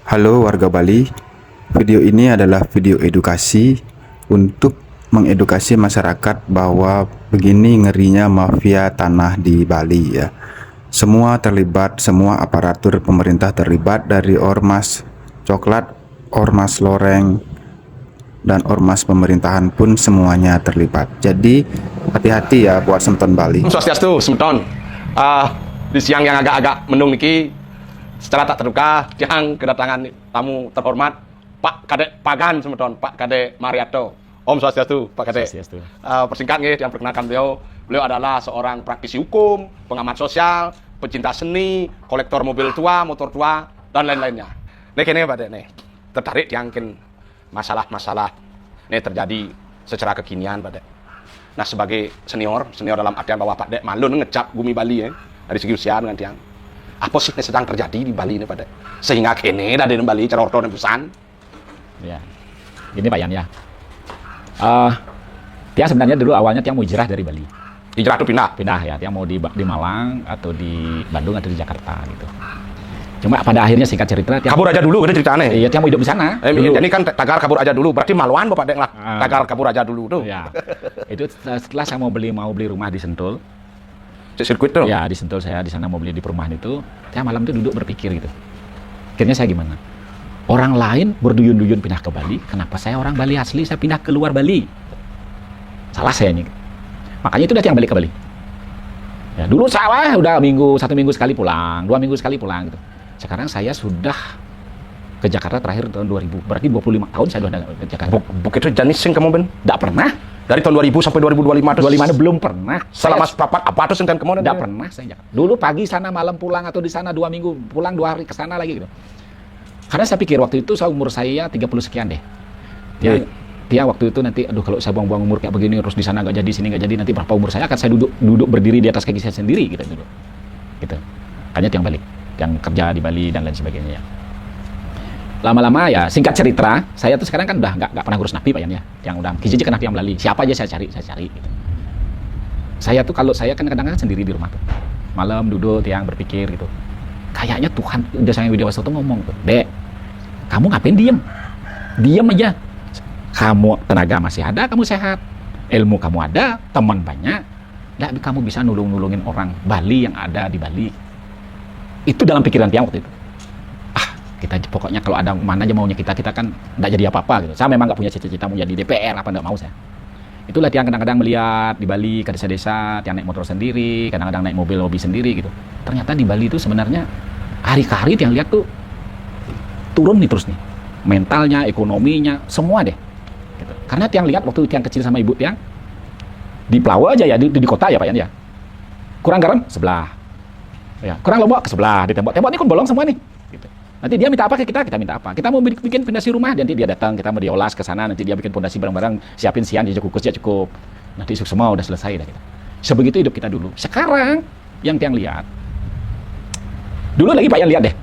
Halo warga Bali, video ini adalah video edukasi untuk mengedukasi masyarakat bahwa begini ngerinya mafia tanah di Bali ya. Semua terlibat, semua aparatur pemerintah terlibat dari Ormas Coklat, Ormas Loreng, dan Ormas pemerintahan pun semuanya terlibat. Jadi hati-hati ya buat Semton Bali. Swastiastu, Semton. Di siang yang agak-agak mendung niki, secara tak terduga, yang kedatangan tamu terhormat Pak Kadek Pagan Semton, Pak Kadek Mariato. Om Swastiastu, Pak Kadek. Swastiastu. Persingkat nih, yang perkenalkan beliau adalah seorang praktisi hukum, pengamat sosial, pecinta seni, kolektor mobil tua, motor tua, dan lain-lainnya. Nih kayaknya Pak Dek nih, tertarik diangkin masalah-masalah ini terjadi secara kekinian Pak Dek. Nah sebagai senior dalam artian bahwa Pak Dek malun ngecap bumi Bali ya, dari segi usia dengan tiang. Apa sih yang sedang terjadi di Bali ini Pak Dek? Sehingga kini dari Bali cara ordo dan pesan. Ya, ini Pak Yan ya. Tiang sebenarnya dulu awalnya Tiang mau hijrah dari Bali. Hijrah itu Pindah ya, Tiang mau di Malang atau di Bandung atau di Jakarta gitu. Cuma pada akhirnya singkat cerita Tiang kabur aja dulu kan ceritanya. Iya, Tiang mau hidup di sana. Ini kan tagar kabur aja dulu, berarti maluan Bapak Dek lah. Tagar kabur aja dulu tuh. Ya. Itu setelah saya mau beli rumah di Sentul. Sirkuit tuh. Ya, di Sentul saya di sana mau beli di perumahan itu. Tiang malam itu duduk berpikir gitu. Akhirnya saya gimana? Orang lain berduyun-duyun pindah ke Bali, kenapa saya orang Bali asli saya pindah ke luar Bali? Salah saya ini. Makanya itu udah Tiang balik ke Bali. Ya, dulu saya udah satu minggu sekali pulang, 2 minggu sekali pulang gitu. Sekarang saya sudah ke Jakarta terakhir tahun 2000, berarti 25 tahun saya sudah ke Jakarta. Bukit itu jenis sing kamu Ben? Nggak pernah. Dari tahun 2000 sampai 2025 terus. 25 belum pernah. Selama sepapat apa tuh sing kemudian? Nggak pernah saya Jakarta. Dulu pagi sana, malam pulang atau di sana 2 minggu, pulang 2 hari ke sana lagi gitu. Karena saya pikir waktu itu umur saya 30 sekian deh. Dia waktu itu nanti, aduh kalau saya buang-buang umur kayak begini terus di sana nggak jadi, sini nggak jadi, nanti berapa umur saya akan saya duduk berdiri di atas kaki saya sendiri gitu dulu. Gitu. Makanya Tiang balik, yang kerja di Bali dan lain sebagainya. Lama-lama ya singkat cerita, saya tuh sekarang kan udah nggak pernah ngurus napi Pak Yan ya. Yang udah kijiji kena Tiang Bali. Siapa aja saya cari gitu. Saya tuh kalau saya kan kadang-kadang sendiri di rumah tuh. Malam duduk Tiang berpikir gitu. Kayaknya Tuhan udah Sang Hyang Widi Wastono ngomong tuh, Dek, kamu ngapain diem? Diem aja. Kamu tenaga masih ada, kamu sehat. Ilmu kamu ada, teman banyak. Nggak, kamu bisa nulungin orang Bali yang ada di Bali. Itu dalam pikiran Tiang waktu itu. Kita pokoknya kalau ada mana aja maunya kita kan nggak jadi apa-apa gitu. Saya memang nggak punya cita-cita mau jadi DPR apa, nggak mau saya. Itulah Tiang kadang-kadang melihat di Bali ke desa-desa, Tiang naik motor sendiri, kadang-kadang naik mobil hobi sendiri gitu. Ternyata di Bali itu sebenarnya hari ke hari Tiang lihat tuh turun nih terus nih. Mentalnya, ekonominya, semua deh. Gitu. Karena Tiang lihat waktu Tiang kecil sama ibu Tiang di Plawa aja ya, di kota ya Pak Yan ya. Kurang garam sebelah. Ya, kurang lombok ke sebelah, di tembok-tembok ini kan bolong semua nih. Gitu. Nanti dia minta apa ke kita minta apa. Kita mau bikin fondasi rumah, nanti dia datang, kita mau diolas ke sana, nanti dia bikin fondasi bareng-bareng, siapin sian, dia kukus, dia cukup. Nanti isuk semua udah selesai dah kita. Sebegitu hidup kita dulu. Sekarang yang Tiang lihat, dulu lagi Pak Yan lihat deh,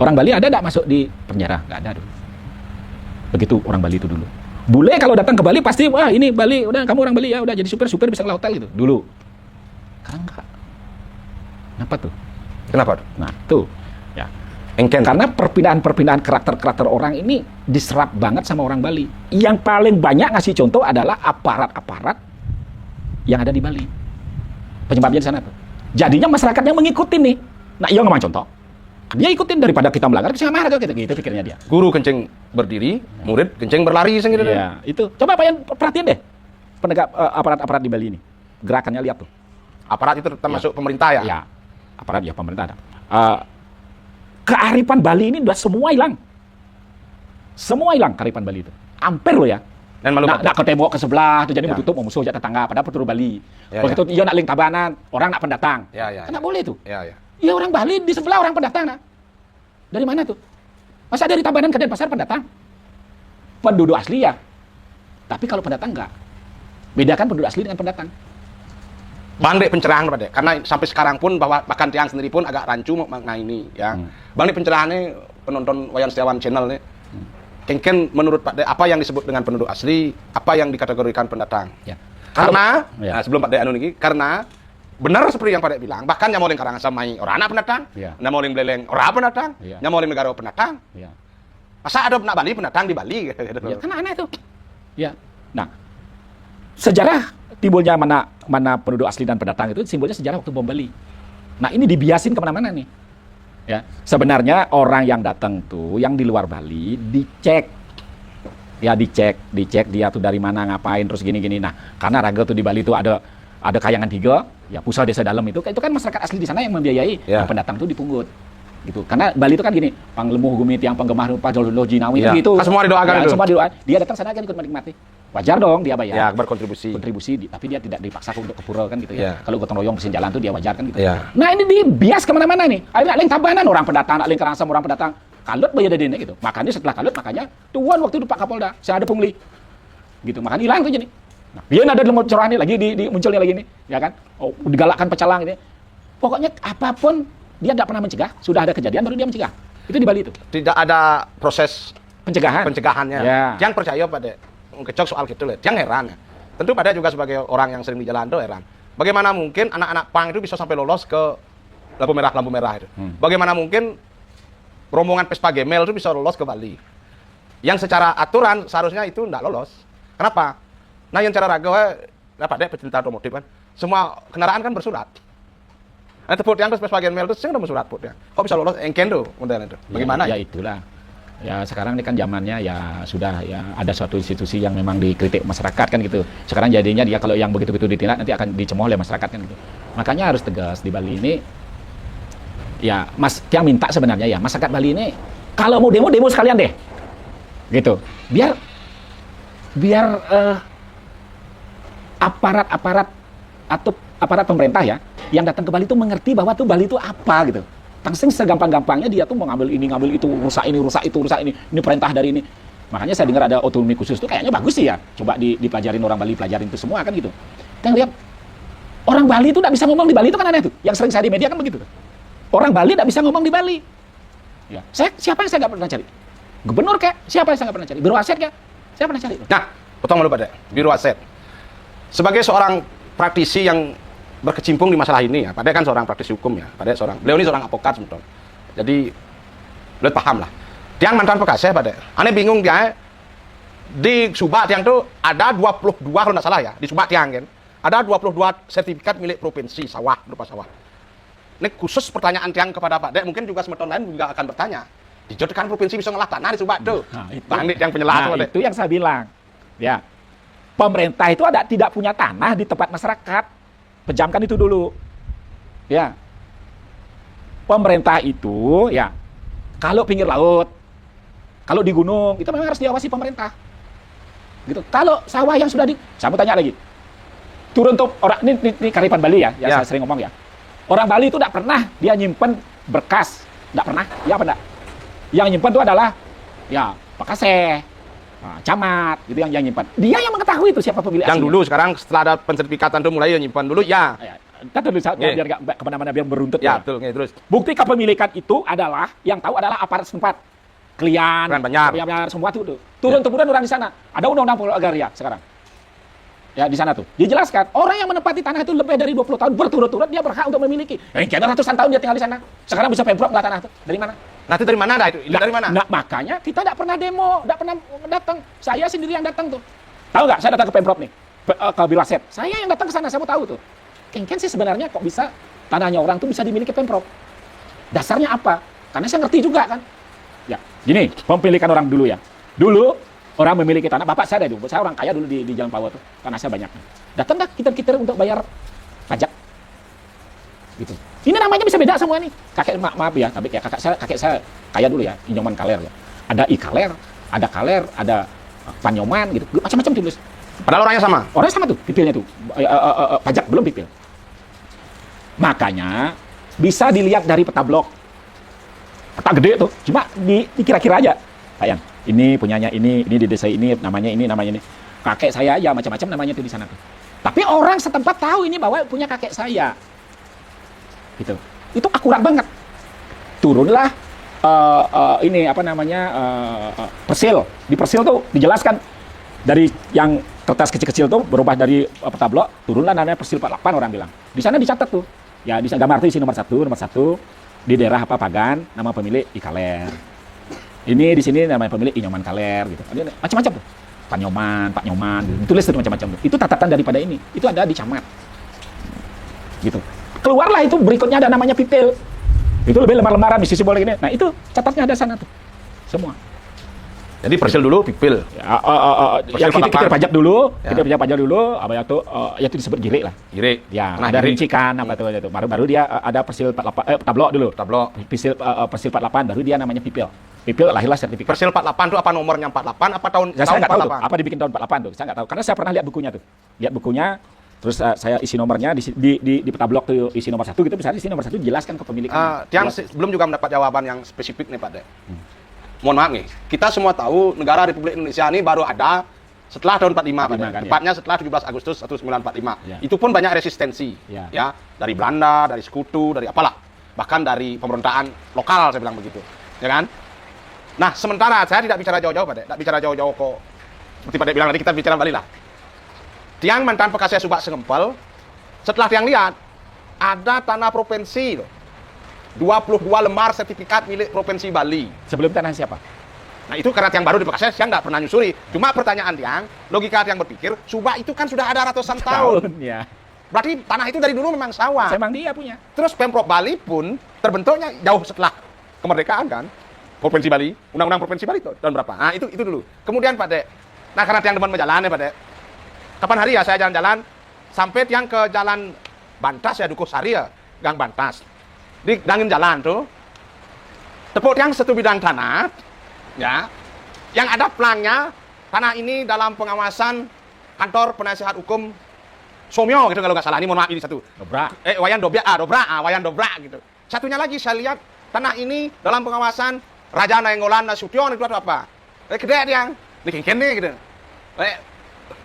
orang Bali ada nggak masuk di penjara? Nggak ada dulu. Begitu orang Bali itu dulu. Bule kalau datang ke Bali pasti, wah ini Bali, udah kamu orang Bali ya, udah jadi supir bisa ngelola hotel gitu. Dulu. Sekarang enggak. Kenapa tuh? Kenapa? Nah tuh. Ya. Karena perpindahan karakter orang ini diserap banget sama orang Bali. Yang paling banyak ngasih contoh adalah aparat-aparat yang ada di Bali. Penyebabnya di sana tuh. Jadinya masyarakat yang mengikuti nih. Nah, iya nggak contoh. Dia ikutin daripada kita melanggar, bisa marah gitu pikirnya dia. Guru kenceng berdiri, murid kenceng berlari gitu. Iya, itu. Coba Pak Yan perhatiin deh. Penegak aparat-aparat di Bali ini. Gerakannya lihat tuh. Aparat itu termasuk pemerintah ya? Iya. Aparat ya pemerintah ada. Kearifan Bali ini udah semua hilang. Semua hilang kearifan Bali itu. Hampir loh ya. Dan malu nak ke tembok ke sebelah tuh jadi mau tutup mau musuh aja tetangga padahal peturu Bali. Begitu iya nak link tabanan, orang nak pendatang. Kenapa boleh tuh? Iya orang Bali di sebelah orang pendatang nah. Dari mana tuh? Masa dari Tabanan ke Denpasar pendatang? Penduduk asli ya. Tapi kalau pendatang enggak. Bedakan penduduk asli dengan pendatang. Bang Dek pencerahan Pak Dek, karena sampai sekarang pun bahkan Tiang sendiri pun agak rancu mengenai ini ya. Bang Dek pencerahannya penonton Wayan Setiawan channel nih. Kengken menurut Pak Dek apa yang disebut dengan penduduk asli, apa yang dikategorikan pendatang? Ya. Karena nah, sebelum Pak Dek anu niki, karena benar seperti yang Pak Dek bilang, bahkan Nyamoling Karangasem mai orang anak pendatang, Nyamoling Beleleng orang pendatang, Nyamoling Negara pendatang. Masa ada pendatang Bali, pendatang di Bali gitu. Ya, kan aneh tuh. Ya. Nah, sejarah timbulnya mana penduduk asli dan pendatang itu simbolnya sejarah waktu bom Bali. Nah, ini dibiasin kemana-mana nih. Ya, sebenarnya orang yang datang tuh, yang di luar Bali dicek. Ya dicek dia tuh dari mana, ngapain, terus gini-gini. Nah, karena Raga tuh di Bali tuh ada Kayangan Tiga, ya pusat desa dalam itu kan masyarakat asli di sana yang membiayai, Ya. nah, pendatang tuh dipungut. Gitu. Karena Bali itu kan gini, panglemuh gumi tiang penggemar rupa jolo jinawi Ya. gitu. Kan semua didoakan Ya, itu. semua didoakan. Dia datang sana kan ikut menikmati. Wajar dong dia bayar. Ya, berkontribusi. Tapi dia tidak dipaksa untuk ke pura kan gitu Ya. ya. Kalau gotong royong bersihin jalan tuh dia wajar kan gitu. Ya. Nah ini dibias kemana-mana nih. Akhirnya ada yang tabanan orang pendatang, ada yang kerangsam orang pendatang. Kalut bayar dene gitu. Makanya setelah kalut, tuan waktu itu Pak Kapolda, saya ada pungli. Gitu, makanya hilang tuh jadi. Nah, biar ada dalam curahan ini lagi munculnya lagi nih, ya kan? Oh, digalakkan pecalang ini. Pokoknya apapun dia tidak pernah mencegah, sudah ada kejadian baru dia mencegah. Itu di Bali itu. Tidak ada proses Pencegahannya. Ya. Yang percaya pada ngecok soal gitu loh. Yang heran ya. Tentu pada juga sebagai orang yang sering di jalan tuh heran. Bagaimana mungkin anak-anak pang itu bisa sampai lolos ke lampu merah itu? Bagaimana mungkin rombongan Vespa Gemel itu bisa lolos ke Bali? Yang secara aturan seharusnya itu enggak lolos. Kenapa? Nah, yang cara raga apa deh pecinta otomotif kan. Semua kendaraan kan bersurat. Nah, tepuk yang Vespa Gemel itu sing ada bersurat put ya. Kok bisa lolos engken tuh modelnya itu? Bagaimana ya? Ya itulah. Ya sekarang ini kan zamannya ya sudah ya ada suatu institusi yang memang dikritik masyarakat kan gitu. Sekarang jadinya dia kalau yang begitu-begitu ditindak nanti akan dicemooh oleh masyarakat kan gitu. Makanya harus tegas di Bali ini. Ya Mas yang minta sebenarnya ya masyarakat Bali ini kalau mau demo sekalian deh. Gitu. Biar aparat atau aparat pemerintah ya yang datang ke Bali itu mengerti bahwa tuh Bali itu apa gitu. Langsung segampang-gampangnya dia tuh mau ngambil ini, ngambil itu, rusak ini perintah dari ini. Makanya saya dengar ada otonomi khusus tuh kayaknya bagus sih ya. Coba dipelajarin orang Bali, pelajarin itu semua kan gitu. Kita lihat orang Bali itu tidak bisa ngomong di Bali itu kan aneh tuh. Yang sering saya di media kan begitu. Orang Bali tidak bisa ngomong di Bali. Ya, siapa yang saya nggak pernah cari? Gubernur kayak siapa yang saya nggak pernah cari? Biro aset kayak saya pernah cari. Nah, potong dulu pada Biro Aset. Sebagai seorang praktisi yang berkecimpung di masalah ini ya, Pak kan seorang praktisi hukum ya, beliau ini seorang advokat sebetulnya. Jadi beliau paham lah. Tiang mantan Pekaseh Pak. Aneh bingung dia di Subak Tiang tuh ada 22 kalau nggak salah ya, di Subak Tiang kan. Ada 22 sertifikat milik provinsi sawah, berupa sawah. Ini khusus pertanyaan Tiang kepada Pak Dek, mungkin juga semeton lain juga akan bertanya. Dijadikan provinsi bisa ngolah tanah di Subak tuh. Nah, itu yang penyelah nah, itu yang saya bilang. Ya. Pemerintah itu tidak punya tanah di tempat masyarakat. Pejamkan itu dulu. Ya. Pemerintah itu ya kalau pinggir laut, kalau di gunung itu memang harus diawasi pemerintah. Gitu. Kalau sawah yang sudah saya mau tanya lagi. Turun tuh orang ini kearifan Bali ya, saya sering ngomong ya. Orang Bali itu tidak pernah dia nyimpen berkas, tidak pernah. Ya apa enggak? Yang nyimpen itu adalah ya Pakaseh, camat gitu yang nyimpan. Dia yang mengetahui itu siapa pemilik yang aslinya. dulu sekarang setelah ada pensertifikatan tuh mulai nyimpan dulu ya. Kita dulu biar nggak kemana-mana biar beruntut. Ya, betul. Terus. Bukti kepemilikan itu adalah yang tahu adalah aparat setempat. Klien, Banjar semua tuh. Turun-temurun orang di sana. Ada undang-undang Pulau Agraria sekarang. Ya di sana tuh. Dijelaskan orang yang menempati tanah itu lebih dari 20 tahun berturut-turut dia berhak untuk memiliki. Kayaknya ratusan tahun dia tinggal di sana. Sekarang bisa pemprov nggak tanah itu. Dari mana? Nah, itu dari mana dah itu? Dari mana? Nah, makanya kita tidak pernah demo, tidak pernah datang. Saya sendiri yang datang tuh. Tahu nggak? Saya datang ke pemprov nih, ke Biraset. Saya yang datang ke sana, saya mau tahu tuh. Kengken sih sebenarnya kok bisa tanahnya orang tuh bisa dimiliki pemprov. Dasarnya apa? Karena saya ngerti juga kan. Ya, gini, pemilikan orang dulu ya. Dulu orang memiliki tanah. Bapak saya ada dulu. Saya orang kaya dulu di Jalan Pawo tuh. Tanah saya banyak. Datang dah kita untuk bayar pajak. Gitu. Ini namanya bisa beda semua nih. Maaf ya, tapi kakek saya kaya dulu ya, Inyoman Kaler ya. Ada Kaler, ada Kaler, ada Panyoman gitu. Macam-macam tulis. Padahal orangnya sama. Orangnya sama tuh, pipilnya tuh. Pajak belum pipil. Makanya bisa dilihat dari peta blok. Peta gede tuh. Cuma dikira-kira aja. Sayang, ini punyanya ini di desa ini, namanya ini. Kakek saya aja macam-macam namanya tuh di sana tuh. Tapi orang setempat tahu ini bahwa punya kakek saya. Gitu. Itu akurat banget. Turunlah ini apa namanya persil. Di persil tuh dijelaskan dari yang kertas kecil-kecil tuh berubah dari peta blok, turunlah namanya persil 48 orang bilang. Di sana dicatat tuh. Ya di gambar tuh isi nomor 1 di daerah apa Pagan, nama pemilik Ikaler. Ini di sini namanya pemilik Inyoman Kaler gitu. Ada macam-macam tuh. Pak Nyoman, gitu. Ditulis tuh macam-macam tuh. Itu catatan daripada ini. Itu ada di camat. Gitu. Keluarlah itu berikutnya ada namanya Pipil. Itu lebih lembar-lembaran di sisi boleh gini. Nah, itu catatnya ada sana tuh. Semua. Jadi persil dulu, pipil. Yang kita pajak dulu, kita pajak dulu, apa itu ya itu disebut girik lah. Girik. Ya, Tanah ada girik. rincikan apa itu. Baru dia ada persil 48 tablok dulu. Tablok. Persil 48 baru dia namanya Pipil. Pipil lahirlah sertifikat. Persil 48 itu apa nomornya 48 apa tahun Ya, saya tahun nggak tahu tuh, 48? apa dibikin tahun 48 tuh. Saya nggak tahu karena saya pernah lihat bukunya tuh. Lihat bukunya, terus saya isi nomornya di petablok tuh isi nomor 1 gitu, misalnya isi nomor 1 dijelaskan kepemilikan. Tiang belum juga mendapat jawaban yang spesifik nih Pak Dek. Mohon maaf nih, kita semua tahu negara Republik Indonesia ini baru ada setelah tahun 45 Pak Dek. kan, Tepatnya setelah 17 Agustus 1945. Ya. Itu pun banyak resistensi. Ya. Ya, dari Belanda, dari sekutu, dari apalah. Bahkan dari pemerintahan lokal saya bilang begitu. Ya kan? Nah, sementara saya tidak bicara jauh-jauh Pak Dek. Tidak bicara jauh-jauh kok. Seperti Pak Dek bilang tadi, kita bicara Bali lah. Tiang mantan Pekasih Subak Sengempel, setelah tiang lihat, ada tanah provinsi loh. 22 lembar sertifikat milik Provinsi Bali. Sebelum tanah siapa? Nah itu karena tiang baru di Bekasi, saya nggak pernah nyusuri. Cuma pertanyaan tiang, logika tiang berpikir, Subak itu kan sudah ada ratusan tahun. Ya. Berarti tanah itu dari dulu memang sawah. Memang dia punya. Terus Pemprov Bali pun terbentuknya jauh setelah kemerdekaan kan. Provinsi Bali, Undang-Undang Provinsi Bali itu tahun berapa? Nah itu dulu. Kemudian Pak Dek, nah karena tiang depan berjalan ya Pak Dek. Kapan hari ya saya jalan-jalan sampai tiang ke jalan Bantas ya, Dukuh Sari ya, Gang Bantas. Di dangin jalan tuh, tepuk tiang satu bidang tanah, ya, yang ada pelangnya, tanah ini dalam pengawasan kantor penasihat hukum Somyo gitu kalau nggak salah, ini mohon maaf ini satu. Dobrak. Wayan Dobrak gitu. Satunya lagi saya lihat tanah ini dalam pengawasan Raja Nainggolan Nasution itu atau apa? Gede tiang, ini kengkene gitu.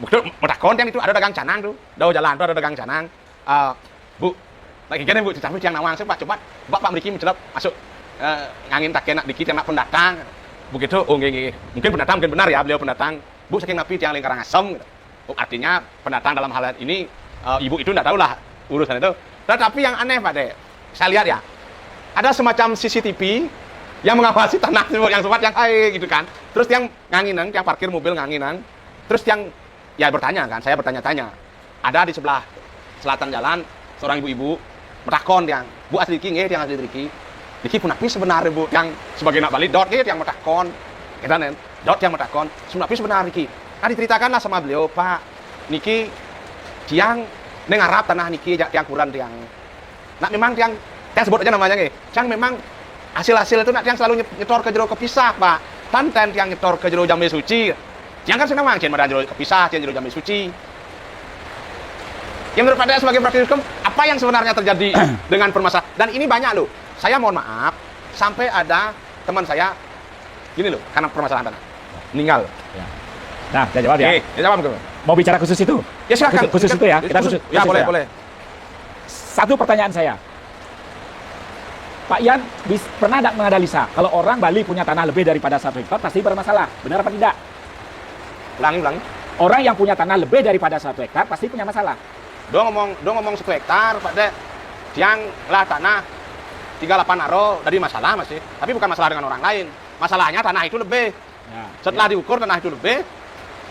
Betul, metakon tiang itu ada dagang canang tuh, daun jalan tuh ada dagang canang. Bu, lagi kene Bu, tapi tiang nawang saya Pak, coba Bapak Mriki mencelap masuk ngangin tak kena dikit yang nak pendatang. Begitu, oh nggih. Mungkin pendatang mungkin benar ya, beliau pendatang. Bu saking napi tiang lingkaran asem gitu. Oh, artinya pendatang dalam hal ini ibu itu enggak tahu lah urusan itu. Tetapi yang aneh Pak Dek, saya lihat ya, ada semacam CCTV yang mengawasi tanah yang sempat yang gitu kan. Terus tiang nganginan, tiang parkir mobil nganginan. Terus tiang ya bertanya kan, saya bertanya-tanya. Ada di sebelah selatan jalan seorang ibu-ibu metakon tiang, Bu asli iki nggih, tiang asli iki. Niki punapi sebenarnya Bu, yang sebagai nak balik dot nggih tiang metakon. Kita nen, dot tiang metakon, punapi sebenarnya iki. Nah diceritakanlah sama beliau, Pak, niki tiang nengarap tanah niki tiang kurang tiang. Nah memang tiang sebut aja namanya nggih. Tiang memang hasil-hasil itu nak tiang selalu nyetor ke jero kepisah, Pak. Tanten tiang nyetor ke jero Jambe Suci. Tiang kan senang mangkin pada jero kepisah, tiang jero Jambe Suci. Yang menurut Anda sebagai praktisi hukum, apa yang sebenarnya terjadi dengan permasalahan? Dan ini banyak loh. Saya mohon maaf, sampai ada teman saya gini loh, karena permasalahan tanah meninggal. Ya. Nah, saya jawab ya. Oke, ya jawab dulu. Mau bicara khusus itu? Ya silakan. Khusus itu ya. Kita khusus. Ya boleh, ya. boleh. Satu pertanyaan saya. Pak Yan pernah tidak menganalisa kalau orang Bali punya tanah lebih daripada 1 hektar pasti bermasalah. Benar apa tidak? Ulangi. Orang yang punya tanah lebih daripada 1 hektar pasti punya masalah. Do ngomong 1 hektar, Pak Dek. Tiang lah tanah 38 aro dari masalah masih. Tapi bukan masalah dengan orang lain. Masalahnya tanah itu lebih. Ya, Setelah diukur tanah itu lebih,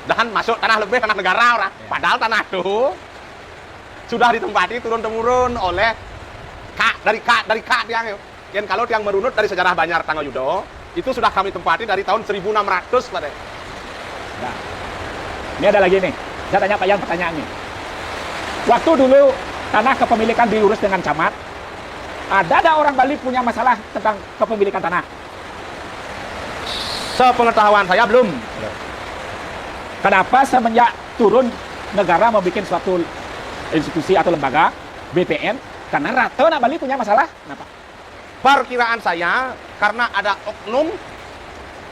dan masuk tanah lebih, tanah negara orang. Ya. Padahal tanah itu sudah ditempati turun-temurun oleh dari kak tiang. Yang kalau tiang merunut dari sejarah Banjar Tanggoyudo, itu sudah kami tempati dari tahun 1600, Pak Dek. Nah, ini ada lagi nih. Saya tanya Pak Yan pertanyaan nih. Waktu dulu tanah kepemilikan diurus dengan camat, ada orang Bali punya masalah tentang kepemilikan tanah? Sepengetahuan saya belum. Kenapa semenjak turun negara membuat suatu institusi atau lembaga BPN, karena rata anak Bali punya masalah? Kenapa? Perkiraan saya karena ada oknum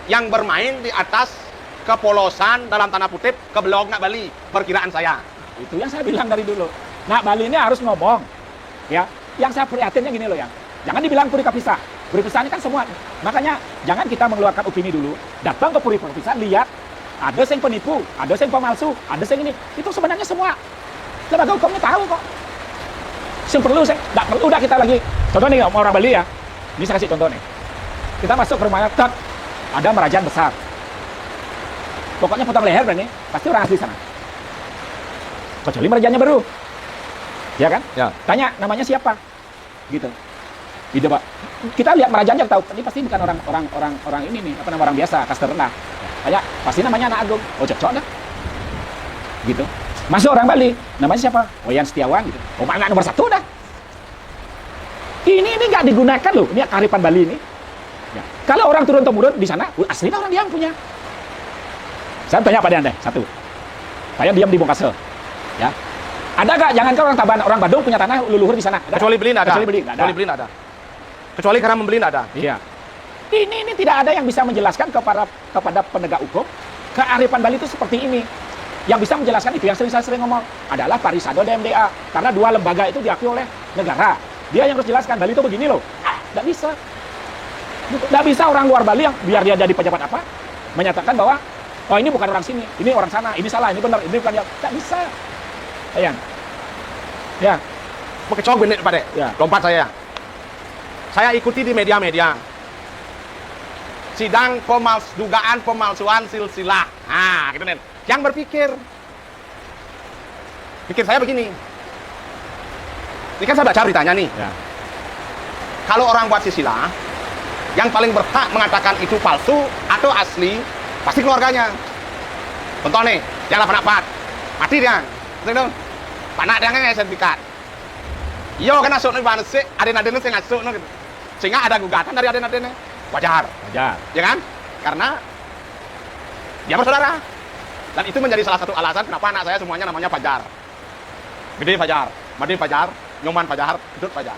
yang bermain di atas kepolosan dalam tanda kutip keblog nak Bali. Perkiraan saya. Itu yang saya bilang dari dulu. Nak Bali ini harus ngomong. Ya, yang saya prihatinnya gini loh ya. Jangan dibilang Puri Kapisa. Puri Kapisa ini kan semua. Makanya jangan kita mengeluarkan opini dulu. Datang ke Puri Kapisa, lihat ada yang penipu, ada yang pemalsu, ada yang ini. Itu sebenarnya semua. Lembaga hukumnya tahu kok. Yang perlu saya, tidak perlu udah kita lagi. Contoh nih orang Bali ya. Ini saya kasih contoh nih. Kita masuk ke rumahnya, ada Merajaan besar. Pokoknya potong leher berani, pasti orang asli sana. Kecuali Merajaannya baru. Ya kan? Ya. Tanya namanya siapa? Gitu. Gitu, Pak. Kita lihat Merajaannya tahu, ini pasti bukan orang ini nih, apa nama orang biasa, kaster rendah. Tanya, pasti namanya Anak Agung. Oh, cocok dah. Gitu. Masuk orang Bali, namanya siapa? Wayan Setiawan gitu. Oh, anak nomor 1 dah. Ini nggak digunakan loh, ini kearifan Bali ini. Ya. Kalau orang turun temurun di sana, asli orang dia yang punya. Saya tanya pada Anda, satu. Saya diam di Bongkasel. Ya. Ada nggak? Jangankan orang Tabanan, orang Badung punya tanah leluhur di sana. Ada? Kecuali beli nggak ada. Kecuali beli nggak ada. Kecuali beli nggak ada. Kecuali karena membeli nggak ada. Iya. Ini tidak ada yang bisa menjelaskan kepada penegak hukum kearifan Bali itu seperti ini. Yang bisa menjelaskan itu yang sering saya ngomong adalah Parisado dan MDA. Karena dua lembaga itu diakui oleh negara. Dia yang harus jelaskan Bali itu begini loh. Nggak bisa. Nggak bisa orang luar Bali yang biar dia jadi pejabat apa menyatakan bahwa oh ini bukan orang sini, ini orang sana, ini salah, ini benar, ini bukan dia. Nggak bisa. Sayang. Ya. Kecoh bener Pak Dek. Ya. Lompat saya. Saya ikuti di media-media. Sidang dugaan pemalsuan silsilah. Ah, gitu nih. Yang berpikir. Pikir saya begini. Ini kan saya baca beritanya nih. Ya. Kalau orang buat silsilah, yang paling berhak mengatakan itu palsu atau asli, pasti keluarganya. Contoh nih, yang 84. Mati dia. Betul dong? Panak dia nggak sertifikat. Yo kan asuk nih bahan sih, aden-adennya saya ngasuk nih. Sehingga ada gugatan dari aden-adennya. Wajar. Ya kan? Karena dia bersaudara. Dan itu menjadi salah satu alasan kenapa anak saya semuanya namanya Fajar. Gede Fajar, Made Fajar, Nyoman Fajar, Gedut Fajar.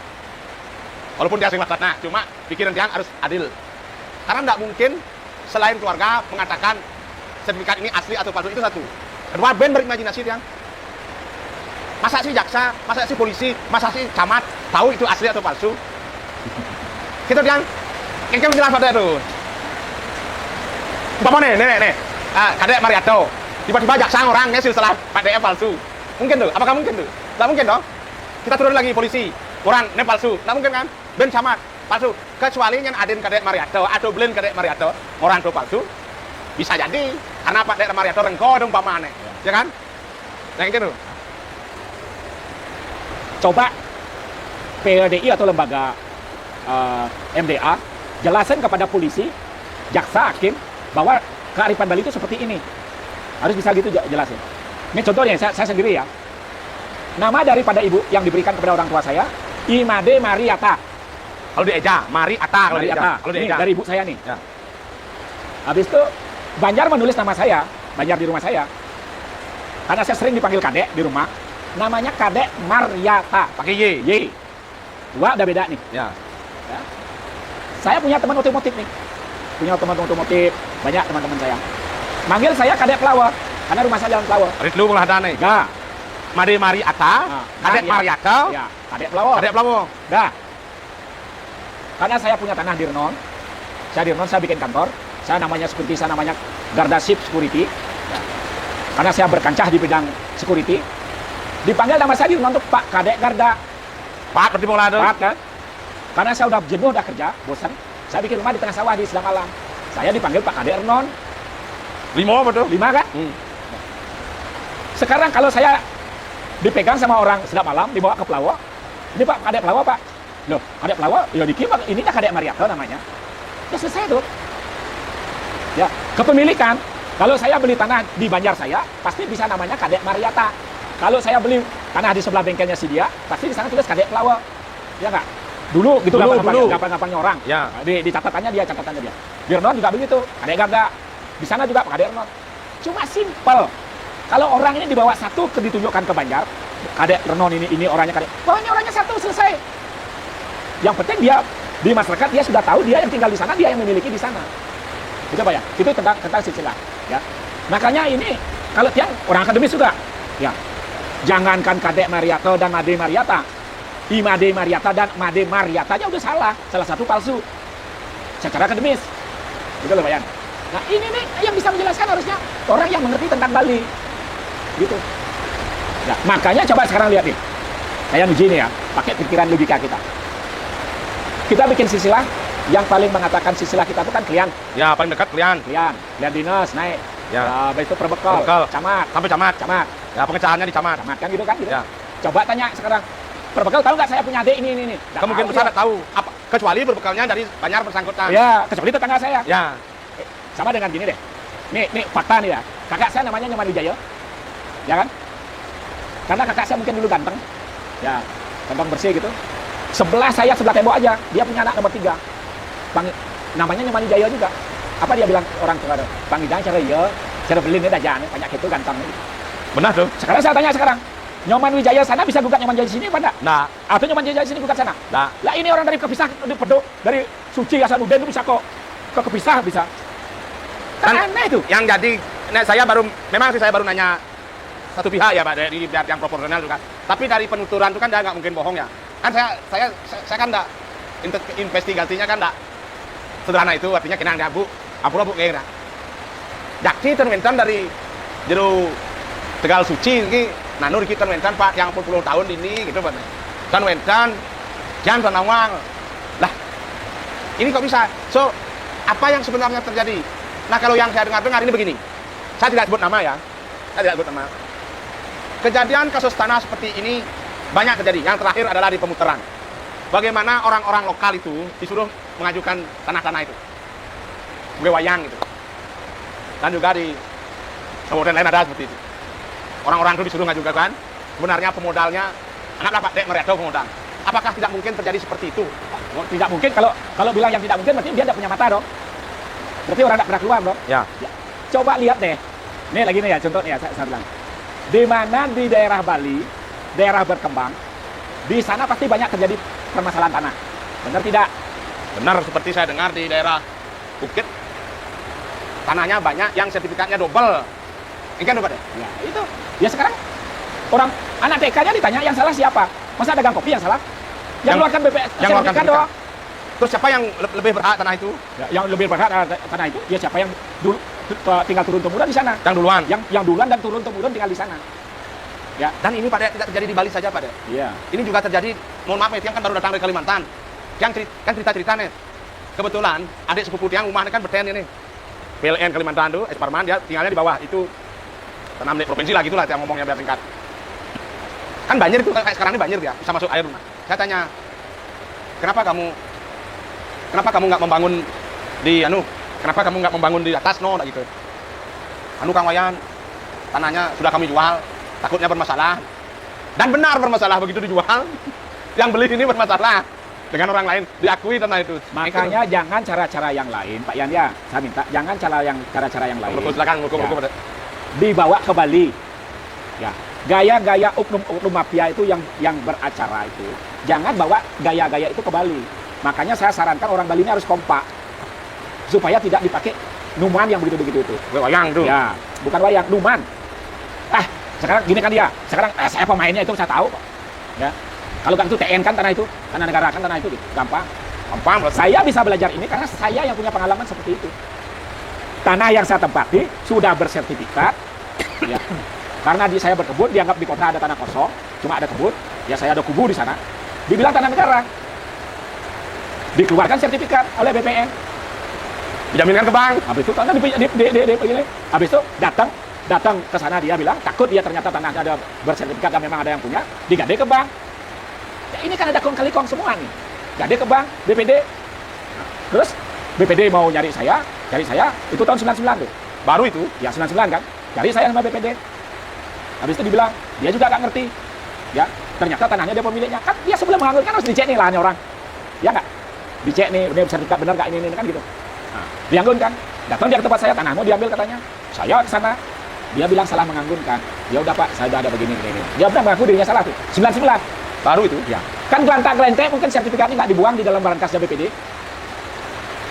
Walaupun dia sering nah, cuma pikiran dia harus adil. Karena tidak mungkin selain keluarga mengatakan sertifikat ini asli atau palsu, itu satu. Kedua, Ben berimajinasi dia. Masa sih jaksa, masa sih polisi, masa sih camat tahu itu asli atau palsu? Gitu dia. Yang jelas pada itu. Umpama nih, Kadek Mariato, tiba-tiba jaksa orangnya silsilah padanya palsu. Mungkin tuh? Apakah mungkin tuh? Tidak mungkin dong. Kita turun lagi polisi, orang ini palsu. Tidak mungkin kan? Ben camat palsu. Kecuali yang Aden Kadek Mariato atau Blen Kadek Mariato, orang itu palsu. Bisa jadi karena Kadek Mariato rengko dong umpamanya. Ya kan? Yang gitu. Coba PLDI atau lembaga MDA jelasin kepada polisi, jaksa, hakim bahwa kearifan Bali itu seperti ini. Harus bisa gitu jelasin. Ini contohnya saya sendiri ya. Nama daripada ibu yang diberikan kepada orang tua saya, Imade Mariata. Kalau di Eja, Mari Ata kalau di Eja. Kalau di Ini Eja. dari ibu saya nih. Ya. Habis itu Banjar menulis nama saya, Banjar di rumah saya. Karena saya sering dipanggil Kadek di rumah, namanya Kadek Mariata. Pakai Y. Y. Dua udah beda nih. Ya. Ya. Saya punya teman otomotif nih. Punya teman otomotif, banyak teman-teman saya. Manggil saya Kadek Pelawar, karena rumah saya jalan Pelawar. Ritlu Mulhadane. Enggak. Made Mari Ata, Kadek Mariato, Ya, Kadek Pelawar. Kadek Pelamo. Dah. Karena saya punya tanah di Renon. Saya di Renon, saya bikin kantor. Saya namanya security, saya namanya Garda Sip Security. Ya. Karena saya berkancah di bidang security. Dipanggil nama saya di Renon untuk Pak Kadek Garda. Pak berarti Mulhadane. Pak kan? Karena saya udah jenuh, udah kerja, bosan. Saya bikin rumah di tengah sawah di Silang Alam. Saya dipanggil Pak Kadek Renon. 5 betul. 5 kan? Sekarang kalau saya dipegang sama orang Sedap Malam, dibawa ke Pelawar. Ini Pak, Kadek Pelawar Pak. Loh, Kadek Pelawar, ya dikira ini kan Kadek Mariato namanya. Ya selesai tuh. Ya, kepemilikan. Kalau saya beli tanah di Banjar saya, pasti bisa namanya Kadek Mariata. Kalau saya beli tanah di sebelah bengkelnya si dia, pasti di sana tulis Kadek Pelawar. Ya enggak? Dulu gitu gampang-gampangnya orang. Ya. Di catatannya dia. Di Renon juga begitu. Kadek Garda. Di sana juga Kadek Renon. Cuma simpel. Kalau orang ini dibawa satu ditunjukkan ke Banjar, Kadek Renon ini orangnya Kadek. Wah, ini orangnya satu, selesai. Yang penting dia di masyarakat dia sudah tahu, dia yang tinggal di sana, dia yang memiliki di sana. Itu Pak ya. Itu tentang silsilah, ya. Makanya ini kalau tiang orang akademis juga, ya. Jangankan Kadek Mariato dan Made Mariata. Imade Mariata dan Made Mariata aja udah salah satu palsu. Secara akademis. Gitu loh Pak Yan. Nah, ini nih yang bisa menjelaskan harusnya orang yang mengerti tentang Bali. Gitu. Ya, makanya coba sekarang lihat nih. Saya uji nih ya, pakai pikiran logika kita. Kita bikin silsilah yang paling mengatakan silsilah kita itu kan Klian. Ya, paling dekat Klian. Klian dinas naik. Ya. Habis itu Perbekal, Perbekal. Camat, Sampai camat. Camat, Ya, pengecahannya di camat. Camat kan gitu kan gitu. Ya. Coba tanya sekarang, Perbekal tahu nggak saya punya adik ini? Nggak Kemungkinan tahu besar dia. nggak tahu. Apa, kecuali berbekalnya dari Banjar bersangkutan. Ya, kecuali tetangga saya. Ya. Sama dengan gini deh. Nih fakta nih ya. Kakak saya namanya Nyoman Wijaya. Ya kan? Karena kakak saya mungkin dulu ganteng. Ya, ganteng bersih gitu. Sebelah saya, sebelah tembok aja. Dia punya anak nomor 3. Namanya Nyoman Wijaya juga. Apa dia bilang orang tua? Bang Wijaya cara iya. Cara beli ini dajaan, banyak itu ganteng. Benar tuh. Sekarang saya tanya sekarang. Nyoman Wijaya sana bisa gugat Nyoman Wijaya sini apa enggak? Nah, Atau Nyoman Wijaya sini gugat sana? nah. Lah ini orang dari kepisah, dari Pedok, dari Suci Hasanuddin itu bisa kok ke kepisah bisa. Kan aneh itu. Yang jadi, nah, memang sih saya baru nanya satu pihak ya Pak, dari pihak yang proporsional juga. Tapi dari penuturan itu kan dia nggak mungkin bohong ya. Kan saya kan nggak, investigasinya kan nggak sederhana itu, artinya kena nggak bu, apa bu kira. Jakti terwentan dari jero Tegal Suci ini, nanur kita terwentan Pak yang 40 tahun ini gitu Pak. Terwentan, jangan Tanawang. Lah, ini kok bisa? So, apa yang sebenarnya terjadi? Nah, kalau yang saya dengar ini begini. Saya tidak sebut nama ya. Saya tidak sebut nama. Kejadian kasus tanah seperti ini banyak terjadi. Yang terakhir adalah di Pemutaran. Bagaimana orang-orang lokal itu disuruh mengajukan tanah-tanah itu. Sebagai wayang gitu. Dan juga di kabupaten lain ada seperti itu. Orang-orang itu disuruh mengajukan. Sebenarnya pemodalnya, anggaplah Pak Dek Meredo pemodal. Apakah tidak mungkin terjadi seperti itu? Tidak mungkin. Kalau bilang yang tidak mungkin, berarti dia tidak punya mata dong. Berarti orang tidak pernah keluar dong. Ya. Coba lihat deh. Nih lagi nih ya, contoh nih ya, saya bilang. Di mana di daerah Bali, daerah berkembang, di sana pasti banyak terjadi permasalahan tanah. Benar tidak? Benar, seperti saya dengar di daerah Bukit, tanahnya banyak yang sertifikatnya double. Ini kan Pak Dek? Ya, itu. Ya sekarang orang anak TK-nya ditanya yang salah siapa? Masa dagang kopi yang salah? Yang keluarkan BPS, yang keluarkan sertifikat doang. Terus siapa yang lebih berhak tanah itu? Ya, yang lebih berhak tanah itu, ya siapa yang dulu tinggal turun temurun di sana. Yang duluan. Yang duluan dan turun temurun tinggal di sana. Ya. Dan ini Pak Dek tidak terjadi di Bali saja Pak Dek. Iya. Ini juga terjadi, mohon maaf yang kan baru datang dari Kalimantan. Yang kan cerita-cerita nih. Kebetulan adik sepupu Tiang rumahnya kan berten ini. PLN Kalimantan tuh, Esparman, dia tinggalnya di bawah. Itu tanah milik provinsi lah gitulah yang ngomongnya biar singkat. Kan banjir itu kayak sekarang ini banjir dia, bisa masuk air rumah. Saya tanya, kenapa kamu nggak membangun di kenapa kamu nggak membangun di atas gitu. Kang Wayan, tanahnya sudah kami jual, takutnya bermasalah. Dan benar bermasalah begitu dijual. Yang beli ini bermasalah dengan orang lain, diakui tanah itu. Makanya jangan cara-cara yang lain, Pak Yan ya, saya minta jangan cara-cara yang lain. Silakan, Ya. Dibawa ke Bali. Ya, gaya-gaya oknum mafia itu yang beracara itu. Jangan bawa gaya-gaya itu ke Bali. Makanya saya sarankan orang Bali ini harus kompak supaya tidak dipakai numan yang begitu-begitu itu. Wayang tuh. Ya, bukan wayang, numan. Sekarang gini kan dia. Sekarang saya pemainnya itu saya tahu kok. Ya. Kalau kan itu TN kan tanah itu, tanah negara kan tanah itu gampang. Gampang. Saya bisa belajar ini karena saya yang punya pengalaman seperti itu. Tanah yang saya tempati sudah bersertifikat. Ya. Karena saya berkebun, dianggap di kota ada tanah kosong, cuma ada kebun, ya saya ada kubu di sana. Dibilang tanah negara. Dikeluarkan sertifikat oleh BPN. Dijaminkan ke bank. Habis itu tanah begini. Habis itu datang ke sana dia bilang takut dia ternyata tanahnya ada bersertifikat dan memang ada yang punya, digade ke bank. Ya, ini kan ada kong kali kong semua nih. Gade ke bank, BPD. Terus BPD mau nyari saya itu tahun 99 tuh. Baru itu. Ya 99 kan. Cari saya sama BPD. Habis itu dibilang, dia juga nggak ngerti. Ya, ternyata tanahnya dia pemiliknya. Kan dia sebelum menganggur kan harus dicek nih lahannya orang. Ya nggak? Dicek nih, ini sertifikat benar nggak ini kan gitu. Nah, dianggunkan. Datang dia ke tempat saya, tanahmu diambil katanya. Saya ke sana. Dia bilang salah menganggunkan. Ya udah Pak, saya udah ada begini. Dia benar mengaku dirinya salah tuh. 99. Baru itu. Ya. Kan gelantak-gelantek mungkin sertifikatnya nggak dibuang di dalam barang kasnya BPD.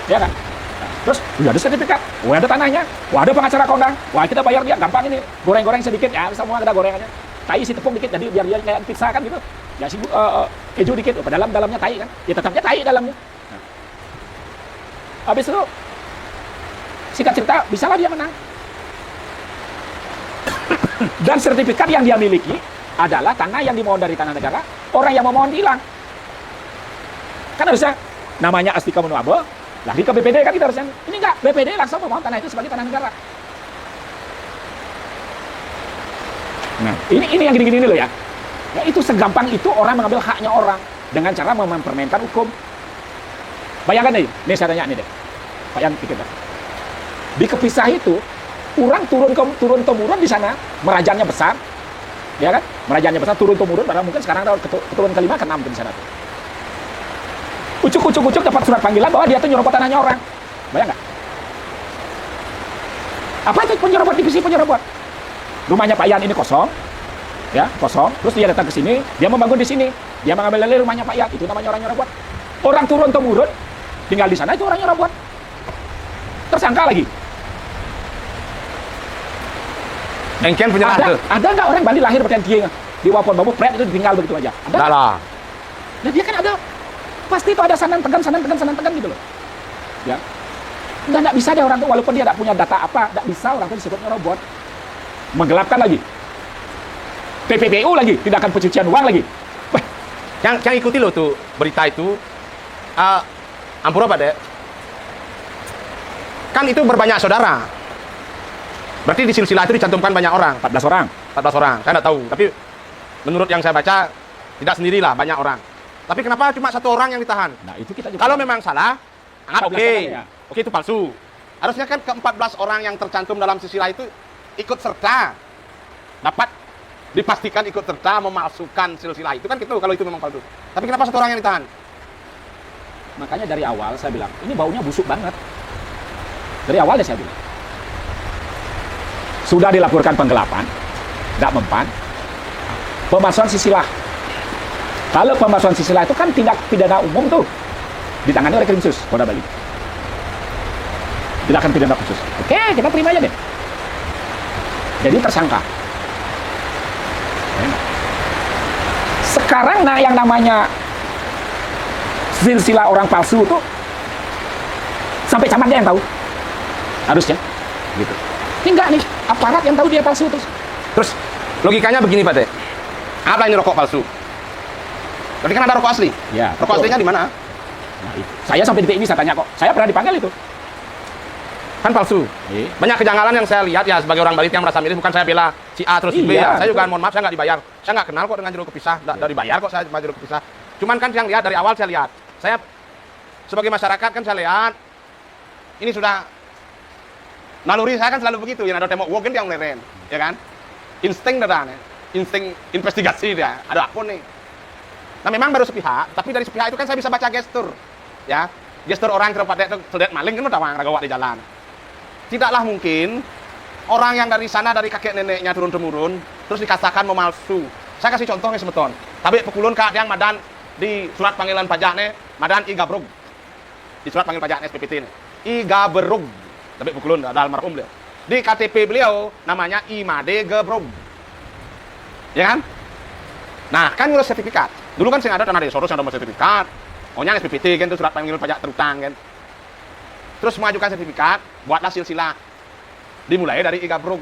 Ya kan? Nah, terus, udah ada sertifikat, ada tanahnya, ada pengacara kondang, kita bayar dia, gampang ini, goreng-goreng sedikit, ya semua ada gorengannya, tai isi tepung dikit, jadi biar dia kayak pizza kan gitu, ya si keju dikit, dalamnya tai kan, ya tetapnya tai dalamnya. Nah. Habis itu, singkat cerita, bisalah dia menang. Dan sertifikat yang dia miliki adalah tanah yang dimohon dari tanah negara, orang yang memohon hilang. Kan harusnya namanya Astika Menuabo, lari ke BPD kan kita harusnya. Ini enggak, BPD langsung memohon tanah itu sebagai tanah negara. Nah, ini yang gini-gini loh ya. Ya itu segampang itu orang mengambil haknya orang dengan cara mempermainkan hukum. Bayangkan nih saya tanya nih deh. Pak Yan pikir dah. Di Kepisah itu, orang turun temurun di sana, merajaannya besar, ya kan? Merajaannya besar, turun temurun, padahal mungkin sekarang ada keturunan kelima, keenam di sana tuh. Ucuk dapat surat panggilan bahwa dia tuh nyerobot tanahnya orang. Bayang nggak? Apa itu penyerobot, divisi penyerobot? Rumahnya Pak Yan ini kosong, ya kosong. Terus dia datang ke sini, dia membangun di sini, dia mengambil alih rumahnya Pak Yan. Itu namanya orang nyerobot. Orang turun temurun, tinggal di sana itu orang nyerobot. Tersangka lagi. Engken punya Ada nggak orang Bali lahir pakai kieu di Wapon Babu pret itu tinggal begitu aja? Ada? Enggak lah. Nah, dia kan ada pasti itu ada sanan tegan gitu loh. Ya. Nggak bisa deh orang tuh walaupun dia tidak punya data apa, nggak bisa orang tuh disebutnya robot. Menggelapkan lagi. TPPU lagi, tindakan pencucian uang lagi. Wah, Yang ikuti lo tuh berita itu, ampura Pak Dek. Kan itu berbanyak saudara. Berarti di silsilah itu dicantumkan banyak orang. 14 orang. 14 orang, saya nggak tahu. Tapi menurut yang saya baca, tidak sendirilah, banyak orang. Tapi kenapa cuma satu orang yang ditahan? Nah, itu kita juga. Kalau memang salah, anggap 14 oke. orang, ya. Oke, itu palsu. Harusnya kan ke-14 orang yang tercantum dalam silsilah itu ikut serta. Dapat dipastikan ikut serta memalsukan silsilah itu kan gitu, kalau itu memang palsu. Tapi kenapa satu orang yang ditahan? Makanya dari awal saya bilang, ini baunya busuk banget. Dari awal deh saya bilang. Sudah dilaporkan penggelapan, tidak mempan. Pemalsuan sisilah. Kalau pemalsuan sisilah itu kan tindak pidana umum tuh, ditangani oleh Krimsus Polda Bali. Tindakan pidana khusus. Oke, kita terima aja deh. Jadi tersangka. Sekarang nah yang namanya silsilah orang palsu tuh sampai camat dia yang tahu. Harusnya gitu. Ini enggak nih, aparat yang tahu dia palsu terus. Terus logikanya begini Pak Dek. Apa ini rokok palsu? Berarti kan ada rokok asli. Ya, Rokok betul. aslinya di mana? Nah, saya sampai detik ini saya tanya kok. Saya pernah dipanggil itu. Kan palsu. Iya. Banyak kejanggalan yang saya lihat ya sebagai orang Bali yang merasa miris, bukan saya bela si A terus si B ya. Iya, Saya juga betul. mohon maaf saya nggak dibayar. Saya nggak kenal kok dengan jeruk kepisah. Nggak dibayar kok saya sama jeruk kepisah. Cuman kan yang lihat dari awal saya lihat. Saya sebagai masyarakat kan saya lihat ini sudah naluri saya kan selalu begitu. Yang ada tembok wogen yang leren, ya kan? Insting dah, insting investigasi dia. Ada apa nih? Nah memang baru sepihak, tapi dari sepihak itu kan saya bisa baca gestur, ya. Gestur orang terpatek terlihat maling kan udah ragawa di jalan. Tidaklah mungkin orang yang dari sana dari kakek neneknya turun temurun terus dikatakan memalsu. Saya kasih contoh nih semeton. Tapi pekulun kak yang madan di surat panggilan pajaknya madan igabrug. Di surat panggil pajak SPPT ini. Igabrug. Tapi pekulun ada almarhum beliau. Di KTP beliau namanya Imade Gebrug. Ya kan? Nah, kan ngurus sertifikat. Dulu kan sing ada tanah desa yang ada sertifikat. Ohnya SPPT kan itu surat panggilan pajak terutang kan. Terus mengajukan sertifikat, buatlah silsilah. Dimulai dari Igabrug.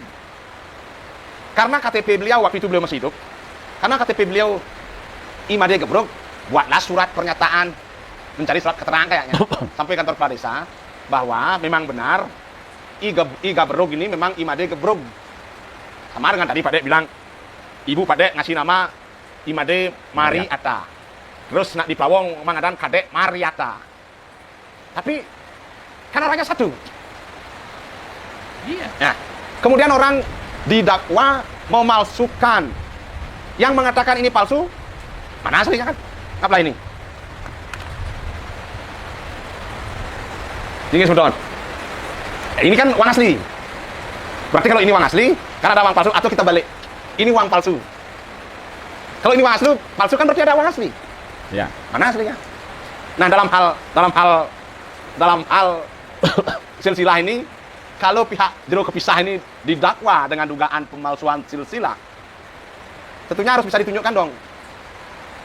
Karena KTP beliau waktu itu beliau masih hidup. Karena KTP beliau Imade Gebrug, buatlah surat pernyataan, mencari surat keterangan kayaknya sampai kantor kepala desa bahwa memang benar Igabrug ini memang Imade Gebrug. Sama dengan tadi Pak Dek bilang, Ibu Pak Dek ngasih nama Imade Mariata. Terus nak di Pawong mengadaan Kadek Mariata. Tapi kan orangnya satu. Iya. Nah, kemudian orang didakwa memalsukan. Yang mengatakan ini palsu, mana aslinya kan? Apalah ini? Tinggi Sudon. Ini kan uang asli. Berarti kalau ini uang asli, karena ada uang palsu, atau kita balik. Ini uang palsu. Kalau ini uang asli, palsu kan berarti ada uang asli. Ya. Mana aslinya? Nah, dalam hal silsilah ini, kalau pihak jeruk kepisah ini didakwa dengan dugaan pemalsuan silsilah, tentunya harus bisa ditunjukkan dong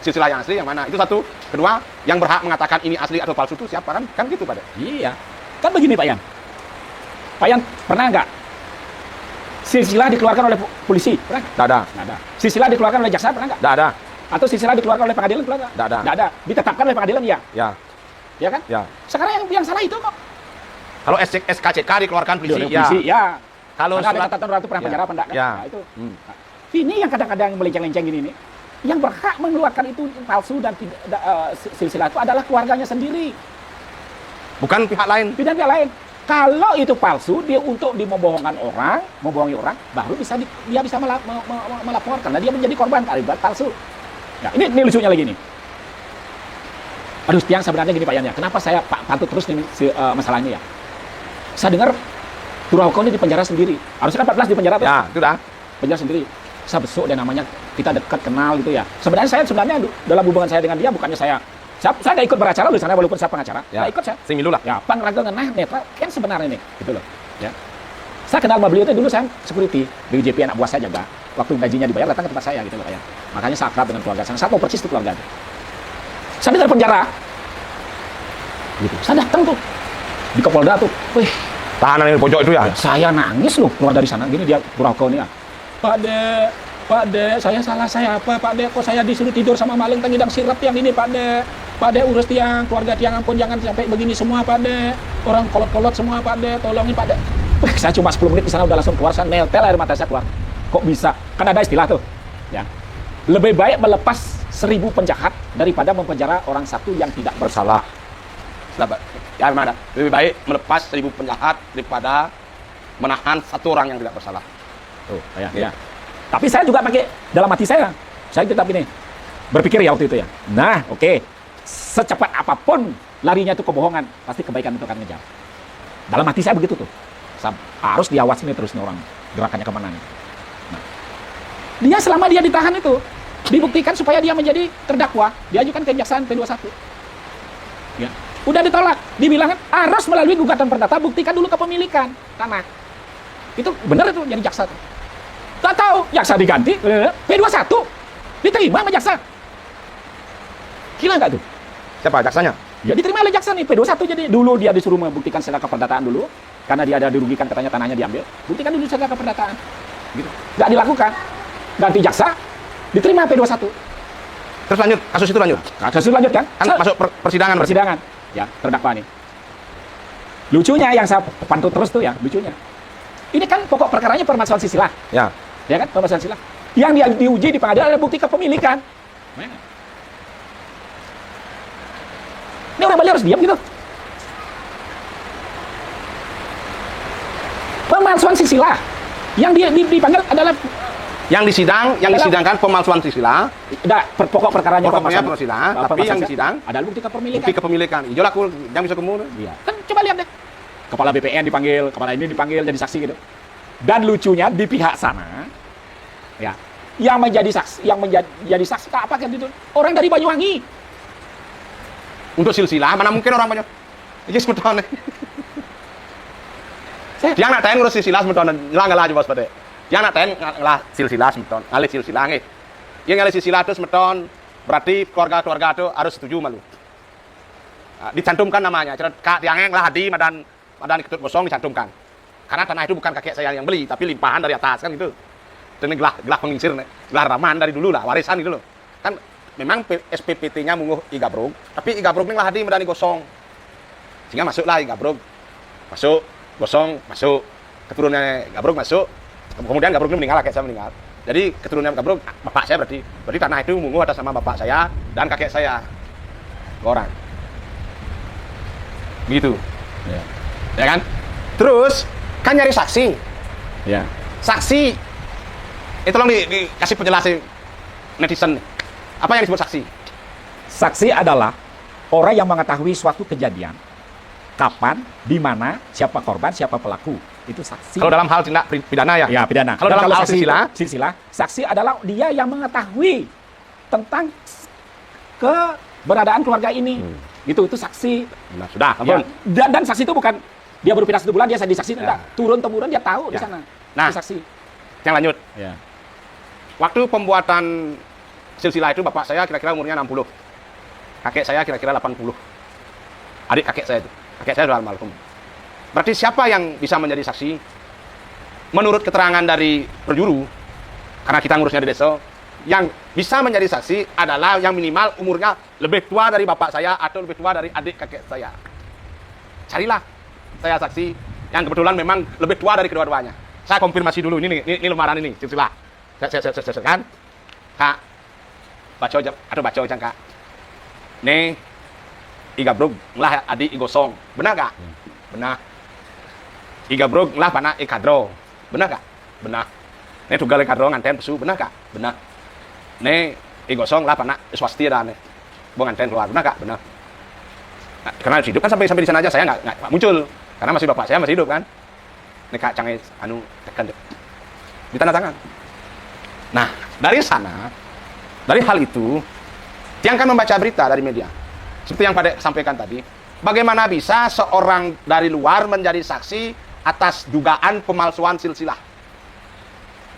silsilah yang asli yang mana. Itu satu. Kedua, yang berhak mengatakan ini asli atau palsu itu siapa kan? Kan gitu Pak Dek. Iya. Kan begini Pak Yan. Pak Yan pernah nggak silsilah dikeluarkan oleh polisi? Pernah? Tidak ada. Nggak ada. Silsilah dikeluarkan oleh jaksa? Pernah nggak? Tidak ada. Atau silsilah dikeluarkan oleh pengadilan? Pernah nggak? Nggak ada. Nggak ada. Ditetapkan oleh pengadilan ya? Ya. ya kan? Ya. Sekarang yang salah itu kok. Kalau SKCK dikeluarkan polisi, Polisi, ya. Kalau Karena ada surat catatan ratu pernah ya. penjara pendak kan? Ya. Nah, itu. Ini yang kadang-kadang melenceng-lenceng gini nih. Yang berhak mengeluarkan itu palsu dan silsilah itu adalah keluarganya sendiri. bukan pihak lain. Pihak lain. Kalau itu palsu, dia untuk membohongkan orang, membohongi orang, baru dia bisa melaporkan. Nah, dia menjadi korban akibat palsu. Nah, ini lucunya lagi nih. Aduh, yang sebenarnya gini Pak Yan ya. Kenapa saya pantut terus nih masalah ini ya? Saya dengar Purwoko ini di penjara sendiri. Harusnya kan 14 di penjara tuh. Ya, itu dah. Penjara sendiri. Saya besok dan namanya kita dekat kenal gitu ya. Sebenarnya dalam hubungan saya dengan dia bukannya saya nggak ikut beracara di sana walaupun saya pengacara. Ya. Nggak ikut saya. Sing milu lah. Ya, pangraga ngenah netral kan sebenarnya nih, gitu loh. Ya. Saya kenal sama beliau itu dulu saya security di JP anak buah saya jaga. Waktu gajinya dibayar datang ke tempat saya gitu loh kayak. Makanya saya akrab dengan keluarga saya. Saya tahu persis itu keluarga. Saya dari penjara. Gitu. Saya datang tuh di Kapolda tuh. Wih, Tahanan yang di pojok itu ya. saya nangis loh keluar dari sana. Gini dia Purwoko nih ya. Pak De, saya salah saya apa? Pak De, kok saya disuruh tidur sama maling tengidang sirap yang ini Pak De. Pak De urus tiang, keluarga tiang ampun jangan sampai begini semua Pak De. Orang kolot-kolot semua Pak De, tolongin Pak De. Saya cuma 10 menit di sana udah langsung keluar, saya netel air mata saya keluar. Kok bisa? Kan ada istilah tuh. Ya. Lebih baik melepas 1000 penjahat daripada mempenjara orang satu yang tidak bersalah. Ya mana? Lebih baik melepas 1000 penjahat daripada menahan satu orang yang tidak bersalah. Tuh, ya. Tapi saya juga pakai dalam hati saya tetap ini berpikir ya waktu itu ya. Nah, oke. Secepat apapun larinya itu kebohongan, pasti kebaikan itu akan ngejar. Dalam hati saya begitu tuh. Harus diawasi nih terus nih orang gerakannya kemana nih. Nah, dia selama dia ditahan itu dibuktikan supaya dia menjadi terdakwa, diajukan ke kejaksaan P21. Ya. Udah ditolak, dibilang harus melalui gugatan perdata, buktikan dulu kepemilikan tanah. Itu benar itu jadi jaksa tuh. Tak tahu, jaksa diganti, P21 diterima sama jaksa. Gila nggak tuh? Siapa jaksanya? Ya diterima oleh jaksa nih, P21 jadi. Dulu dia disuruh membuktikan secara keperdataan dulu, karena dia ada dirugikan katanya tanahnya diambil. Buktikan dulu secara keperdataan. Gitu. Nggak dilakukan. Ganti jaksa, diterima P21. Terus lanjut, kasus itu lanjut. Kasus itu lanjut kan? Kan masuk persidangan. Persidangan. Ya, terdakwa nih. Lucunya yang saya pantau terus tuh ya, lucunya. Ini kan pokok perkaranya permasalahan silsilah. Ya. Ya kan, permasalahan silsilah. Yang dia diuji di pengadilan adalah bukti kepemilikan. Mana? Ini orang Bali harus diam gitu. Pemalsuan silsilah. Yang dia dipanggil adalah Yang disidangkan pemalsuan silsilah. pokok perkaranya Pokoknya persidangan, tapi yang disidang adalah bukti kepemilikan. bukti kepemilikan. Ijo lah kul, yang bisa kemul. Iya. Kan coba lihat deh. Kepala BPN dipanggil, kepala ini dipanggil jadi saksi gitu. Dan lucunya di pihak sana, ya, yang menjadi saksi apa kan itu? Orang dari Banyuwangi. Untuk silsilah mana mungkin orang banyak. Iki semeton. Dia nak tahan ngurus silsilah semeton, ngalah aja bos pade. Dia nak tahan ngalah silsilah semeton, ngalih silsilah nggih. Yang ngalih silsilah itu semeton, berarti keluarga-keluarga itu harus setuju malu. Nah, dicantumkan namanya. Kak tiangeng lah hadi madan ketut gosong dicantumkan. Karena tanah itu bukan kakek saya yang beli, tapi limpahan dari atas kan gitu. Dan gelah penginsir, gelah raman dari dulu lah, warisan gitu loh. Kan memang SPPT-nya munguh Igabrog, tapi Igabrog ini lah hadi madani gosong. Sehingga masuklah Igabrog. Masuk, gosong, masuk. Keturunannya Igabrog masuk. Kemudian Igabrog ini meninggal, kakek saya meninggal. Jadi keturunan Igabrog, bapak saya berarti tanah itu munguh atas nama bapak saya dan kakek saya. Orang. Begitu. Ya. Ya kan? Terus kan nyari saksi. Ya. Saksi. Tolong dikasih penjelasan netizen. Apa yang disebut saksi? Saksi adalah orang yang mengetahui suatu kejadian, kapan, di mana, siapa korban, siapa pelaku. Itu saksi. Kalau dalam hal tindak pidana ya? Ya, pidana. Kalau dalam hal silsilah, saksi adalah dia yang mengetahui tentang keberadaan keluarga ini. Itu saksi. Nah, sudah, Ya. Dan saksi itu bukan dia baru pindah 1 bulan dia jadi saksi, enggak. Turun-temurun dia tahu di sana. Nah, itu saksi. Yang lanjut. Ya. Waktu pembuatan silsilah itu bapak saya kira-kira umurnya 60. Kakek saya kira-kira 80. Adik kakek saya itu. Kakek saya sudah almarhum. Berarti siapa yang bisa menjadi saksi? Menurut keterangan dari perjuru, karena kita ngurusnya di desa, yang bisa menjadi saksi adalah yang minimal umurnya lebih tua dari bapak saya atau lebih tua dari adik kakek saya. Carilah saya saksi yang kebetulan memang lebih tua dari kedua-duanya. Saya konfirmasi dulu ini lembaran ini, silsilah. Saya kan, Kak, baca aja atau baca aja Kak. Nih, iga brug lah adik igosong, benar Kak? Benar. Iga brug lah pana ikadro, benar Kak? Benar. Nih tugal ikadro nganten pesu, benar Kak? Benar. Nih igosong lah pana swasti dah nih, buang nganten keluar, benar Kak? Benar. Nah, karena hidup kan sampai di sana aja saya nggak muncul, karena masih bapak saya masih hidup kan. Nih Kak canggih anu tekan di tanda tangan. Nah, dari sana, dari hal itu, yang akan membaca berita dari media, seperti yang Pak Dek sampaikan tadi, bagaimana bisa seorang dari luar menjadi saksi atas dugaan pemalsuan silsilah?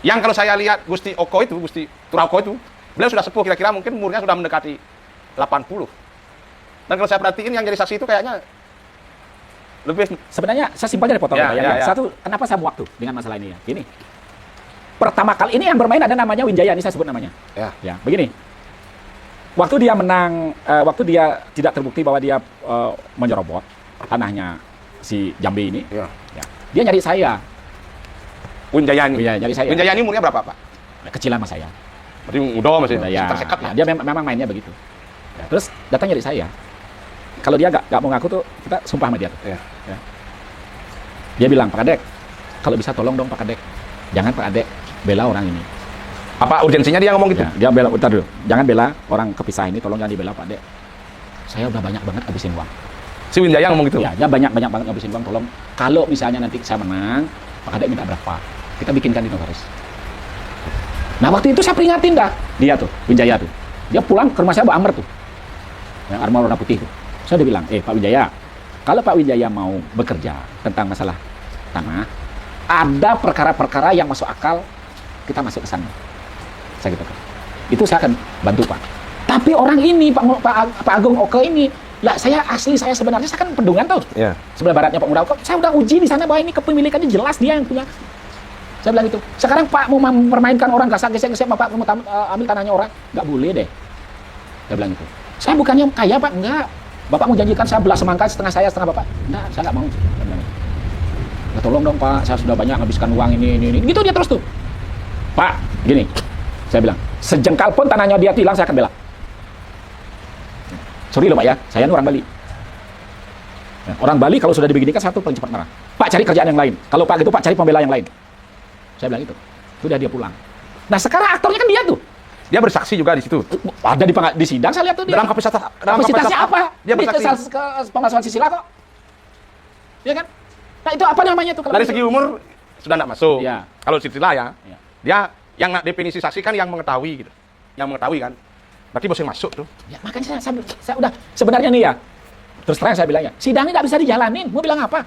Yang kalau saya lihat Gusti Oko itu, Gusti Turauko itu, beliau sudah sepuh, kira-kira mungkin umurnya sudah mendekati 80. Dan kalau saya perhatiin yang jadi saksi itu kayaknya lebih... Sebenarnya saya simpel aja dipotong ya. Satu, kenapa saya muak tuh dengan masalah ini ya? Gini, pertama kali ini yang bermain ada namanya Winjaya, ini saya sebut namanya. Ya, begini. Waktu dia menang, waktu dia tidak terbukti bahwa dia menyerobot tanahnya si Jambi ini, ya, dia nyari saya. Winjaya ini? Iya, nyari saya. Winjaya ini umurnya berapa Pak? Kecilan sama saya. Berarti muda masih ya, tersekat ya, dia memang mainnya begitu. Ya, terus datang nyari saya. Kalau dia nggak mau ngaku tuh, kita sumpah sama dia tuh. Ya. Dia bilang, Pak Kadek, kalau bisa tolong dong Pak Kadek, jangan Pak Kadek bela orang ini. Apa urgensinya dia ngomong gitu? Ya, dia bela, bentar dulu, jangan bela orang kepisah ini, tolong jangan dibela Pak Dek. Saya udah banyak banget habisin uang. Si Winjaya ngomong gitu? Ya, dia banyak banget habisin uang, tolong. Kalau misalnya nanti saya menang, Pak Kadek minta berapa? Kita bikinkan di notaris. Nah, waktu itu saya peringatin dah, dia tuh, Winjaya tuh. Dia pulang ke rumah saya Mbak Amr tuh, yang armor warna putih tuh. Saya udah bilang, Pak Winjaya, kalau Pak Winjaya mau bekerja tentang masalah tanah, ada perkara-perkara yang masuk akal, kita masuk ke sana. Saya gitu kan. Itu saya akan bantu Pak. Tapi orang ini, Pak Agung Oke ini, lah saya asli, saya sebenarnya saya kan pendungan tuh. Yeah. Sebelah baratnya Pak Murauko, saya udah uji di sana bahwa ini kepemilikannya jelas dia yang punya. Saya bilang itu. Sekarang Pak mau mempermainkan orang, gesek-gesek, Pak mau ambil tanahnya orang, nggak boleh deh. Saya bilang itu. Saya bukannya kaya Pak, enggak. Bapak mau janjikan saya belah semangka, setengah saya, setengah Bapak. Enggak, saya nggak mau. Nah, tolong dong Pak, saya sudah banyak habiskan uang ini. Gitu dia terus tuh. Pak, gini, saya bilang, sejengkal pun tanahnya dia hilang, saya akan bela. Sorry loh Pak ya, saya ini orang Bali. Nah, orang Bali kalau sudah dibeginikan satu paling cepat marah. Pak cari kerjaan yang lain. Kalau Pak gitu Pak cari pembela yang lain. Saya bilang itu. Sudah dia pulang. Nah sekarang aktornya kan dia tuh. Dia bersaksi juga di situ. Ada di sidang saya lihat tuh dia. Dalam kapasitasnya apa? Dia bersaksi. Pemalsuan silsilah kok. Ya kan? Nah itu apa namanya tuh? Dari segi umur sudah tidak masuk. Ya. Kalau silsilah ya, dia yang definisi saksi kan yang mengetahui gitu. Yang mengetahui kan. Berarti bos yang masuk tuh. Ya, makanya saya udah sebenarnya nih ya. Terus terang saya bilang ya, sidangnya nggak bisa dijalanin. Mau bilang apa?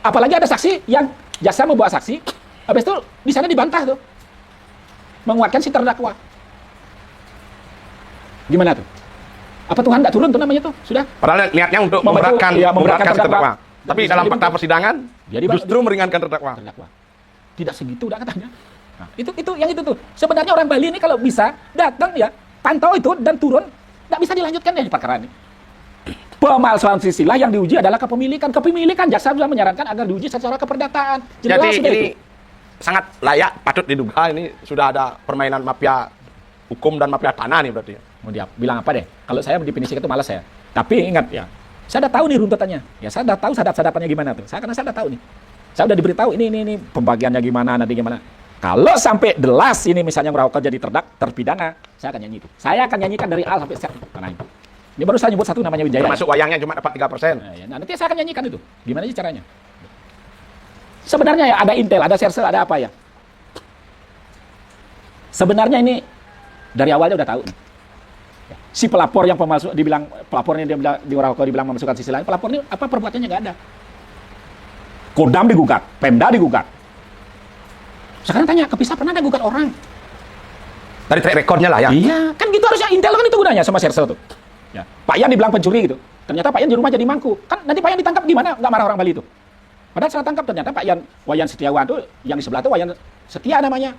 Apalagi ada saksi yang jasa membawa saksi, habis itu di sana dibantah tuh. Menguatkan si terdakwa. Gimana tuh? Apa Tuhan nggak turun tuh namanya tuh? Sudah. Padahal niatnya untuk memberatkan si terdakwa. Tapi dalam fakta persidangan justru meringankan terdakwa. Tidak segitu udah katanya. Nah, itu yang itu tuh. Sebenarnya orang Bali ini kalau bisa datang ya, pantau itu dan turun, nggak bisa dilanjutkan deh perkara ini. Pemalsuan silsilah yang diuji adalah kepemilikan. Kepemilikan jaksa sudah menyarankan agar diuji secara keperdataan. Jadi ini sangat layak, patut diduga ini sudah ada permainan mafia hukum dan mafia tanah nih berarti. Mau dia bilang apa deh? Kalau saya mendefinisikan itu malas saya. Tapi ingat ya, saya udah tahu nih runtutannya. Ya saya udah tahu sadap-sadapannya gimana tuh. Karena saya udah tahu nih. Saya udah diberitahu ini pembagiannya gimana, nanti gimana. Kalau sampai the last ini misalnya Murauko jadi terpidana, saya akan nyanyi itu. Saya akan nyanyikan dari A sampai Z. Ini baru saya nyebut satu namanya Wijaya. Termasuk wayangnya cuma dapat 3%. Nah, nanti saya akan nyanyikan itu. Gimana sih caranya? Sebenarnya ya ada intel, ada serse, ada apa ya. Sebenarnya ini dari awalnya udah tahu. Si pelapor yang pemalsu dibilang pelapornya dia bilang di Murauko dibilang memasukkan sisi lain, pelapor ini apa perbuatannya nggak ada. Kodam digugat, Pemda digugat. Sekarang tanya, kepisah pernah ada gugat orang? Dari track recordnya lah ya? Iya, kan gitu harusnya intel kan itu gunanya sama serse tuh. Ya. Pak Yan dibilang pencuri gitu. Ternyata Pak Yan di rumah jadi mangku. Kan nanti Pak Yan ditangkap gimana? Nggak marah orang Bali itu. Padahal setelah tangkap ternyata Pak Yan, Wayan Setiawan tuh yang di sebelah tuh Wayan Setia namanya.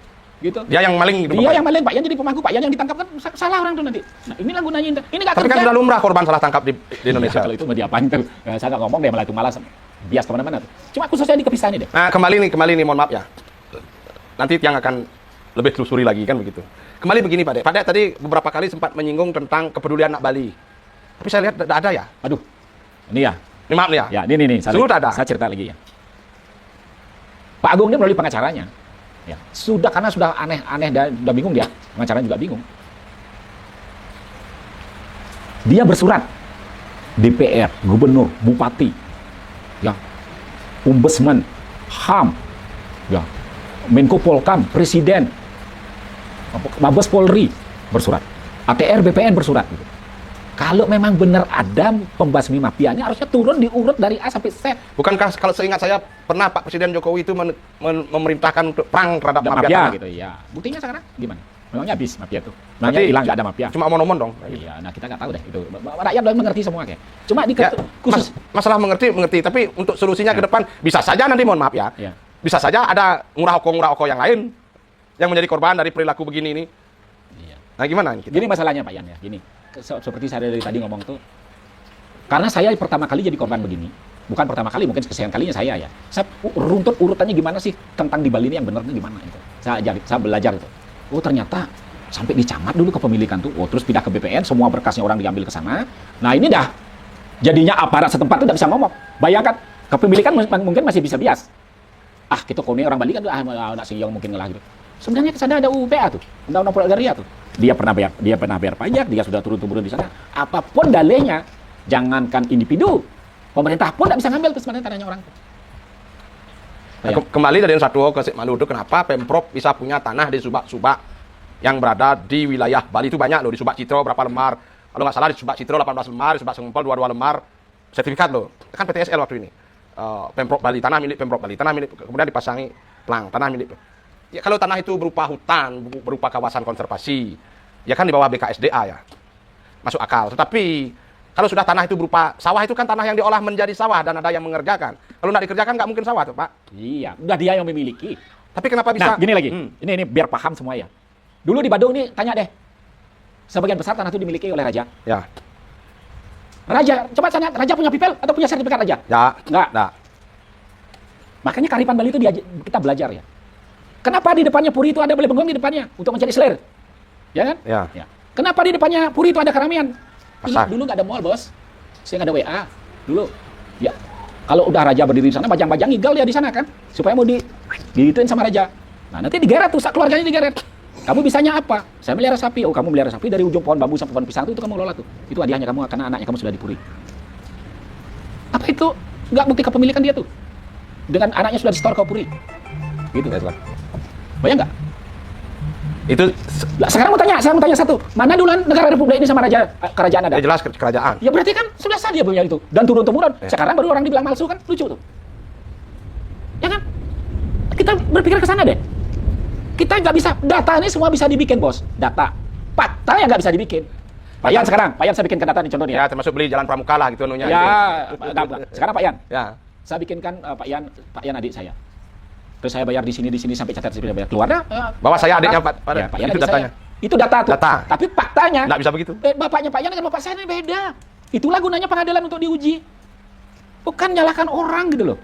Gitu. Dia yang maling gitu. Dia yang maling, Pak Yan jadi pemangku, Pak Yan yang ditangkap kan salah orang tuh nanti. Nah, inilah gunanya ini nggak Tapi kan kerja. sudah lumrah korban salah tangkap di Indonesia. Kalau itu mau diapain tuh? Saya nggak ngomong deh malah itu malah bias kemana-mana tuh. Cuma khususnya di kepisah ini deh. Nah, kembali nih, mohon maaf ya. Nanti yang akan lebih telusuri lagi kan begitu. Kembali begini Pak Dek. Pak Dek tadi beberapa kali sempat menyinggung tentang kepedulian anak Bali. Tapi saya lihat tidak ada ya. Aduh, ini ya. Ini maaf nih ya. Ya, ini. Seluruh ada. Saya cerita lagi ya. Pak Agung ini melalui pengacaranya. Ya, karena sudah aneh dan udah bingung dia. Pengacaranya juga bingung. Dia bersurat DPR, gubernur, bupati, ya, ombudsman, HAM, ya, Menko Polkam, Presiden, Mabes Polri bersurat, ATR BPN bersurat. Gitu. Kalau memang benar ada pembasmi mafianya, harusnya turun diurut dari A sampai Z. Bukankah kalau seingat saya pernah Pak Presiden Jokowi itu memerintahkan untuk perang terhadap mafia tanah? Gitu ya. Buktinya sekarang gimana? Memangnya habis mafia itu. Memangnya hilang nggak ada mafia. Cuma omong-omong dong. Iya, nah kita nggak tahu deh itu. Rakyat udah mengerti semua kayak. Cuma di khusus masalah mengerti, tapi untuk solusinya ke depan bisa saja nanti mohon maaf ya. Ya. Bisa saja ada ngurah oko yang lain yang menjadi korban dari perilaku begini ini. Iya. Nah, gimana kita? Gini masalahnya Pak Yan ya, gini. Seperti saya dari tadi ngomong tuh. Karena saya pertama kali jadi korban begini. Bukan pertama kali, mungkin kesekian kalinya saya ya. Saya runtut urutannya gimana sih tentang di Bali ini yang benar gimana gitu. Saya belajar gitu. Oh, ternyata sampai di camat dulu kepemilikan tuh. Oh, terus pindah ke BPN, semua berkasnya orang diambil ke sana. Nah, ini dah jadinya aparat setempat tuh tidak bisa ngomong. Bayangkan, kepemilikan mungkin masih bisa bias. Ah, kita kone orang Bali kan nak sing mungkin ngelah gitu. Sebenarnya kesana ada UPA tuh, Undang-Undang Polda Agraria tuh. Dia pernah bayar pajak, dia sudah turun-turun di sana. Apapun dalihnya, jangankan individu, pemerintah pun tidak bisa ngambil tuh sebenarnya tanahnya orang. Nah, kembali dari satu ke Maludu, kenapa Pemprov bisa punya tanah di Subak-Subak yang berada di wilayah Bali itu banyak loh, di Subak Citro berapa lemar, kalau nggak salah di Subak Citro 18 lemar, di Subak Sengempol 22 lemar sertifikat loh, kan PTSL waktu ini. Pemprov Bali, tanah milik Pemprov Bali, tanah milik, kemudian dipasangi pelang, tanah milik. Ya kalau tanah itu berupa hutan, berupa kawasan konservasi, ya kan di bawah BKSDA ya, masuk akal. Tetapi kalau sudah tanah itu berupa sawah, itu kan tanah yang diolah menjadi sawah dan ada yang mengerjakan. Kalau nggak dikerjakan nggak mungkin sawah tuh Pak. Iya, udah dia yang memiliki. Tapi kenapa bisa? Nah, gini lagi, ini biar paham semua ya. Dulu di Badung nih, tanya deh, sebagian besar tanah itu dimiliki oleh raja. Ya. Raja, coba tanya, raja punya pipel atau punya sertifikat raja? Ya. Enggak. Nah. Makanya kearifan Bali itu kita belajar ya. Kenapa di depannya puri itu ada boleh bengong di depannya untuk mencari selir? Ya kan? Ya. Kenapa di depannya puri itu ada keramaian? Pasar. Dulu nggak ada mall, Bos. Saya nggak ada WA. Dulu. Ya. Kalau udah raja berdiri di sana, bajang-bajang ngigal dia di sana kan. Supaya mau digituin sama raja. Nah, nanti digeret tuh, keluarganya digeret. Kamu bisanya apa? Saya melihara sapi. Oh, kamu melihara sapi dari ujung pohon bambu sampai pohon pisang itu kamu lola tuh. Itu hadiahnya kamu karena anaknya kamu sudah dipuri. Apa itu? Nggak bukti kepemilikan dia tuh. Dengan anaknya sudah disetor ke puri. Gitu kan. Bayang nggak? Itu Sekarang saya mau tanya satu. Mana duluan negara Republik ini sama kerajaan ada? ya jelas kerajaan. Ya berarti kan sudah sah dia punya itu. Dan turun-temurun. Ya. Sekarang baru orang dibilang palsu kan? Lucu tuh. Ya kan? Kita berpikir ke sana deh. Kita nggak bisa, data ini semua bisa dibikin, Bos. Data. Fakta yang nggak bisa dibikin. Pak Yan sekarang, Pak Yan saya bikinkan data nih contohnya. Ya, termasuk beli Jalan Pramuka lah gitu anunya. Ya, gitu. sekarang Pak Yan. Ya. Saya bikinkan Pak Yan adik saya. Terus saya bayar di sini sampai catat saya bayar. Keluar dah. Bahwa saya adiknya Pak Ya, Pak Yan itu adik datanya. saya. Itu data tuh. Data. Tapi faktanya Nggak bisa begitu. Bapaknya Pak Yan dengan bapak saya ini beda. Itulah gunanya pengadilan untuk diuji. Bukan nyalahkan orang gitu loh.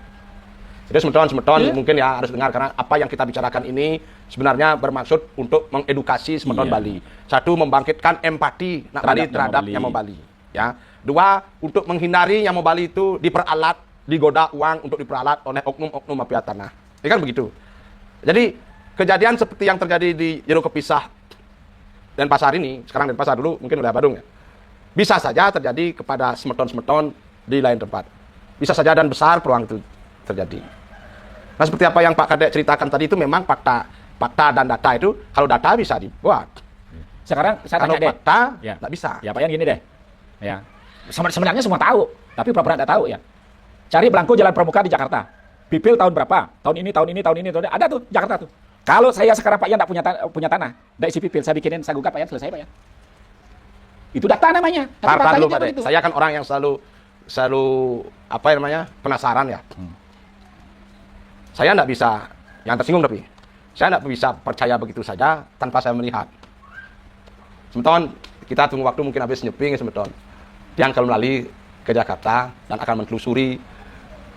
Jadi semeton Ya. mungkin ya harus dengar, karena apa yang kita bicarakan ini sebenarnya bermaksud untuk mengedukasi semeton Iya. Bali. Satu, membangkitkan empati terhadap yang mau Bali. Ya. Dua, untuk menghindari yang mau Bali itu diperalat, digoda uang untuk diperalat oleh oknum-oknum mafia tanah. Ya kan begitu. Jadi kejadian seperti yang terjadi di Jero Kepisah dan Pasar ini, sekarang dan Pasar dulu mungkin udah Badung ya. Bisa saja terjadi kepada semeton-semeton di lain tempat. Bisa saja dan besar peluang itu terjadi. Nah, seperti apa yang Pak Kadek ceritakan tadi itu memang fakta dan data itu, kalau data bisa dibuat. Sekarang saya Kalau tanya deh. fakta Ya. nggak bisa. Ya Pak Yan gini deh. Ya. Sebenarnya semua tahu, tapi pura-pura nggak tahu ya. Cari belangko Jalan Pramuka di Jakarta. Pipil tahun berapa? Tahun ini. Ada tuh Jakarta tuh. Kalau saya sekarang Pak Yan nggak punya tanah, nggak isi pipil, saya bikinin, saya gugat Pak Yan, selesai Pak Yan. Itu data namanya. Tapi Parah faktanya dulu Pak tidak Dek. begitu. Saya kan orang yang selalu apa namanya penasaran ya. Saya nggak bisa, yang tersinggung tapi Saya tidak bisa percaya begitu saja tanpa saya melihat. Semeton, kita tunggu waktu mungkin habis nyeping semeton. Yang kalau melalui ke Jakarta dan akan menelusuri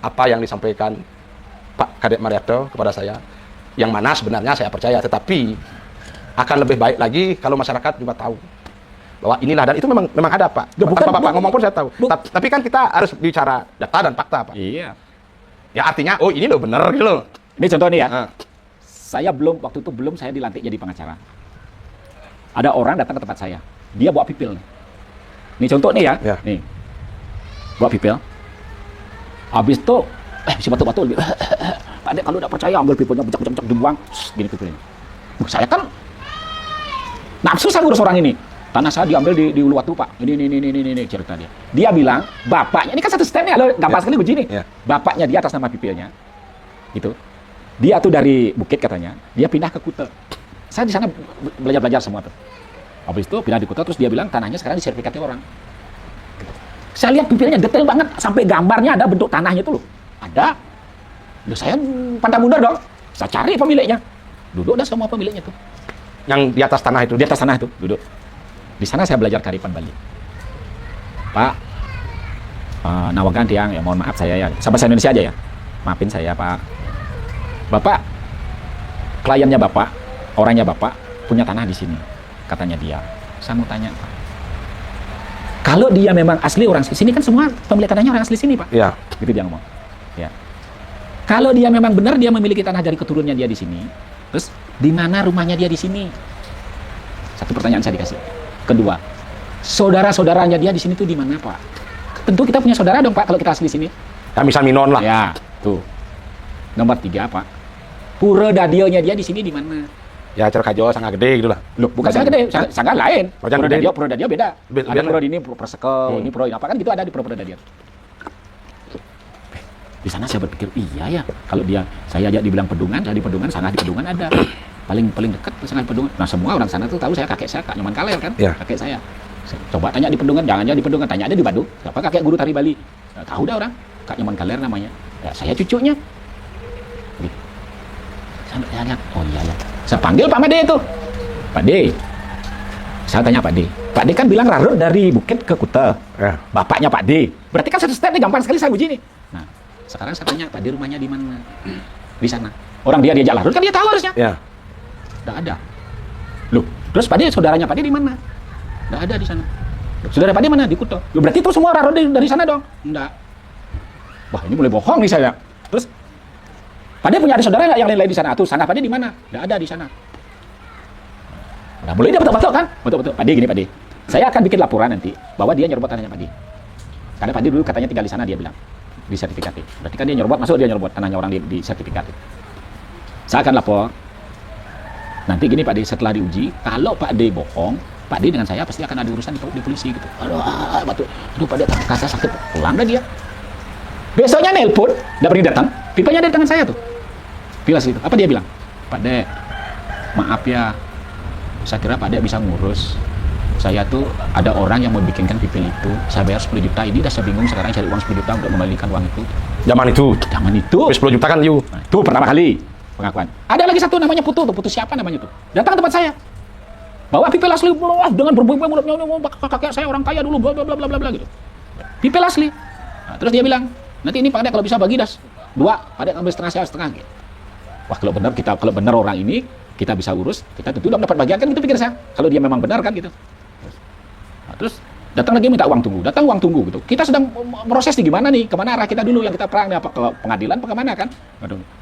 apa yang disampaikan Pak Kadek Mariato kepada saya. Yang mana sebenarnya saya percaya, tetapi akan lebih baik lagi kalau masyarakat juga tahu bahwa inilah, dan itu memang ada Pak. Bapak ngomong pun saya tahu. Tapi kan kita harus bicara data dan fakta Pak. Iya. Ya artinya, oh ini loh bener gitu loh. Ini contoh nih ya. Nah. Saya waktu itu belum saya dilantik jadi pengacara. Ada orang datang ke tempat saya. Dia bawa pipil nih. Ini contoh nih ya. Ya. Nih. Bawa pipil. Habis itu si batuk-batuk. Pak Dek, kalau udah percaya ambil pipilnya, becak-becak dibuang. Gini pipilnya. Saya kan nafsu saya ngurus orang ini. Tanah saya diambil di Uluwatu Pak. Ini cerita dia. Dia bilang, bapaknya, ini kan satu step nih, gampang sekali begini. Ya. Bapaknya dia atas nama pipilnya. Gitu. Dia tuh dari Bukit katanya, dia pindah ke Kuta. Saya di sana belajar semua tuh. Habis itu pindah di Kuta, terus dia bilang tanahnya sekarang disertifikati orang. Saya lihat pipilnya detail banget, sampai gambarnya ada bentuk tanahnya tuh loh. Ada. Loh, saya pantang mundur dong. Saya cari pemiliknya. Duduk dah semua pemiliknya tuh. Yang di atas tanah itu? Di atas tanah itu, duduk. Di sana saya belajar kearifan Bali. Pak, Nawagan Tiang, ya mohon maaf saya ya. Sama bahasa Indonesia aja ya. Maafin saya Pak. Bapak, kliennya Bapak, orangnya Bapak, punya tanah di sini. Katanya dia. Saya mau tanya Pak. Kalau dia memang asli orang sini, kan semua pemilik tanahnya orang asli sini Pak. Iya. Gitu dia ngomong. Ya. Kalau dia memang benar dia memiliki tanah dari keturunannya dia di sini, terus di mana rumahnya dia di sini? Satu pertanyaan saya dikasih. Kedua, saudara-saudaranya dia di sini tuh di mana Pak? Tentu kita punya saudara dong Pak kalau kita asli sini. Ya misal Minon lah. Ya, tuh. Nomor 3 Pak. Pura dadionya dia di sini di mana? Ya Cerkajo sangat gede gitu lah. Loh, bukan sangat gede, sangat lain. Macam gede. Pura dadio beda. Ada pura ini pura Persekel, ini pura apa kan gitu ada di pura dadio. Di sana saya berpikir, iya ya, kalau saya ajak dibilang Pedungan, saya di Pedungan, sangat di Pedungan ada. Paling dekat sangat Pedungan. Nah, semua orang sana tuh tahu saya kakek saya, Kak Nyoman Kaler kan? Ya. Kakek saya. Coba tanya di Pedungan, jangan di Pedungan, tanya aja di Badung. Siapa kakek guru tari Bali? Nah, tahu dah orang, Kak Nyoman Kaler namanya. Ya, saya cucunya. Saya lihat, oh iya ya. Saya panggil Pak Made itu. Pak D. Saya tanya Pak D. Pak D kan bilang Rarut dari Bukit ke Kuta. Ya. Bapaknya Pak D. Berarti kan satu step nih, gampang sekali saya uji nih. Nah, sekarang saya tanya Pak D rumahnya di mana? Di sana. Orang dia diajak Rarut kan dia tahu harusnya. Ya. Nggak ada. Loh, terus Pak D saudaranya Pak D di mana? Nggak ada di sana. Loh, saudara Pak D mana? Di Kuta. Loh, berarti itu semua Rarut dari sana dong? Enggak. Wah, ini mulai bohong nih saya. Terus Pak D punya ada saudara nggak yang lain-lain di sana? Tuh, sana Pak D di mana? Nggak ada di sana. Nah, boleh dia betul-betul kan? Betul-betul. Pak D gini Pak D. Saya akan bikin laporan nanti bahwa dia nyerobot tanahnya Pak D. Karena Pak D dulu katanya tinggal di sana dia bilang. Di sertifikasi. Berarti kan dia nyerobot, masuk dia nyerobot tanahnya orang di sertifikasi. Saya akan lapor. Nanti gini Pak D, setelah diuji, kalau Pak D bohong, Pak D dengan saya pasti akan ada urusan di polisi gitu. Aduh, batu. Aduh, Pak D kasa sakit. Pulang dah dia. Besoknya nelpon, nggak pergi datang. Pipanya ada di tangan saya tuh. Pilas itu. Apa dia bilang? Pak Dek, maaf ya. Saya kira Pak Dek bisa ngurus. Saya tuh ada orang yang mau bikinkan pipil itu. Saya bayar 10 juta. Ini dah saya bingung sekarang cari uang 10 juta untuk mengembalikan uang itu. Zaman itu. 10 juta kan you. Nah, itu pertama kali pengakuan. Ada lagi satu namanya Putu tuh. Putu siapa namanya tuh? Datang ke tempat saya. Bawa pipil asli dengan berbuih-buih mulutnya. Kakek saya orang kaya dulu. Bla bla bla bla bla gitu. Pipil asli. Nah, terus dia bilang, nanti ini Pak Dek kalau bisa bagi das 2, Pak Dek ambil setengah saya setengah gitu. Wah, kalau benar orang ini kita bisa urus, kita tentu dapat bagian kan, itu pikir saya. Kalau dia memang benar kan gitu. Nah, terus datang lagi minta uang tunggu, gitu. Kita sedang proses di gimana nih, kemana arah kita dulu yang kita perang, apa ke pengadilan, apa kemana kan?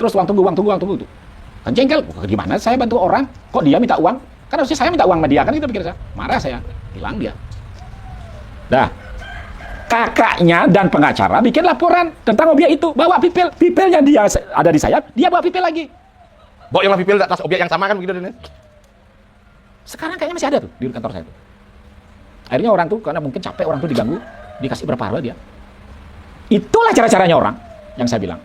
Terus uang tunggu tuh. Kan jengkel, gimana saya bantu orang, kok dia minta uang? Kan harusnya saya minta uang sama dia kan, itu pikir saya. Marah saya, hilang dia. Dah. Kakaknya dan pengacara bikin laporan tentang objek itu, bawa pipilnya dia ada di saya, dia bawa pipil lagi. Bawa yang pipil atas objek yang sama kan begitu Dene? Sekarang kayaknya masih ada tuh di kantor saya tuh. Akhirnya orang tuh karena mungkin capek orang tuh diganggu, dikasih berapa harga dia. Itulah cara-caranya orang yang saya bilang.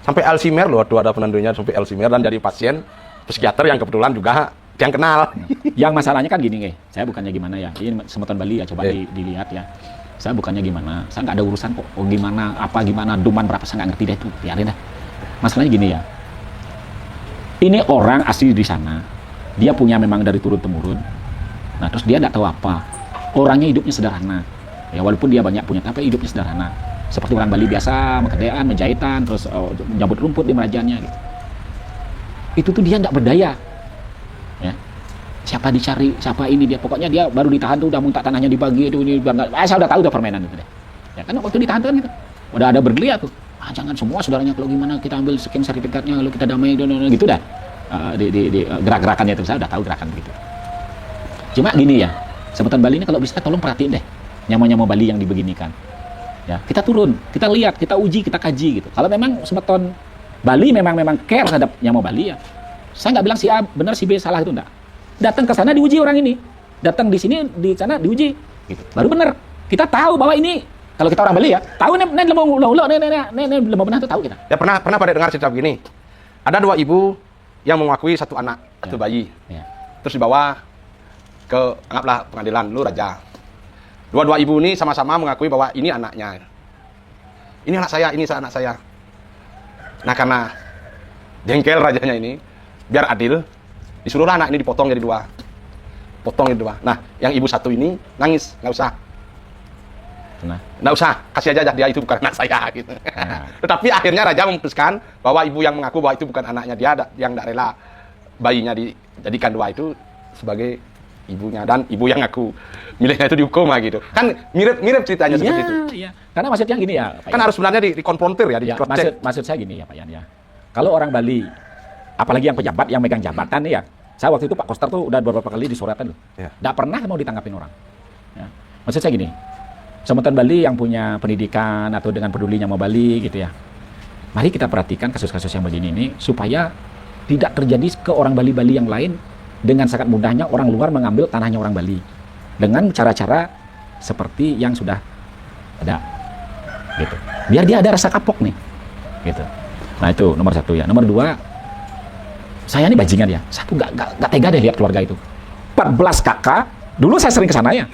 Sampai Alzheimer loh, ada penentunya sampai Alzheimer dan jadi pasien psikiater yang kebetulan juga yang kenal. Yang masalahnya kan gini saya bukannya gimana ya, ini Semeton Bali ya, coba dilihat ya. Saya bukannya gimana, saya nggak ada urusan kok. Oh gimana, duman berapa, saya nggak ngerti deh itu, biarin dah. Masalahnya gini ya, Ini orang asli di sana, dia punya memang dari turun temurun. Nah terus dia tidak tahu apa, orangnya hidupnya sederhana. Ya walaupun dia banyak punya, tapi hidupnya sederhana. Seperti orang Bali biasa, mekerjaan, menjahitan, terus menyambut rumput di merajaannya. Gitu. Itu tuh dia tidak berdaya. Ya. Siapa dicari, siapa ini dia, pokoknya dia baru ditahan tuh udah minta tanahnya dibagi itu ini bangga. Saya udah tahu udah permainan itu deh. Ya kan waktu ditahan tuh kan gitu. Udah ada bergeliat tuh. Jangan semua saudaranya kalau gimana kita ambil sekian sertifikatnya lalu kita damai gitu dah. Di gerak-gerakannya itu saya udah tahu gerakan begitu. Cuma gini ya, sebutan Bali ini kalau bisa tolong perhatiin deh nyama-nyama Bali yang dibeginikan. Ya, kita turun, kita lihat, kita uji, kita kaji gitu. Kalau memang semeton Bali memang care terhadap nyama Bali ya. Saya nggak bilang si A benar si B salah itu enggak. Datang ke sana diuji orang ini. Datang di sini di sana diuji gitu. Baru benar. Kita tahu bahwa ini kalau kita orang Bali ya, tahu nih lemah benar tuh tahu kita. Ya pernah pada dengar cerita begini. Ada dua ibu yang mengakui satu anak, satu bayi. Ya. Terus dibawa ke anggaplah pengadilan lu raja. Dua ibu ini sama-sama mengakui bahwa ini anaknya. Ini anak saya, ini anak saya. Nah karena jengkel rajanya ini, biar adil, disuruhlah anak ini dipotong jadi dua. Potong jadi dua. Nah yang ibu satu ini nangis, nggak usah. Nah. Nggak usah, kasih aja dia itu bukan anak saya gitu. Nah. Tetapi akhirnya raja memutuskan bahwa ibu yang mengaku bahwa itu bukan anaknya dia yang tidak rela bayinya dijadikan dua itu sebagai ibunya dan ibu yang ngaku miliknya itu dihukum lah gitu. Kan mirip ceritanya seperti itu. Iya. Karena maksudnya gini ya, Pak Kan Yan. harus sebenarnya dikonfrontir ya, Ya, di-cross check. maksud saya gini ya Pak Yan ya. Kalau orang Bali, apalagi yang pejabat yang megang jabatan nih ya. Saya waktu itu Pak Koster tuh udah beberapa kali disorakan loh. Ya. Nggak pernah mau ditanggapin orang. Ya. Maksud saya gini, semeton Bali yang punya pendidikan atau dengan pedulinya sama Bali gitu ya. Mari kita perhatikan kasus-kasus yang begini ini supaya tidak terjadi ke orang Bali-Bali yang lain dengan sangat mudahnya orang luar mengambil tanahnya orang Bali dengan cara-cara seperti yang sudah ada gitu. Biar dia ada rasa kapok nih gitu. Nah itu nomor satu ya. Nomor dua, saya ini bajingan ya. Satu nggak tega deh lihat keluarga itu. 14 kakak. Dulu saya sering ke sana ya.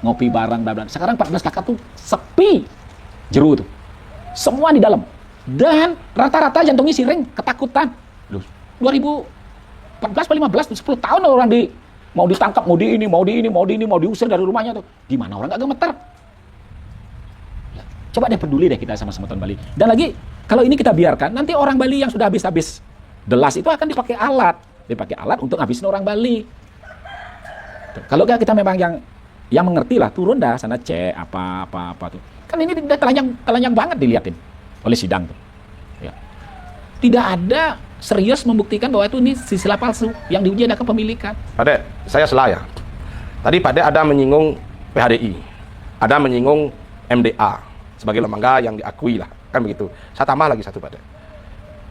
Ngopi bareng bla-bla. Sekarang 14 kakak tuh sepi. Jeru tuh. Semua di dalam. Dan rata-rata jantungnya siring, ketakutan. Loh, 2014 atau 15 tuh 10 tahun orang mau ditangkap, mau diusir dari rumahnya tuh. Gimana orang nggak gemeter? Coba deh peduli deh kita sama semeton Bali. Dan lagi, kalau ini kita biarkan, nanti orang Bali yang sudah habis delas itu akan dipakai alat untuk ngabisin orang Bali. Kalau kita memang yang mengerti lah, turun dah sana cek apa tuh. Kan ini telanjang banget diliatin oleh sidang tuh. Ya. Tidak ada serius membuktikan bahwa itu ini sila palsu yang diuji ada kepemilikan. Pade, saya salah ya. Tadi Pade ada menyinggung PHDI, ada menyinggung MDA sebagai lembaga yang diakui lah, kan begitu. Saya tambah lagi satu Pade.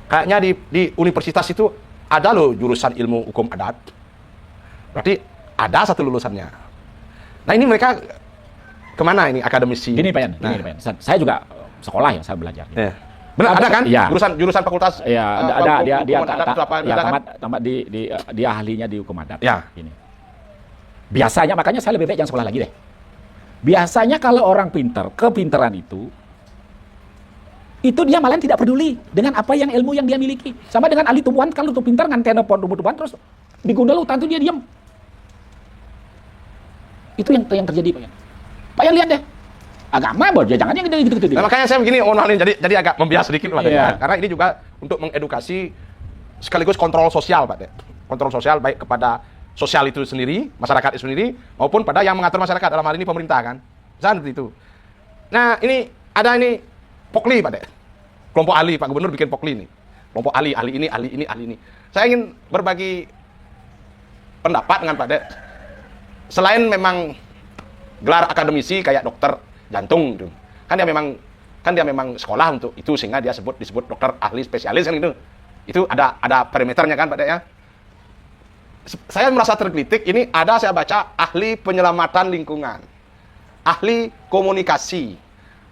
Kayaknya di universitas itu ada loh jurusan ilmu hukum adat. Berarti ada satu lulusannya. Nah ini mereka kemana ini akademisi? Gini Pak Yan, saya juga sekolah ya, saya belajar. Ya. Benar ada kan? Ya. Jurusan fakultas. Ya, ada dia hukum adat itu apa? Ada kan? tamat dia ahlinya di hukum adat. Ya. Gini. Biasanya makanya saya lebih baik jangan sekolah lagi deh. Biasanya kalau orang pintar, kepintaran itu dia malah tidak peduli dengan apa yang ilmu yang dia miliki. Sama dengan ahli tumbuhan, kalau tuh pintar nganten tumbuhan terus digundal hutan tuh dia diam. Itu yang terjadi Pak Yan. Pak Yan lihat deh. Agama jangan yang gitu-gitu. Nah, makanya saya begini jadi agak membias sedikit Pak. Iya. Karena ini juga untuk mengedukasi sekaligus kontrol sosial Pak. Kontrol sosial baik kepada sosial itu sendiri, masyarakat itu sendiri maupun pada yang mengatur masyarakat dalam hal ini pemerintah kan. Seperti itu. Nah, ini ada Pokli Pak. Kelompok ahli Pak Gubernur bikin Pokli nih. Kelompok ahli ini. Saya ingin berbagi pendapat dengan Pak. Selain memang gelar akademisi kayak dokter jantung gitu. Kan dia memang sekolah untuk itu sehingga dia disebut dokter ahli spesialis kan gitu. Itu ada perimeternya kan Pak ya. Saya merasa tergelitik ini saya baca ahli penyelamatan lingkungan, ahli komunikasi,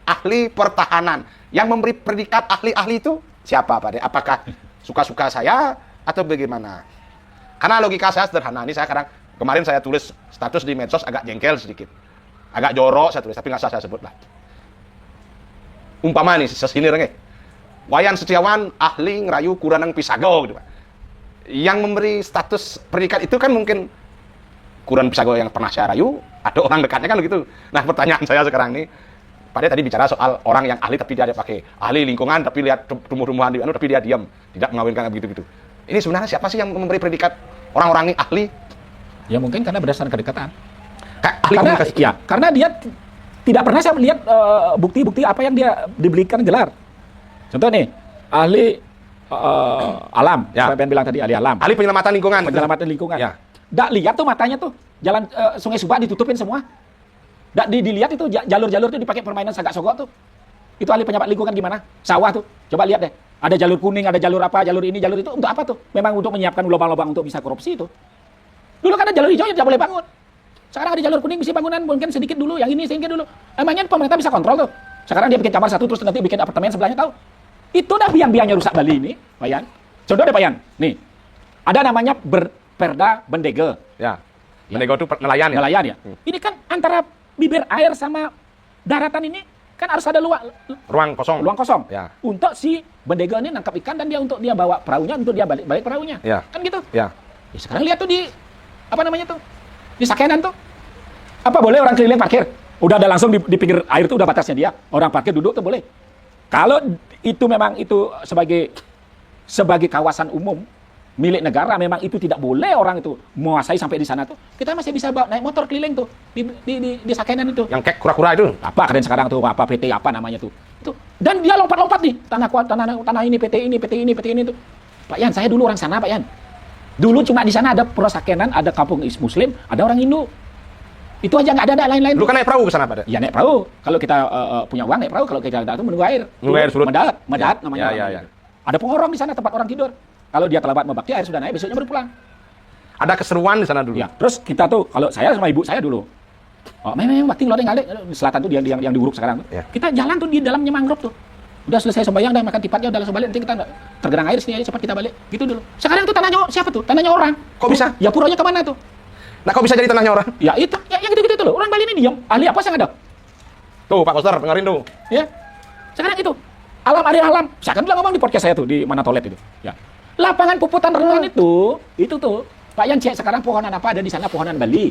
ahli pertahanan. Yang memberi predikat ahli-ahli itu siapa Pak? Apakah suka-suka saya atau bagaimana? Karena logika saya sederhana. Ini kemarin saya tulis status di medsos agak jengkel sedikit. Agak jorok saya tulis, tapi nggak usah saya sebut lah. Umpama nih, sesinir nih. Wayan Setiawan ahli ngerayu Kuranang Pisago gitu Pak. Yang memberi status predikat itu kan mungkin Kuran Pisago yang pernah saya rayu, ada orang dekatnya kan begitu. Nah, pertanyaan saya sekarang nih, Pak De tadi bicara soal orang yang ahli tapi dia pakai ahli lingkungan tapi lihat tumbuh-tumbuhan tapi dia diam, tidak mengawinkan begitu-gitu. Ini sebenarnya siapa sih yang memberi predikat orang-orang ini ahli? Ya mungkin karena berdasarkan kedekatan. Ahli Karena komunikasi. ya, karena dia tidak pernah saya melihat bukti-bukti apa yang dia diberikan gelar. Contoh nih, ahli alam, Ya. saya pengen bilang tadi ahli alam, Ahli penyelamatan lingkungan. penyelamatan lingkungan. Ya. Nggak lihat tuh matanya tuh, jalan Sungai Subak ditutupin semua. Nggak dilihat itu jalur-jalur tuh dipakai permainan sagak sogok tuh. Itu ahli penyelamatan lingkungan gimana? Sawah tuh, coba lihat deh. Ada jalur kuning, ada jalur apa, jalur ini, jalur itu untuk apa tuh? Memang untuk menyiapkan lubang-lubang untuk bisa korupsi itu. Dulu kan ada jalur hijau yang tidak boleh bangun. Sekarang ada jalur kuning bisa bangunan mungkin sedikit dulu, yang ini sedikit dulu. Emangnya pemerintah bisa kontrol tuh? Sekarang dia bikin kamar satu terus nanti bikin apartemen sebelahnya tahu? Itu dah biang-biangnya rusak Bali ini, Pak Yan. Contoh deh Pak Yan, nih ada namanya Perda Bendege, Ya. Menego itu nelayan ya. nelayan ya. Ini kan antara bibir air sama daratan ini kan harus ada Ruang kosong. ruang kosong. Ya. Untuk si Bendege ini nangkap ikan dan dia untuk dia bawa perahunya untuk dia balik perahunya. Ya. Kan gitu. Ya. Ya, sekarang lihat tuh di apa namanya tuh? Di Sakenan tuh. Apa boleh orang keliling parkir? Udah ada langsung di pinggir air tuh udah batasnya dia. Orang parkir duduk tuh boleh. Kalau itu memang itu sebagai kawasan umum milik negara, memang itu tidak boleh orang itu menguasai sampai di sana tuh. Kita masih bisa bawa naik motor keliling tuh di Sakenan itu. Yang kayak kura-kura itu. Apa keren sekarang tuh apa PT apa namanya tuh. Itu. Dan dia lompat-lompat nih tanah ini PT ini tuh. Pak Yan, saya dulu orang sana Pak Yan. Dulu cuma di sana ada Pro Sakenan, ada kampung Muslim, ada orang Hindu. Itu aja nggak ada lain-lain. Lu kan naik perahu ke sana, Pak. Ya naik perahu. Kalau kita punya uang naik perahu, kalau kita tidak itu menunggu air. Menunggu air surut. Medat Ya, namanya. ya, ya. Ada penghorong di sana tempat orang tidur. Kalau dia terlambat membakti air sudah naik, besoknya baru pulang. Ada keseruan di sana dulu. Ya, terus kita tuh kalau saya sama ibu saya dulu. Oh, memang bakti lodeng ngalik di selatan tuh yang diuruk sekarang tuh. Ya. Kita jalan tuh di dalamnya mangrove tuh. Udah selesai sembahyang dah makan tipatnya udah langsung balik nanti kita tergenang air sini aja cepat kita balik. Gitu dulu. Sekarang tuh tanahnya siapa tuh? Tanahnya orang. Kok bisa? Ya puronya kemana tuh? Nah, kok bisa jadi tanahnya orang? Ya itu, yang gitu-gitu tuh loh. Orang Bali ini diam. Ahli apa sih yang ada? Tuh, Pak Koster, dengerin tuh. Ya. Sekarang itu. Alam ada alam. Saya kan bilang ngomong di podcast saya tuh di mana toilet itu. Ya. Lapangan puputan renang itu tuh. Pak Yan cek sekarang pohonan apa ada di sana pohonan Bali.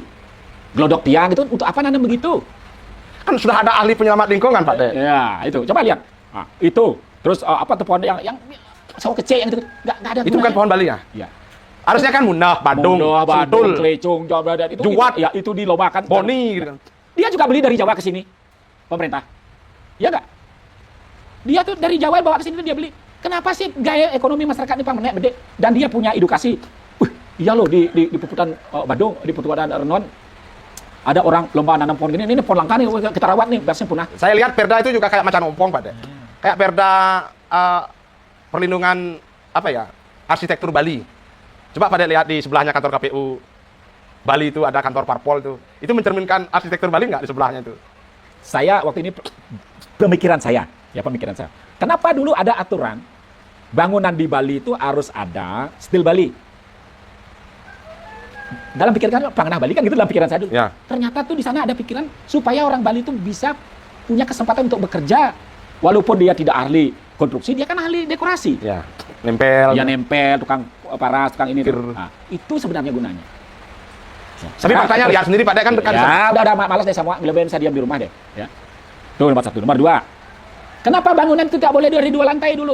Glodok tiang itu untuk apa nanam begitu? Kan sudah ada ahli penyelamat lingkungan, Pak De. Ya, itu. Coba lihat. Nah, itu. Terus apa tuh pohon yang sawo kecil yang itu nggak ada. Itu bukan pohon Bali ya? Ya. Harusnya kan munah, badung, Mundoh, sentul, Klecung, Jawa Barat itu. Juwat. Ya, itu dilobakan. boni gitu kan. Dia juga beli dari Jawa ke sini. Pemerintah. Ya enggak? Dia tuh dari Jawa bawa ke sini tuh dia beli. Kenapa sih gaya ekonomi masyarakat ini pamenek gede dan dia punya edukasi. Iya loh di Puputan Badung, di Puputan Renon ada orang lomba nanam pohon gini. Ini pohon langka nih kita rawat nih biasanya punah. Saya lihat perda itu juga kayak macan ompong, Pak De. Kayak perda perlindungan apa ya? Arsitektur Bali. Coba Pak De lihat di sebelahnya kantor KPU Bali itu ada kantor parpol itu. Itu mencerminkan arsitektur Bali nggak di sebelahnya itu? Saya waktu ini pemikiran saya. Kenapa dulu ada aturan bangunan di Bali itu harus ada stil Bali? Dalam pikiran Bang Bali kan gitu dalam pikiran saya dulu. Ya. Ternyata tuh di sana ada pikiran supaya orang Bali itu bisa punya kesempatan untuk bekerja walaupun dia tidak ahli konstruksi, dia kan ahli dekorasi. Ya. Nempel. Dia nempel, tukang paras, tukang ini. Kir. Nah, itu sebenarnya gunanya. Tapi faktanya lihat sendiri Pak De kan dekat. Ya, udah malas deh semua. Lebih saya diam di rumah deh. Ya. Itu nomor satu. Nomor dua. Kenapa bangunan itu tidak boleh dari 2 lantai dulu?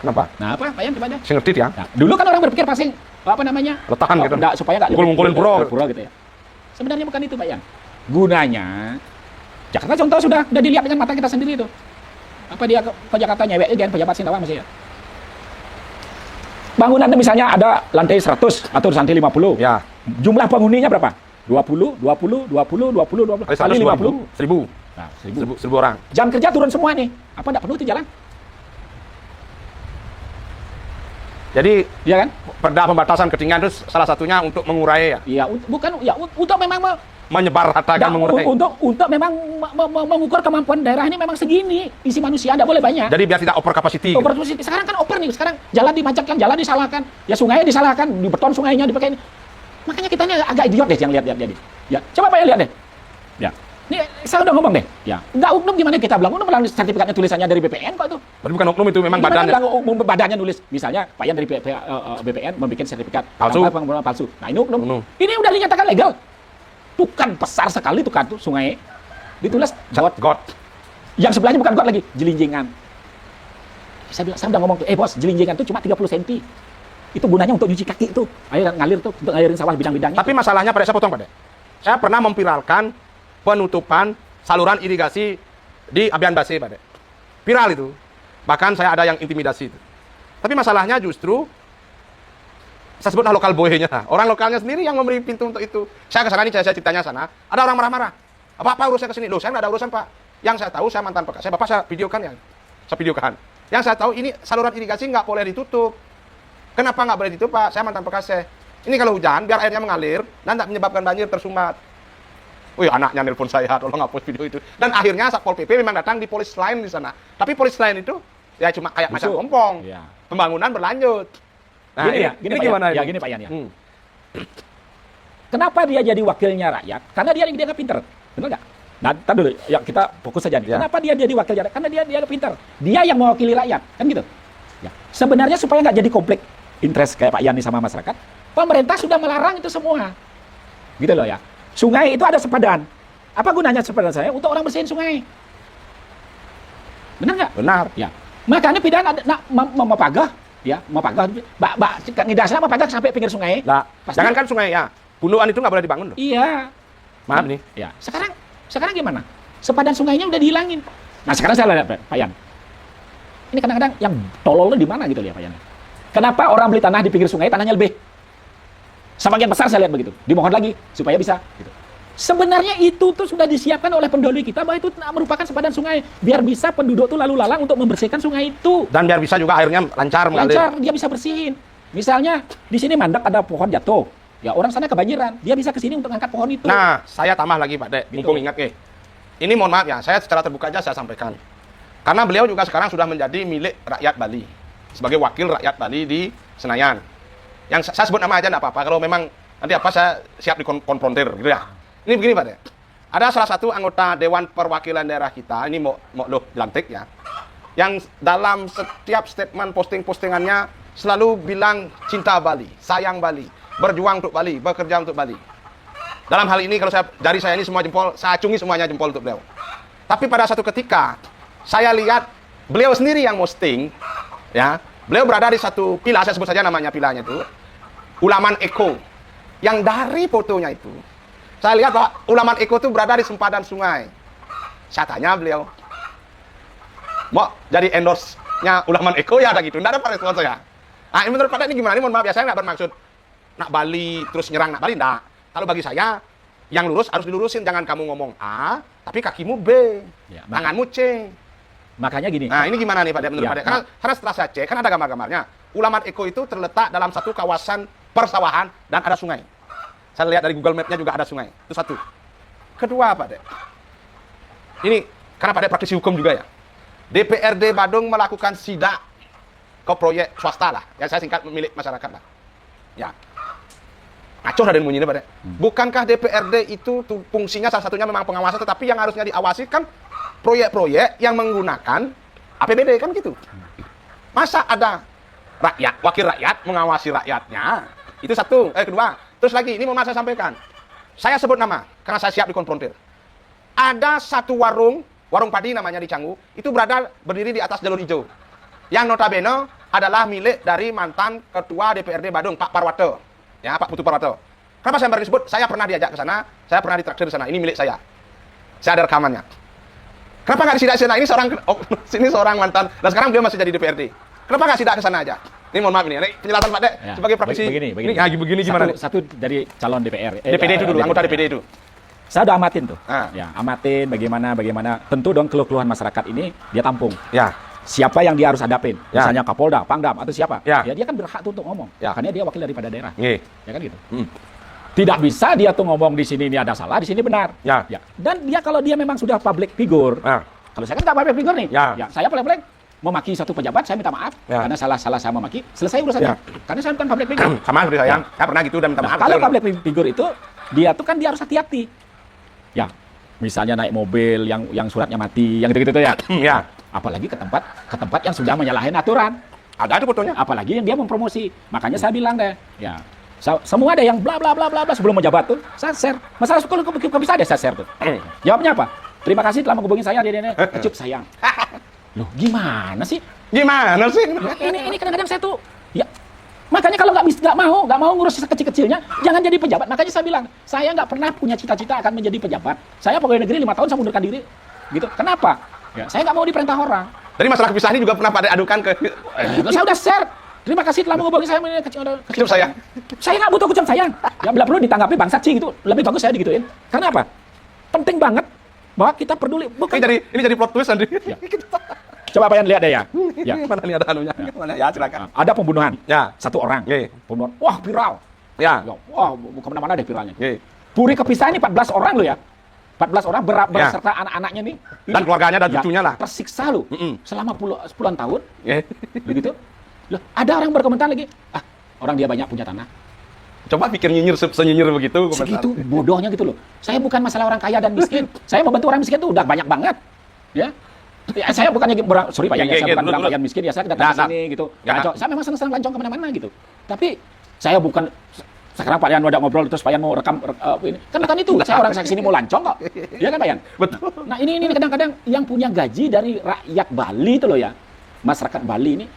Kenapa? Nah, apa? Pak Yan, coba deh. Saya ngerti ya. Nah, dulu kan orang berpikir pasti apa namanya? Letakan gitu. Supaya nggak Ngukul-ngukulin pura. gitu ya. Sebenarnya bukan itu, Pak Yan. Gunanya Jakarta contoh sudah dilihat dengan mata kita sendiri itu. Apa dia ke Jakarta nyewek aja pejabat Sintawang masih ya. Bangunan misalnya ada lantai 100 atau lantai 50. Ya. Jumlah penghuninya berapa? 20 kali 50. 1000. Nah, 1000 orang. Jam kerja turun semua nih. Apa enggak penuh itu jalan? Jadi Iya kan? perda pembatasan ketinggian itu salah satunya untuk mengurai ya, Iya, bukan ya untuk memang menyebar ratakan mengurai. untuk memang mengukur kemampuan daerah ini memang segini isi manusia enggak boleh banyak. Jadi biar tidak over capacity. Overcapacity. Sekarang kan over nih, sekarang jalan dimacetkan, jalan disalahkan, ya sungainya disalahkan, di beton sungainya dipakai. Makanya kita ini agak idiot deh yang lihat jadi. Ya, coba Pak lihat deh. Ya. Nih, saya udah ngomong deh. Ya, nggak oknum gimana kita bilang oknum, bilang sertifikatnya tulisannya dari BPN kok itu. Berarti bukan oknum itu memang Gimana badannya. bilang oknum, badannya nulis, misalnya Pak Yan dari BPN membuat sertifikat Palsu. pengumuman palsu. Nah, ini oknum. Oknum. Ini udah dinyatakan legal. Tuh kan besar sekali tuh kan tuh sungai. Ditulis God. yang sebelahnya bukan got lagi, jelinjingan. Saya udah ngomong tuh, bos, jelinjingan tuh cuma 30 cm. Itu gunanya untuk nyuci kaki tuh. Air ngalir tuh untuk ngairin sawah bidang-bidangnya. Tapi masalahnya pada saya potong pada. Saya pernah memviralkan penutupan saluran irigasi di Abian Base pada. Viral itu. Bahkan saya ada yang intimidasi itu. Tapi masalahnya justru saya sebutlah lokal boy-nya. Orang lokalnya sendiri yang memberi pintu untuk itu. Saya ke sana nih, saya ceritanya sana. Ada orang marah-marah. Apa urusan ke sini? Loh, saya nggak ada urusan, Pak. Yang saya tahu saya mantan Pak. Bapak saya videokan ya. Saya videokan. Yang saya tahu ini saluran irigasi nggak boleh ditutup. Kenapa nggak boleh ditutup, Pak? Saya mantan Bekasi. Ini kalau hujan, biar airnya mengalir dan tidak menyebabkan banjir tersumbat. Wih, anaknya nelpon saya, tolong hapus video itu. Dan akhirnya Satpol PP memang datang di polis lain di sana. Tapi polis lain itu ya cuma kayak macam Busuk. kompong. Iya. Pembangunan berlanjut. Nah, Gini Pak gimana Yan. ini? Ya, gini Pak Yan ya. Kenapa dia jadi wakilnya rakyat? Karena dia nggak pinter, benar nggak? Nah, ntar dulu, ya kita fokus saja nih. Ya. Kenapa dia jadi wakil rakyat? Karena dia pinter. Dia yang mewakili rakyat, kan gitu. Ya. Sebenarnya supaya nggak jadi konflik interest kayak Pak Yani sama masyarakat, pemerintah sudah melarang itu semua. Gitu loh ya. Sungai itu ada sepadan. Apa gunanya sepadan saya? Untuk orang bersihin sungai. Benar nggak? Benar. Ya. Makanya pidana mempagah, ya, mempagah. Ngidasnya mempagah sampai pinggir sungai. Nah, Pasti- jangan kan sungai ya. Puluhan itu nggak boleh dibangun loh. Iya. Maaf nih. Ya. Sekarang gimana? Sepadan sungainya udah dihilangin. Nah, sekarang saya lihat Pak Yan. Ini kadang-kadang yang tololnya di mana gitu ya Pak Yan. Kenapa orang beli tanah di pinggir sungai tanahnya lebih? Sebagian besar saya lihat begitu. Dimohon lagi supaya bisa. Gitu. Sebenarnya itu tuh sudah disiapkan oleh pendahulu kita bahwa itu merupakan sepadan sungai. Biar bisa penduduk tuh lalu lalang untuk membersihkan sungai itu. Dan biar bisa juga airnya lancar mengalir. Lancar, dia bisa bersihin. Misalnya di sini mandek ada pohon jatuh. Ya orang sana kebanjiran. Dia bisa ke sini untuk angkat pohon itu. Nah, saya tambah lagi Pak Dek, Gitu. mumpung ingat Ini mohon maaf ya, saya secara terbuka aja saya sampaikan. Karena beliau juga sekarang sudah menjadi milik rakyat Bali. Sebagai wakil rakyat Bali di Senayan. Yang saya sebut nama aja enggak apa-apa, kalau memang nanti apa saya siap dikonfrontir gitu ya. Ini begini Pak Dek. Ada salah satu anggota Dewan Perwakilan Daerah kita, ini mau loh dilantik ya. Yang dalam setiap statement postingannya selalu bilang cinta Bali, sayang Bali, berjuang untuk Bali, bekerja untuk Bali. Dalam hal ini kalau dari saya ini semua jempol, saya acungi semuanya jempol untuk beliau. Tapi pada satu ketika saya lihat beliau sendiri yang posting, ya, beliau berada di satu pila, saya sebut saja namanya pilanya itu, Ulaman Eko. Yang dari fotonya itu, saya lihat bahwa Ulaman Eko itu berada di sempadan sungai. Saya tanya beliau, mau jadi endorse-nya Ulaman Eko ya ada gitu, tidak ada respon saya. Nah, ini menurut Pak ini gimana? Ini mohon maaf ya, saya nggak bermaksud nak Bali terus nyerang nak Bali, enggak. Kalau bagi saya, yang lurus harus dilurusin. Jangan kamu ngomong A, tapi kakimu B, Ya, tanganmu C. Makanya gini. Nah, ini gimana nih Pak Dek, menurut Ya, Pak Dek? Karena setelah saya cek, kan ada gambar-gambarnya. Ulaman Eko itu terletak dalam satu kawasan persawahan dan ada sungai. Saya lihat dari Google Map-nya juga ada sungai. Itu satu. Kedua, Pak Dek. Ini, karena Pak Dek praktisi hukum juga ya. DPRD Badung melakukan sidak ke proyek swasta lah. Yang saya singkat milik masyarakat lah. Ya. Ngaco ada yang bunyinya Pak Dek. Bukankah DPRD itu fungsinya salah satunya memang pengawasan, tetapi yang harusnya diawasi kan proyek-proyek yang menggunakan APBD kan gitu. Masa ada rakyat, wakil rakyat mengawasi rakyatnya? Itu satu. Kedua, terus lagi ini mau saya sampaikan. Saya sebut nama karena saya siap dikonfrontir. Ada satu warung padi namanya di Canggu, itu berdiri di atas jalur hijau. Yang notabene adalah milik dari mantan ketua DPRD Badung, Pak Parwato. Ya, Pak Putu Parwato. Kenapa saya baru disebut? Saya pernah diajak ke sana, saya pernah ditraktir di sana. Ini milik saya. Saya ada rekamannya. Kenapa nggak disidak ke sana? Ini seorang mantan, dan sekarang beliau masih jadi DPRD. Kenapa nggak sidak ke sana aja? Ini mohon maaf ini penjelasan Pak Dek Ya, sebagai praktisi. begini. Begini gimana? Satu dari calon DPR. DPD itu dulu, anggota DPD itu. Saya udah amatin tuh. Ah. Ya, amatin bagaimana. Tentu dong keluhan masyarakat ini dia tampung. Ya. Siapa yang dia harus hadapin? Ya. Misalnya Kapolda, Pangdam atau siapa? Ya. Dia kan berhak tuh untuk ngomong. Ya. Karena dia wakil daripada daerah. Nggih. Ya kan gitu. Hmm. Tidak bisa dia tuh ngomong di sini ini ada salah, di sini benar. Ya. Dan dia kalau dia memang sudah public figure, Ah. kalau saya kan nggak public figure nih, Ya. saya paling memaki satu pejabat, saya minta maaf Ya. karena salah saya memaki, selesai urusannya. Ya. Karena saya bukan public figure. Sama seperti saya. Saya pernah gitu dan minta Nah, maaf. kalau Betul. public figure itu dia tuh kan dia harus hati-hati. Ya. Misalnya naik mobil yang suratnya mati, yang gitu-gitu tuh ya. Ya. Apalagi ke tempat yang sudah menyalahi aturan. Ada itu fotonya. Apalagi yang dia mempromosi. Makanya saya bilang deh, ya. Semua ada yang bla bla bla bla bla sebelum menjabat tuh, saya share. Masalah kok bisa ada saya share tuh. Jawabnya apa? Terima kasih telah menghubungi saya, dia kecup sayang. Loh, gimana sih? Gimana sih? Ini kadang-kadang saya tuh, ya makanya kalau nggak mau ngurus sekecil-kecilnya, jangan jadi pejabat. Makanya saya bilang, saya nggak pernah punya cita-cita akan menjadi pejabat. Saya pegawai negeri 5 tahun saya mundurkan diri, gitu. Kenapa? Ya, saya nggak mau diperintah orang. Tadi masalah kepisahan ini juga pernah pada adukan ke Saya udah share. Terima kasih telah menghubungi saya, kecup sayang. Saya nggak butuh kucing sayang. Ya bila perlu ditanggapi bangsat sih gitu. Lebih bagus saya digituin. Karena apa? Penting banget bahwa kita peduli. Bukan. Ini jadi plot twist Andri. Ya. Coba kalian lihat deh ya. Ya. Mana nih ada anunya? Mana? Ya silakan. Ada pembunuhan. Ya. Satu orang. Ye. Pembunuhan. Wah viral. Ya. Wah kemana-mana deh viralnya. Ye. Puri kepisahan ini 14 orang loh ya. 14 orang berserta anak-anaknya nih. Dan keluarganya dan cucunya lah. Tersiksa loh. Selama puluhan tahun. Ye. Begitu. Loh, ada orang berkomentar lagi. Orang dia banyak punya tanah. Coba pikir nyinyir senyinyir begitu komentar. Segitu bodohnya gitu loh. Saya bukan masalah orang kaya dan miskin. Saya membantu orang miskin tuh udah banyak banget. Ya. Saya bukannya sorry Pak Yan, saya bukan bilang Pak Yan miskin ya, saya datang ke sini gitu. Saya memang senang lancong kemana-mana gitu. Tapi saya bukan sekarang Pak Yan udah ngobrol terus Pak Yan mau rekam ini. Kan bukan itu. Saya orang saya kesini mau lancong kok. Iya kan Pak Yan? Betul. Nah, ini kadang-kadang yang punya gaji dari rakyat Bali itu loh ya. Masyarakat Bali ini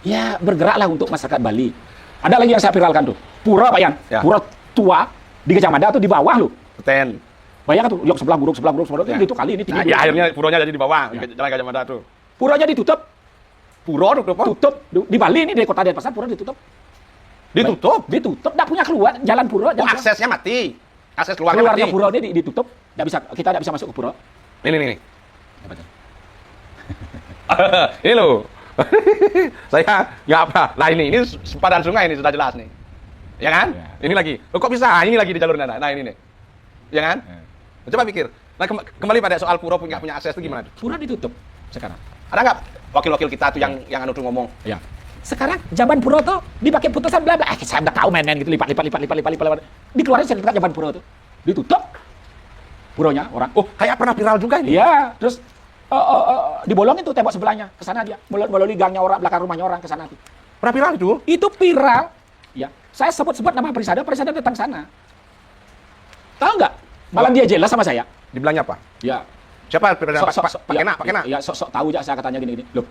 ya bergeraklah untuk masyarakat Bali. Ada lagi yang saya viralkan tuh. Pura Pak Yan. Ya. Pura tua di Gajah Mada tuh di bawah loh. Ten. Bayangkan tuh, yang sebelah buruk, Ya. itu kali ini tinggi. Ya, akhirnya puronya jadi di bawah, Ya. Jalan Gajah Mada tuh. Puranya ditutup. Puro Tutup. Di Bali ini, di kota Denpasar, pura ditutup. Ditutup. Ditutup, nggak punya keluar, jalan pura. Oh, aksesnya mati. Akses keluarnya Keluarnya mati. pura ini ditutup, kita nggak bisa masuk ke pura. Ini. Apa tuh? Ini loh. Saya nggak apa. Nah ini sempadan sungai ini sudah jelas nih. Ya kan? Ya. Ini lagi. Loh, kok bisa? Ini lagi di jalur nana. Nah ini nih. Ya kan? Ya. Coba pikir. Nah kembali pada soal pura punya akses itu gimana? Pura ditutup sekarang. Ada nggak wakil-wakil kita tuh yang anu tuh ngomong? Ya. Sekarang jaban pura tuh dipakai putusan bla bla. Saya nggak tahu main-main gitu lipat. Dikeluarin sertifikat jaban pura tuh. Ditutup. Puronya orang. Oh, kayak pernah viral juga ini. Iya, terus dibolongin tuh tembok sebelahnya ke sana dia. Melalui gangnya orang, belakang rumahnya orang ke sana tuh. Pernah viral itu? Itu viral. Ya, saya sebut-sebut nama Prisada datang sana. Tahu nggak? Malah dia jelas sama saya. Dibilangnya apa? Ya, Siapa? Pak Kena. Ya, sok tahu aja saya katanya gini. Loh.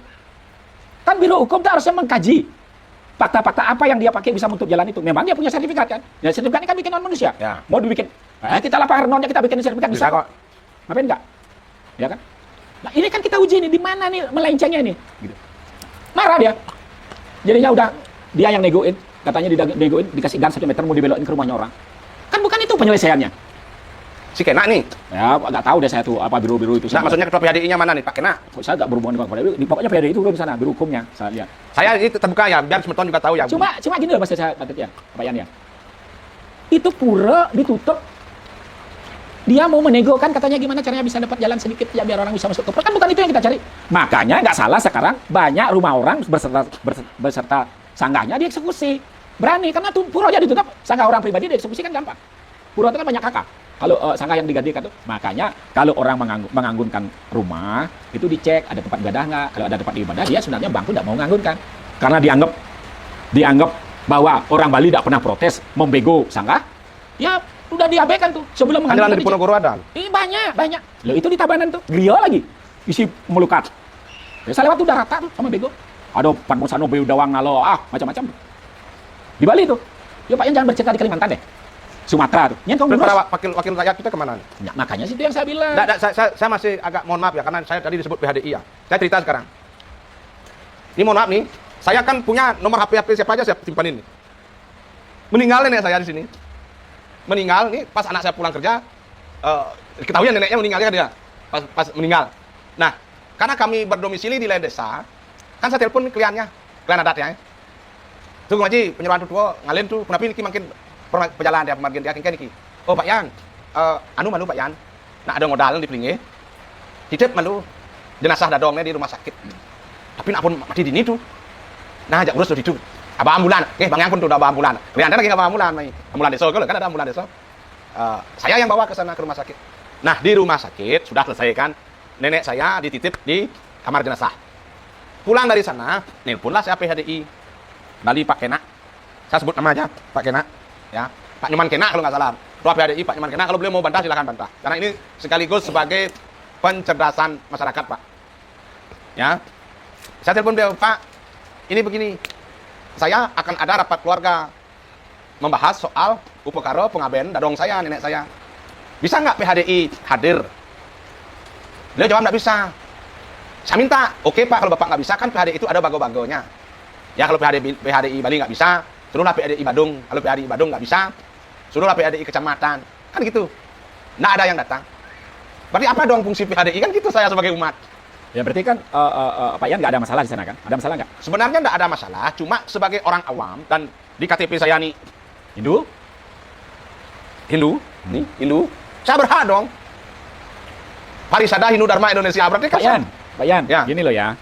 Kan Biro Hukum tuh harusnya mengkaji fakta-fakta apa yang dia pakai bisa menutup jalan itu. Memang dia punya sertifikat kan? Ya sertifikat ini kan bikin non manusia. Ya. Mau dibikin, kita lapar nonnya kita bikin sertifikat bisa kok. Ngapain enggak? Ya kan? Nah, ini kan kita uji nih di mana nih melencengnya nih. Gitu. Marah dia. Jadinya udah dia yang negoin, katanya negoin dikasih gang 1 meter mau dibelokin ke rumahnya orang. Kan bukan itu penyelesaiannya. Si Kena nih. Ya, nggak tahu deh saya tuh apa biro-biro itu. Nah, maksudnya ketua PHDI-nya mana nih, Pak Kena? Saya nggak berhubungan dengan PHDI. Pokoknya PHDI itu belum sana, biro hukumnya saya lihat. Saya ini terbuka ya, biar Semeton juga tahu ya. Cuma gini loh Mas saya kaget ya, Pak Yan ya. Itu pura ditutup. Dia mau menegokan katanya gimana caranya bisa dapat jalan sedikit ya biar orang bisa masuk ke pura. Kan bukan itu yang kita cari. Makanya nggak salah sekarang banyak rumah orang beserta sanggahnya dieksekusi. Berani karena tuh pura aja ditutup, sanggah orang pribadi dieksekusi kan gampang. Pura itu kan banyak kakak. Kalau sanggah yang digantikan tuh, makanya kalau orang menganggunkan rumah itu dicek ada tempat ibadah nggak. Kalau ada tempat ibadah dia sebenarnya bank tuh nggak mau menganggunkan karena dianggap bahwa orang Bali tidak pernah protes membego sanggah. Ya udah diabaikan tuh sebelum Ada di Ponorogo ada. banyak. Loh itu di Tabanan tuh, Grio lagi isi melukat. Ya saya lewat tuh udah rata tuh sama bego. Ada Pan Musano Beu Dawang Nalo, macam-macam. Di Bali tuh. Ya Pak Yan jangan bercerita di Kalimantan deh. Sumatera tuh. Nyentong Terus para wakil rakyat kita kemana nih? Ya, makanya sih itu yang saya bilang. Saya masih agak mohon maaf ya, karena saya tadi disebut PHDI ya. Saya cerita sekarang. Ini mohon maaf nih, saya kan punya nomor HP siapa aja saya simpan ini. Meninggal nenek saya di sini. Meninggal nih pas anak saya pulang kerja, ketahui neneknya meninggalnya kan dia. Pas meninggal. Nah, karena kami berdomisili di lain desa, kan saya telepon kliennya, klien adatnya. Tuh ngaji penyerahan tua ngalin tuh, kenapa ini makin perjalanan dia pemargin dia kini. Oh Pak Yan, malu Pak Yan. Nak ada modal di Pelinge. Titip malu jenazah dadongnya di rumah sakit. Tapi nak pun mati di ini tuh. Nah, ajak urus tuh itu. Abah ambulan. Bang Yang pun tuh udah abah ambulan. Rian lagi abah ambulan, ambulan desa kan ada ambulan desa. Saya yang bawa ke sana ke rumah sakit. Nah, di rumah sakit sudah selesai kan. Nenek saya dititip di kamar jenazah. Pulang dari sana, nelponlah saya PHDI. Bali Pak Kena. Saya sebut nama aja, Pak Kena. Ya, Pak Nyoman Kena kalau nggak salah. Ketua PHDI Pak Nyoman Kena. Kalau beliau mau bantah silakan bantah. Karena ini sekaligus sebagai pencerdasan masyarakat, Pak. Ya, saya telepon beliau, Pak. Ini begini. Saya akan ada rapat keluarga membahas soal upekaro pengaben dadong saya, nenek saya. Bisa nggak PHDI hadir? Beliau jawab nggak bisa. Saya minta, oke Pak, kalau Bapak nggak bisa, kan PHDI itu ada bago-bagonya. Ya kalau PHDI Bali nggak bisa, suruhlah PHDI Badung. Kalau PHDI Badung nggak bisa, suruhlah PHDI kecamatan. Kan gitu. Nggak ada yang datang. Berarti apa dong fungsi PHDI? Kan gitu saya sebagai umat. Ya berarti kan Pak Yan nggak ada masalah di sana kan? Ada masalah nggak? Sebenarnya nggak ada masalah, cuma sebagai orang awam dan di KTP saya nih Hindu? nih Hindu, saya berhak dong. Parisada Hindu Dharma Indonesia berarti kan Pak Yan, Ya. gini loh ya.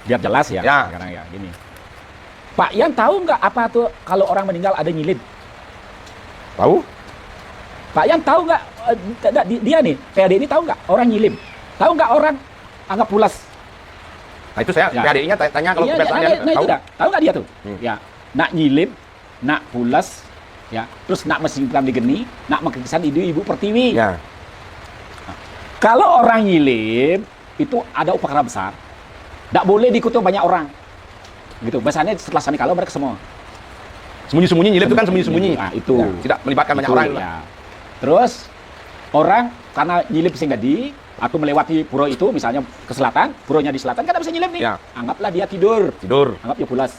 Biar jelas ya. Ya. Sekarang ya, gini. Pak Yan tahu nggak apa tuh kalau orang meninggal ada nyilid? tahu? Pak Yan tahu nggak dia nih, PHD ini tahu nggak orang nyilim? Tahu nggak orang anggap pulas? Nah itu saya Ya. PHDI-nya tanya kalau Iya, kebiasaan nah tahu. itu dah. Tahu nggak dia tuh? Hmm. Ya, nak nyilim, nak pulas, ya, terus nak mesimpan di geni, nak mengkesan ibu pertiwi. Ya. Kalau orang nyilim itu ada upacara besar, tidak boleh diikuti banyak orang. Gitu. Biasanya setelah sani kalau mereka semua. Sembunyi-sembunyi nyilip itu kan sembunyi-sembunyi. Nah, itu. Ya, tidak melibatkan banyak Itu, orang. ya. Terus orang karena nyilip sing tadi atau melewati pura itu misalnya ke selatan, puronya di selatan kan tidak bisa nyilip nih. Ya. Anggaplah dia tidur. Anggap dia pulas.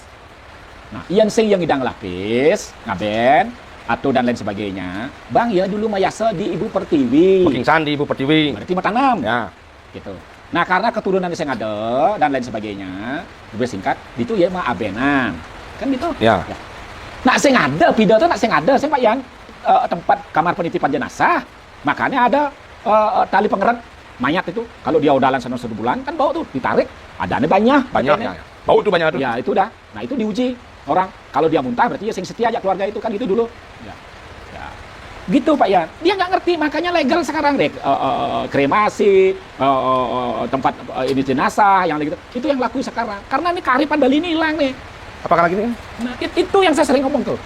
Nah, yang hidang lapis, ngaben, atau dan lain sebagainya. Bang, ya dulu mayasa di Ibu Pertiwi. Pekingsan di Ibu Pertiwi. Berarti matanam. Ya. Gitu. Nah, karena keturunan yang ada dan lain sebagainya, lebih singkat, itu ya mah abenan. Kan gitu. Ya. Nah, sing ada pidato nak sing ada, sing Pak Yan tempat kamar penitipan jenazah. Makanya ada tali pengerat mayat itu. Kalau dia udah sana 1 bulan kan bau tuh ditarik. Adanya banyak. Banyak ya. Bau tuh banyak tuh. Ya, itu dah. Nah, itu diuji orang. Kalau dia muntah berarti ya sing setia aja keluarga itu kan gitu dulu. Ya. Ya. Gitu Pak Yan. Dia nggak ngerti, makanya legal sekarang deh. Kremasi, tempat ini jenazah yang gitu. Itu yang laku sekarang. Karena ini kearifan Bali ini hilang nih. Apakah lagi nih? Nah, itu yang saya sering ngomong tuh.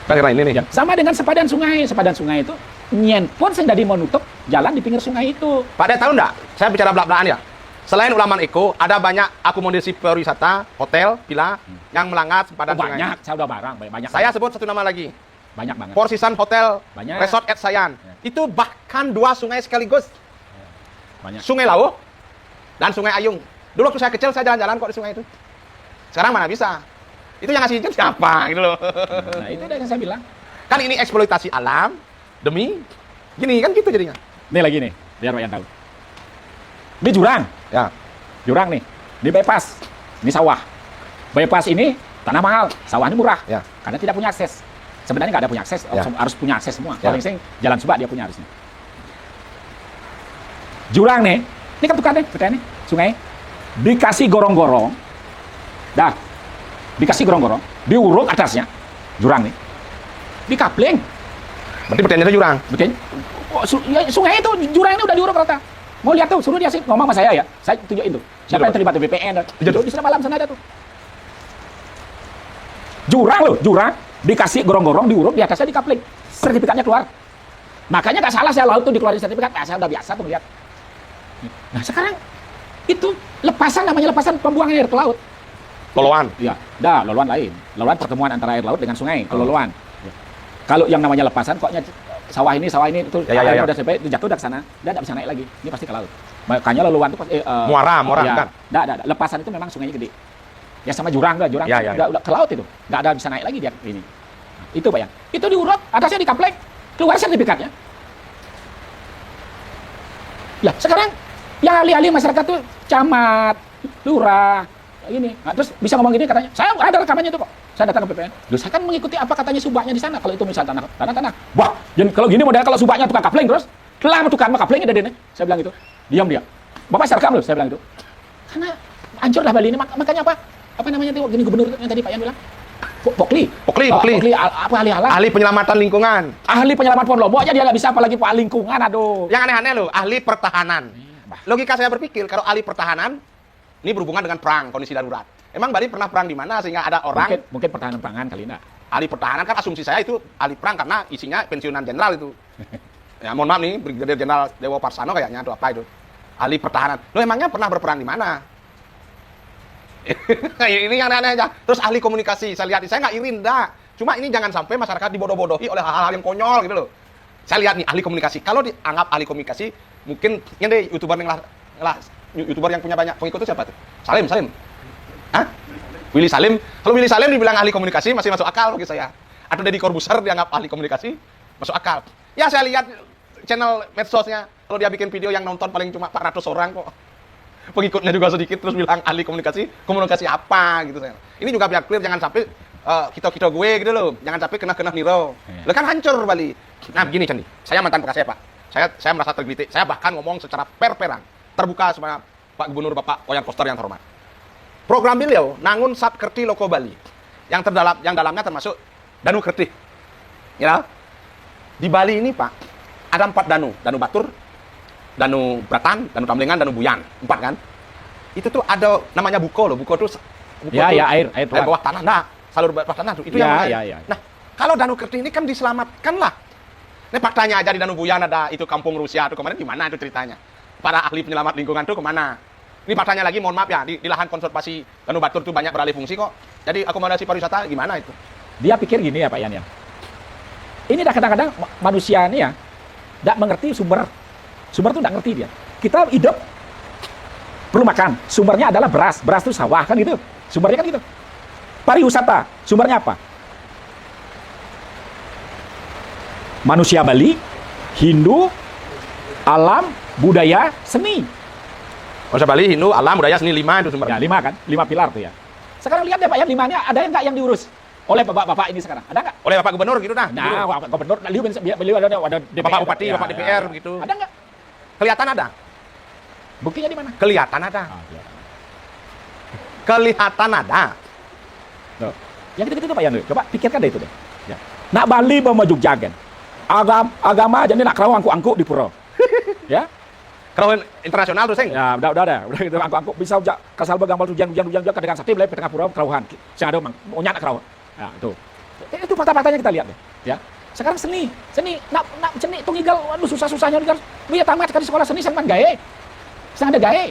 Kira ini nih. Ya, sama dengan sepadan sungai. Sepadan sungai itu nyen pun sing dadi menutup jalan di pinggir sungai itu. Pak Dek tahu nggak? Saya bicara belak-belakan ya. Selain Ulaman Eko, ada banyak akomodasi pariwisata, hotel, villa yang melanggar sepadan sungai. Banyak, saya udah barang banyak. Saya sebut satu nama lagi. banyak banget. Four Seasons Hotel, Banyak. Resort at Sayan. Ya. Itu bahkan 2 sungai sekaligus. Banyak. Sungai Lawu dan Sungai Ayung. Dulu waktu saya kecil saya jalan-jalan kok di sungai itu. Sekarang mana bisa? Itu yang ngasih izin siapa gitu loh. Nah, itu yang saya bilang. Kan ini eksploitasi alam demi gini kan gitu jadinya. Nih lagi nih, biar Pak Yan tahu. Ini jurang. Ya. Jurang nih. Ini bypass. Ini sawah. Bypass ini tanah mahal, sawah ini murah. Ya. Karena tidak punya akses. Sebenarnya nggak ada punya akses, Ya. harus punya akses semua. Ya. Paling sing jalan subak dia punya harusnya. Jurang nih. Ini kan tukar nih, nih, sungai. Dikasih gorong-gorong. Dah. Dikasih gorong-gorong, diuruk atasnya. Jurang nih. Dikapling. Berarti pertanyaannya jurang. Betul? Oh, ya, sungai itu jurang ini udah diuruk rata. Mau lihat tuh, suruh dia sih ngomong sama saya ya. Saya tunjukin tuh. Siapa yang terlibat di BPN? Itu di sana malam sana ada tuh. Jurang loh, jurang. Dikasih gorong-gorong, diuruk, di atasnya dikapling. Sertifikatnya keluar. Makanya nggak salah saya laut tuh dikeluarin sertifikat. Nah, saya udah biasa tuh lihat. Nah sekarang itu lepasan namanya lepasan pembuangan air ke laut. Loloan. Iya, dah loloan lain. Loloan pertemuan antara air laut dengan sungai. Kalau loloan. Kalau yang namanya lepasan, koknya sawah ini itu airnya udah sampai jatuh ke sana, dia tidak bisa naik lagi. Ini pasti ke laut. Makanya loloan itu Muara ya, kan. Dah. Lepasan itu memang sungainya gede. Ya sama jurang dah, Ya. Udah ke laut itu. Nggak ada bisa naik lagi dia ini. Nah, itu Pak Yan. Itu diurut, atasnya dikaplek, keluar sertifikatnya. Ya, sekarang yang ahli-ahli masyarakat tuh camat, lurah, ini. Nah, terus bisa ngomong gini katanya, saya ada rekamannya tuh kok. Saya datang ke BPN. Loh, saya kan mengikuti apa katanya subaknya di sana. Kalau itu misal tanah. Wah, jadi kalau gini model kalau subaknya tukang kapling terus, kelar tukang kaplingnya dari ini. Saya bilang gitu. Diam dia. Bapak saya rekam loh, saya bilang itu. Karena hancur lah Bali ini. Makanya apa? Apa namanya tuh gini gubernur yang tadi Pak Yan bilang? Pokli. Apa ahli alam? Ahli penyelamatan lingkungan. Ahli penyelamat pohon lombok aja dia nggak bisa, apalagi pak lingkungan, aduh. Yang aneh-aneh loh, ahli pertahanan. Logika saya berpikir kalau ahli pertahanan ini berhubungan dengan perang, kondisi darurat. Emang Bali pernah perang di mana sehingga ada orang Mungkin pertahanan pangan kali enggak. ahli pertahanan, kan asumsi saya itu ahli perang karena isinya pensiunan jenderal itu. Ya mohon maaf nih, Brigadir Jenderal Dewo Parsano kayaknya atau apa itu. Ahli pertahanan. Loh emangnya pernah berperang di mana? Ini yang aneh aja. Terus ahli komunikasi, saya lihat, saya nggak iri, enggak. Cuma ini jangan sampai masyarakat dibodoh-bodohi oleh hal-hal yang konyol gitu loh. Saya lihat nih ahli komunikasi. Kalau dianggap ahli komunikasi, mungkin ini deh YouTuber yang punya banyak pengikut itu siapa tuh? Salim. Hah? Willy Salim. Kalau Willy Salim dibilang ahli komunikasi masih masuk akal bagi saya. Atau Deddy Corbuzier dianggap ahli komunikasi, masuk akal. Ya saya lihat channel medsosnya, kalau dia bikin video yang nonton paling cuma 400 orang kok. Pengikutnya juga sedikit, terus bilang ahli komunikasi apa gitu saya. Ini juga biar clear, jangan sampai kita gue gitu loh. Jangan sampai kena niro. Lah kan hancur Bali. Nah begini Candi, saya mantan bekas Pak. Saya merasa tergelitik. Saya bahkan ngomong secara perang terbuka sama Pak Gubernur Bapak Wayan Koster yang terhormat. Program beliau Nangun Sat Kerti Loko Bali yang dalamnya termasuk Danu Kerti. Ya. Di Bali ini Pak ada 4 danu, Danu Batur, Danu Bratan, Danu Tamlengan, Danu Buyan, 4 kan? Itu tuh ada namanya buko loh. Buko tuh air bawah tanah. Nah, salur bawah tanah tuh. Itu yang ya. Nah, kalau Danu Kerti ini kan diselamatkan lah. Ini faktanya aja di Danu Buyan ada itu kampung Rusia tuh kemarin di mana itu ceritanya. Para ahli penyelamat lingkungan tuh kemana? Ini faktanya lagi, mohon maaf ya, di lahan konservasi Danu Batur tuh banyak beralih fungsi kok. Jadi akomodasi pariwisata gimana itu? Dia pikir gini ya Pak Yan. Ini dah kadang-kadang manusia ini ya tidak mengerti sumber tuh tidak ngerti dia. Kita hidup perlu makan, sumbernya adalah beras itu sawah kan gitu, sumbernya kan gitu. Pariwisata, sumbernya apa? Manusia Bali, Hindu, alam, budaya, seni. Manusia Bali, Hindu, alam, budaya, seni, 5 itu sumbernya. Ya 5 kan, 5 pilar tuh ya. Sekarang lihat deh Pak Yan, 5-nya ada yang nggak yang diurus oleh bapak-bapak ini sekarang? Ada nggak? Oleh Bapak Gubernur gitu nah. Nah, Bapak Gubernur, beliau ada DPR, Bapak Bupati, Bapak DPR begitu. Ada nggak? Kelihatan ada. Buktinya di mana? Kelihatan ada. Kelihatan ada. Tuh. Yang gitu-gitu Pak Yan, coba pikirkan deh itu deh. Ya. Nak Bali bawa Jogjagen. Agama aja nih nak kerawang angku-angku di pura. Ya. Kerawang internasional tuh sing. Ya, udah gitu angku-angku bisa kasal bagambal hujan dengan sakti belai tengah pura kerawuhan. Sing ada mang monyet nak kerawang. Nah, itu fakta-faktanya kita lihat deh, ya. Sekarang seni, nak seni tunggal, aduh susah-susahnya nih, biar tamat kan sekolah seni sampean gawe. Sang ada gawe.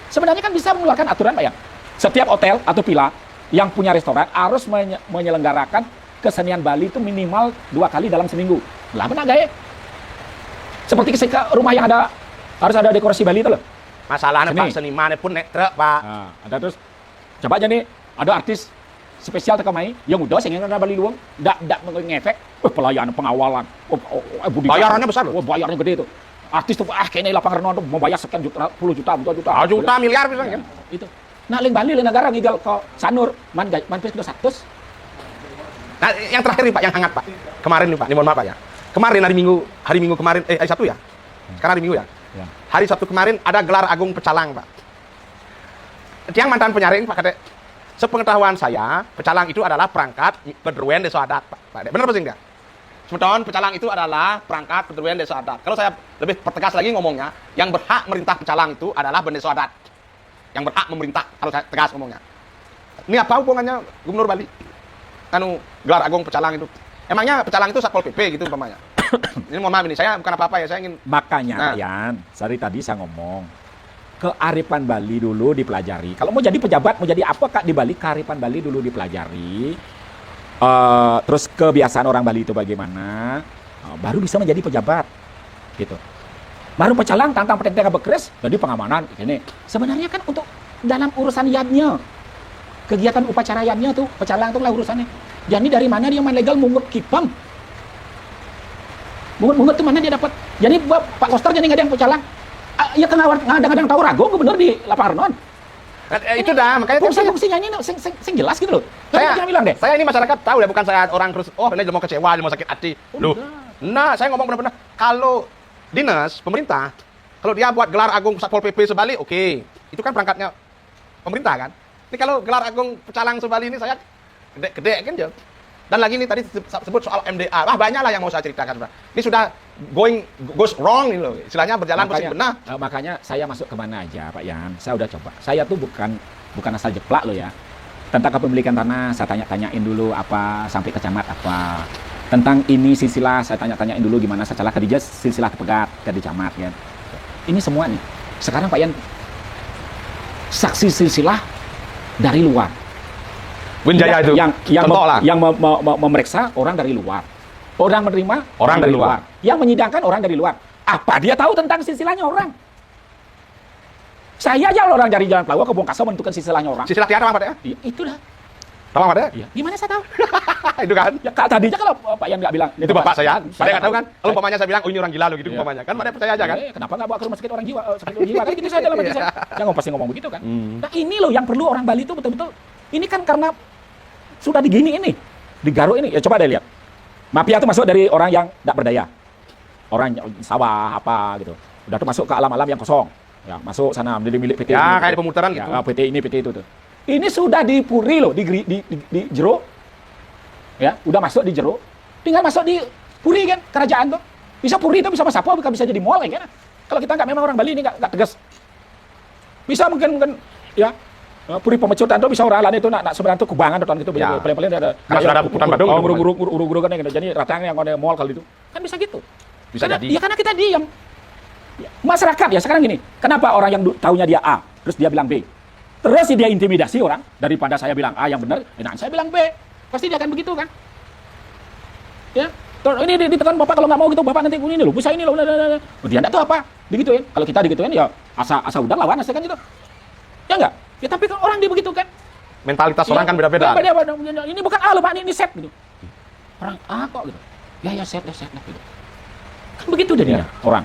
Sebenarnya kan bisa mengeluarkan aturan Pak ya. Setiap hotel atau villa yang punya restoran harus menyelenggarakan kesenian Bali itu minimal 2 kali dalam seminggu. Lah benar gawe. Seperti ketika rumah yang harus ada dekorasi Bali itu loh. Masalahnya Pak seniman pun nek truk Pak. Nah, ada terus coba aja nih ada artis spesial tekamai yang udah sing ngene Bali luang ndak ngefek pelayanan pengawalan bayarannya besar loh. Bayarnya gede itu artis tuh kayaknya lapangan renang tuh mau bayar sekian juta, puluh juta juta miliar bisa kan itu. Nah ling Bali negara ngigal ke Sanur man pes 200. Nah yang terakhir nih Pak yang hangat Pak kemarin nih Pak, mohon maaf Pak ya, kemarin hari Minggu kemarin hari Sabtu ya, sekarang hari Minggu ya. Hari Sabtu kemarin ada gelar agung pecalang Pak. Yang mantan penyaring Pak kata, sepengetahuan saya, pecalang itu adalah perangkat kedruan desa adat, Pak. Benar apa sih enggak? Semeton, pecalang itu adalah perangkat kedruan desa adat. Kalau saya lebih pertegas lagi ngomongnya, yang berhak merintah pecalang itu adalah bendesa adat. Yang berhak memerintah, kalau saya tegas ngomongnya. Ini apa hubungannya Gubernur Bali? Gelar agung pecalang itu. Emangnya pecalang itu Satpol PP gitu umpamanya? Ini mohon maaf ini, saya bukan apa-apa ya, saya ingin... Makanya, Yan, tadi saya ngomong, kearifan Bali dulu dipelajari. Kalau mau jadi pejabat, mau jadi apa Kak di Bali, kearifan Bali dulu dipelajari. Terus kebiasaan orang Bali itu bagaimana, baru bisa menjadi pejabat. Gitu. Baru pecalang, tantang peteng-peteng bekeres, jadi pengamanan. Ini sebenarnya kan untuk dalam urusan yadnya, kegiatan upacara yadnya tuh, pecalang tuh lah urusannya. Jadi dari mana dia main legal mungut kipam? Mungut tuh mana dia dapat? Jadi Pak Koster jadi nggak ada yang pecalang. Ya kadang-kadang tahu ragu gubernur di lapangan non. Itu dah makanya fungsinya ini sing jelas gitu loh. Saya bilang deh. Saya ini masyarakat tahu ya, bukan saya orang terus ini mau kecewa, mau sakit hati. Loh. Nah, saya ngomong benar-benar kalau dinas pemerintah kalau dia buat gelar agung Satpol PP Sebali, oke. Itu kan perangkatnya pemerintah kan. Ini kalau gelar agung pecalang Sebali ini saya gede kan ya. Dan lagi ini tadi sebut soal MDA. Wah, banyak lah yang mau saya ceritakan, Bro. Ini sudah goes wrong ini loh. Istilahnya berjalan pasti benar. Makanya saya masuk kemana aja, Pak Yan. Saya udah coba. Saya tuh bukan asal jeplak loh ya. Tentang kepemilikan tanah, saya tanya-tanyain dulu apa, sampai ke camat apa. Tentang ini silsilah, saya tanya-tanyain dulu gimana secara kerja silsilah kepegat ke di camat ya. Ini semua nih. Sekarang Pak Yan, saksi silsilah dari luar. Winjaya itu. Yang memeriksa orang dari luar. Orang menerima orang dari luar. Yang menyidangkan orang dari luar. Apa dia tahu tentang silsilahnya orang? Saya aja orang dari Jalan Pelawa ke Bongkaso menentukan silsilahnya orang. Silsilah tiada Pak ya? Ya, itu dah. Tahu Pak ya? Ya, gimana saya tahu? Itu kan? Ya tadinya kalau Pak Yan nggak bilang. Itu Bapak saya. Saya nggak tahu kan? Kalau umpamanya saya bilang, oh ini orang gila loh gitu umpamanya. Kan Pak percaya aja kan? Kenapa nggak bawa ke rumah sakit orang jiwa? Sakit jiwa kan gitu saja dalam hati saya. Jangan pasti ngomong begitu kan. Nah ini loh yang perlu orang Bali itu betul-betul. Ini kan karena sudah digini ini, digaruk ini. Ya coba deh lihat. Mafia itu masuk dari orang yang tidak berdaya. Orang sawah apa gitu. Udah tuh masuk ke alam-alam yang kosong. Ya, masuk sana menjadi milik PT. Ya, ini, kayak di pemutaran gitu. Ya, PT ini, PT itu tuh. Ini sudah dipuri loh, di jero. Ya, udah masuk di jero. Tinggal masuk di puri kan, kerajaan tuh. Bisa puri itu bisa mas apa, bukan bisa jadi mall kan. Kalau kita nggak memang orang Bali ini nggak tegas. Bisa mungkin ya. Puri pemecutan itu bisa orang lain itu nak sebenarnya itu kubangan atau gitu ya. paling ada sudah ada puputan Badung guru kan gitu. Jadi ratangnya yang ada mall kali itu kan bisa gitu bisa jadi ya karena kita diam ya, masyarakat ya sekarang gini kenapa orang yang taunya dia A terus dia bilang B terus dia intimidasi orang daripada saya bilang A yang benar nah saya bilang B pasti dia akan begitu kan ya ini ditekan bapak kalau nggak mau gitu bapak nanti ini loh bisa ini loh dia enggak tahu apa digituin kalau kita digituin ya asa udang lawan kan gitu ya enggak. Ya tapi kan orang dia begitu kan. Mentalitas orang kan beda-beda. Ini bukan A loh Pak, ini set gitu. Orang A kok gitu. Ya set gitu. Kan begitu jadinya orang.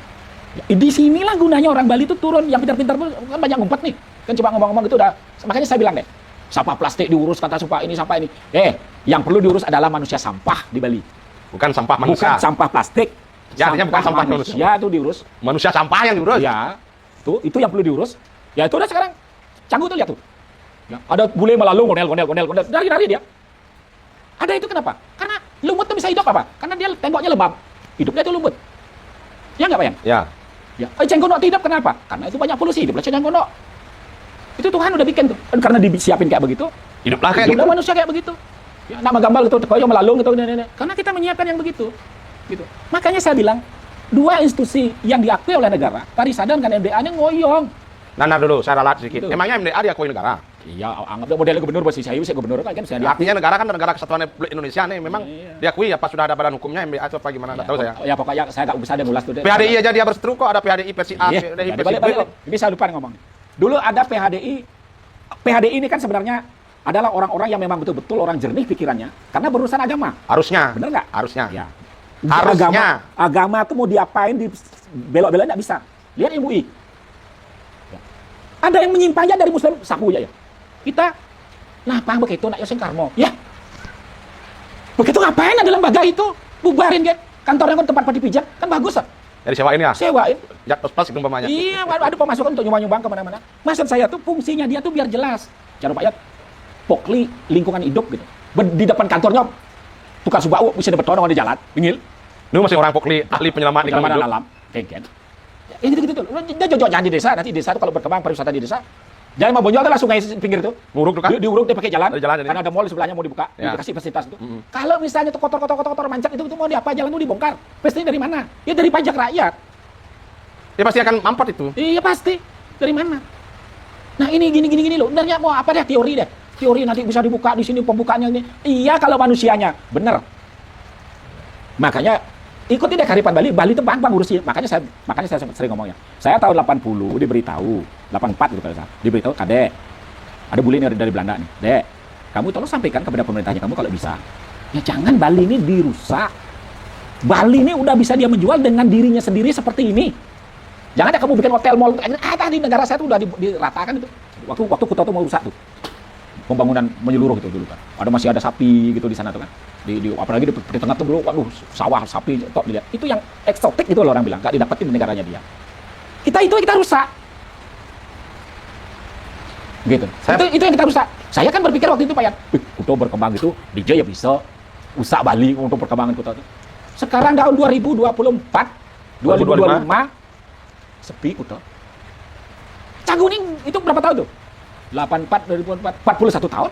Ya, di sinilah gunanya orang Bali itu turun yang pintar-pintar kan banyak ngumpet nih. Kan coba ngomong-ngomong gitu udah. Makanya saya bilang deh, sampah plastik diurus kata sampah ini. Yang perlu diurus adalah manusia sampah di Bali. Bukan sampah manusia. Bukan sampah plastik. Ya, artinya bukan sampah manusia. Ya, itu diurus. Manusia sampah yang diurus. Ya. Itu yang perlu diurus. Ya itu udah sekarang. Cangguh tuh lihat tuh. Ya, ada bule melalui gondel dari dia. Ada itu kenapa? Karena lumut tuh bisa hidup apa? Karena dia temboknya lembab. Hidupnya itu lumut. Ya enggak, Pak Yan? Ya. Ya, cengkondok hidup kenapa? Karena itu banyak polusi, hiduplah cengkondok. Itu Tuhan udah bikin tuh. Karena disiapin kayak begitu. Hiduplah kayak gitu. Manusia kayak begitu. Ya, nama gambar gitu, koyo melalung gitu. Karena kita menyiapkan yang begitu. Gitu. Makanya saya bilang, dua institusi yang diakui oleh negara, Parisadan kan MDA-nya ngoyong. Nah dulu, saya ralat sedikit. Emangnya MDA diakui negara? Iya, anggap modelnya gubernur posisi saya gubernur kan saya artinya negara kan negara kesatuan Republik Indonesia nih memang diakui apa sudah ada badan hukumnya MDA atau apa gimana enggak tahu saya. Ya pokoknya saya enggak bisa ada ngulas tuh. PHDI aja dia berseteru kok ada PHDI versi A, PHDI versi B. Ini saya lupa ngomong. Dulu ada PHDI. PHDI ini kan sebenarnya adalah orang-orang yang memang betul-betul orang jernih pikirannya karena berurusan agama. Harusnya. Bener nggak? Harusnya. Ya. Harusnya. Agama tuh mau diapain di belok-belok nggak bisa. Lihat MUI. Ada yang menyimpangnya dari Muslim sapu ya. Kita nah pang begitu nak Yosin Karmo. Ya. Begitu ngapain ada lembaga itu? Bubarin kan. Kantornya kan tempat dipijak kan bagus lah. Jadi sewain ya? Sewain. Jak pas itu umpamanya. Iya, ada pemasukan untuk nyumbang-nyumbang kemana-mana. Maksud saya tuh fungsinya dia tuh biar jelas. Cara Pak Yat, pokli lingkungan hidup gitu. Di depan kantornya tukar subau bisa dapat orang di jalan, bingil. Lu masih orang pokli ahli penyelamat lingkungan hidup. Alam, kan. Ya gitu-gitu tuh. Dia jojok di desa, nanti desa itu kalau berkembang pariwisata di desa. Jangan mau bonjol adalah sungai pinggir itu. Nguruk tuh kan? Diuruk dia pakai jalan. Jalan karena ada mall di sebelahnya mau dibuka, ya. dikasih fasilitas itu. Kalau misalnya itu kotor mancak itu mau diapa jalan mau dibongkar. Pastinya dari mana? Ya dari pajak rakyat. Ya pasti akan mampet itu. Iya pasti. Dari mana? Nah ini gini loh. Benarnya mau apa deh teori deh. Teori nanti bisa dibuka di sini pembukaannya ini. Iya kalau manusianya bener. Makanya ikuti deh kearifan Bali. Bali itu bang urusin. Makanya saya sering ngomongnya. Saya tahun 80 diberitahu, 84 gitu kalau saya. Diberitahu, Kadek. Ada bule ini dari Belanda nih. Dek, kamu tolong sampaikan kepada pemerintahnya kamu kalau bisa. Ya jangan Bali ini dirusak. Bali ini udah bisa dia menjual dengan dirinya sendiri seperti ini. Jangan ada kamu bikin hotel mall. Di negara saya tuh udah diratakan itu. Waktu Kuta tuh mau rusak tuh. Pembangunan menyeluruh gitu dulu kan. Masih ada sapi gitu di sana tuh kan. Apalagi di tengah tuh dulu, waduh, sawah, sapi, tok dilihat. Itu yang eksotik itu loh orang bilang, gak didapetin di negaranya dia. Kita rusak. Gitu. Itu yang kita rusak. Saya kan berpikir waktu itu Pak Yan, Kuto berkembang gitu, DJ ya bisa. usaha Bali untuk perkembangan kota itu. Sekarang tahun 2024, 2025 sepi kota. Canggu ini itu berapa tahun tuh? 84, 2004, 41 tahun.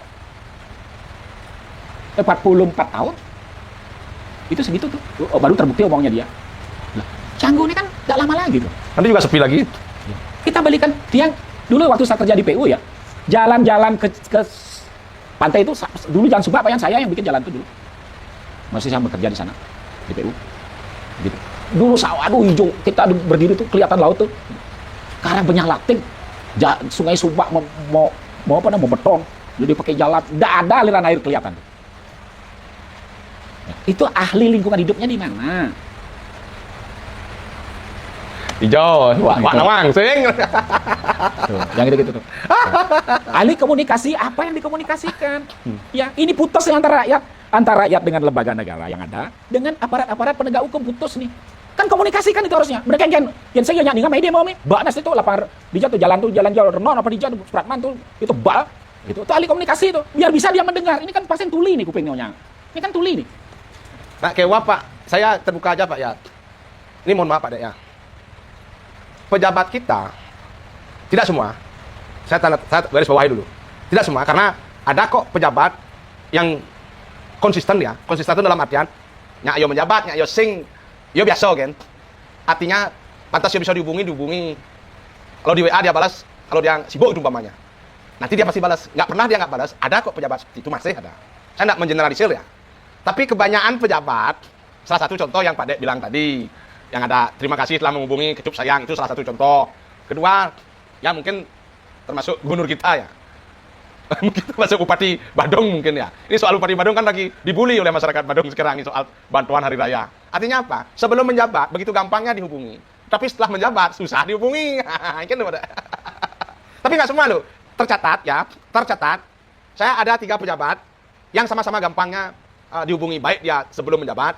44 tahun. Itu segitu tuh. Oh, baru terbukti omongnya dia. Lah, Canggu ini kan gak lama lagi tuh. Nanti juga sepi lagi. Kita balikan tiang dulu waktu saya kerja di PU ya. Jalan-jalan ke pantai itu dulu Jalan Subak Pak, saya yang bikin jalan itu dulu. Masih saya bekerja di sana di PU. Gitu. Dulu sawah aduh hijau, kita berdiri tuh kelihatan laut tuh. Karang Penyalating, Sungai Subak mau beton. Jadi pakai jalan, enggak ada aliran air kelihatan. Itu ahli lingkungan hidupnya di mana? Hijau, Wah, Pak itu. Nawang, sing. Tuh, yang gitu-gitu tuh. Ahli komunikasi apa yang dikomunikasikan? Ya, ini putus antara rakyat dengan lembaga negara yang ada dengan aparat-aparat penegak hukum putus nih. Kan komunikasikan itu harusnya. Mereka yang saya nyanyi nggak media mau nih. Banas itu lapar di jatuh jalan Renon apa di jatuh Supratman tuh itu bal. Itu ahli komunikasi itu. Biar bisa dia mendengar. Ini kan pasien tuli nih kupingnya. Ini kan tuli nih. Nah, kewa Pak, saya terbuka aja Pak ya. Ini mohon maaf Pak Dek ya. Pejabat kita, tidak semua, saya garis bawahi dulu. Tidak semua, karena ada kok pejabat yang konsisten ya. Konsisten itu dalam artian, nya ayo menjabat, nya ayo sing, yo biasa kan. Artinya, pantas dia bisa dihubungi. Kalau di WA dia balas, kalau dia sibuk itu umpamanya. Nanti dia pasti balas. Nggak pernah dia nggak balas. Ada kok pejabat seperti itu, masih ada. Saya nggak mengeneralisir ya. Tapi kebanyakan pejabat, salah satu contoh yang Pak Dek bilang tadi, yang ada terima kasih telah menghubungi kecup sayang, itu salah satu contoh. Kedua, ya mungkin termasuk gubernur kita ya. Mungkin termasuk Bupati Badung mungkin ya. Ini soal Bupati Badung kan lagi dibully oleh masyarakat Badung sekarang ini soal bantuan hari raya. Artinya apa? Sebelum menjabat begitu gampangnya dihubungi. Tapi setelah menjabat susah dihubungi. Tapi nggak semua loh. Tercatat. Saya ada 3 pejabat yang sama-sama gampangnya dihubungi, baik dia sebelum menjabat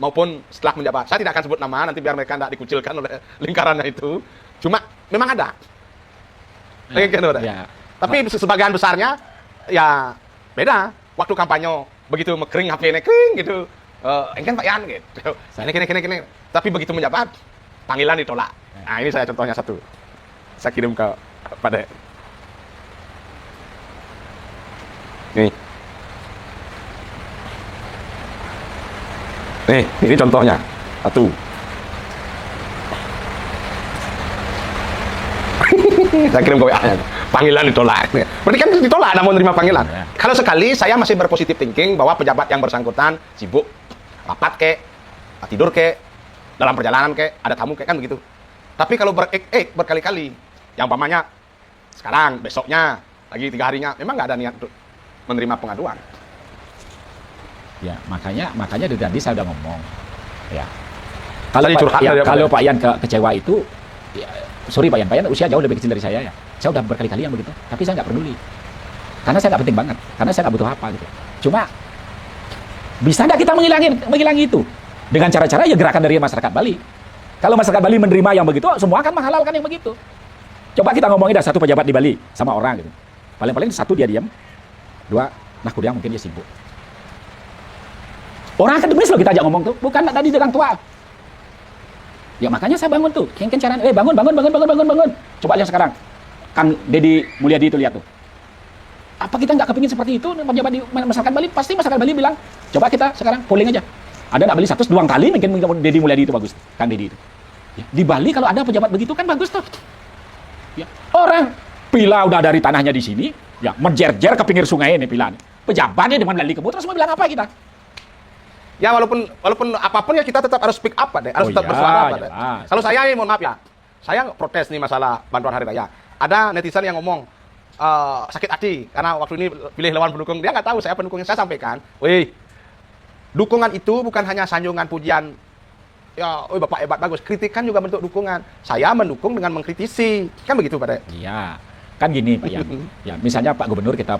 maupun setelah menjabat. Saya tidak akan sebut nama nanti biar mereka tidak dikucilkan oleh lingkarannya itu. Cuma memang ada. Ya. Tapi sebagian besarnya ya beda. Waktu kampanye begitu mekering HP-nya kering gitu. Engken Pak Yan gitu. Kene. Tapi begitu menjabat panggilan ditolak. Nah, ini saya contohnya satu. Saya kirim ke Pak Dek. Nih, ini contohnya. Satu. Saya kirim ke WA-nya. Panggilan ditolak. Berarti kan ditolak, namun menerima panggilan. Ya. Kalau sekali saya masih berpositif thinking bahwa pejabat yang bersangkutan sibuk, rapat kek, tidur kek, dalam perjalanan kek, ada tamu kek, kan begitu. Tapi kalau berkali-kali, yang umpamanya sekarang, besoknya, lagi 3 harinya, memang nggak ada niat untuk menerima pengaduan. Ya, makanya dari tadi saya udah ngomong. Ya. Kalau Pak Yan kecewa itu, ya, sorry Pak Yan usia jauh lebih kecil dari saya ya. Saya udah berkali-kali yang begitu, tapi saya nggak peduli. Karena saya nggak penting banget, karena saya nggak butuh apa gitu. Cuma bisa nggak kita menghilangi itu dengan cara-cara ya gerakan dari masyarakat Bali. Kalau masyarakat Bali menerima yang begitu, semua akan menghalalkan yang begitu. Coba kita ngomongin ada satu pejabat di Bali sama orang gitu. Paling-paling satu dia diam, 2 nah kuliah mungkin dia sibuk. Orang akademis loh kita ajak ngomong tuh, bukan tadi dengan tua. Ya makanya saya bangun tuh, kencaran, bangun. Coba lihat sekarang, Kang Deddy Mulyadi itu lihat tuh. Apa kita nggak kepingin seperti itu pejabat di masyarakat Bali? Pasti masyarakat Bali bilang, coba kita sekarang polling aja. Ada nggak Bali 100 doang kali mungkin Deddy Mulyadi itu bagus, Kang Deddy itu. Ya, di Bali kalau ada pejabat begitu kan bagus tuh. Ya, orang pila udah dari tanahnya di sini, ya menjer-jer ke pinggir sungai ini pila. Pejabatnya dengan Bali kebut terus mau bilang apa kita? Ya walaupun apapun ya kita tetap harus speak up deh, harus tetap bersuara Pak. Kalau saya mohon maaf ya, saya protes nih masalah bantuan hari raya. Ada netizen yang ngomong sakit hati karena waktu ini pilih lawan pendukung, dia nggak tahu saya pendukungnya. Saya sampaikan, wih, dukungan itu bukan hanya sanjungan pujian. Ya, Bapak hebat bagus, kritikan juga bentuk dukungan. Saya mendukung dengan mengkritisi, kan begitu Pak. Iya, kan gini Pak Yan. Ya, misalnya Pak Gubernur kita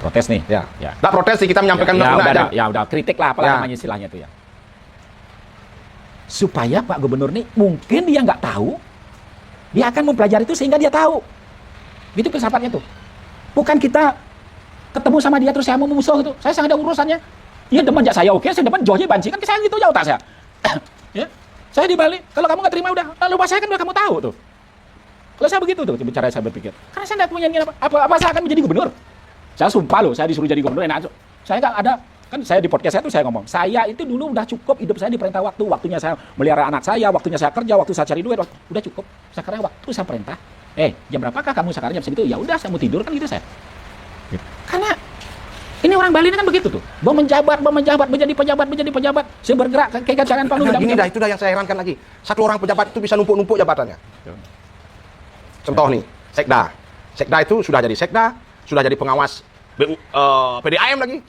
protes nih. Ya. Ya. Nggak protes sih, kita menyampaikan udah kritik lah apalah namanya istilahnya itu ya. Supaya Pak Gubernur nih mungkin dia nggak tahu, dia akan mempelajari itu sehingga dia tahu. Gitu filsafatnya tuh. Bukan kita ketemu sama dia terus saya mau musuh gitu. Saya sangat ada urusannya. Iya demen jak saya oke, saya demen Johje banci kan saya gitu jauh tak saya. Ya. Saya di Bali, kalau kamu nggak terima udah, lalu saya kan udah kamu tahu tuh. Kalau saya begitu tuh cara saya berpikir. Karena saya nggak punya niat apa saya akan menjadi gubernur. Saya sumpah loh, saya disuruh jadi gubernur enak. Saya nggak ada, kan saya di podcast saya tuh saya ngomong, saya itu dulu udah cukup hidup saya di perintah waktu, waktunya saya melihara anak saya, waktunya saya kerja, waktu saya cari duit, udah cukup. Sekarang waktu saya perintah, jam berapakah kamu sekarang jam segitu? Ya udah saya mau tidur kan gitu saya. Gitu. Karena ini orang Bali ini kan begitu tuh, menjabat, menjadi pejabat, saya bergerak kayak jangan palu. Nah, gini dah, itu dah yang saya herankan lagi. Satu orang pejabat itu bisa numpuk-numpuk jabatannya. Contoh nih, Sekda. Sekda itu sudah jadi Sekda, sudah jadi pengawas PDAM lagi.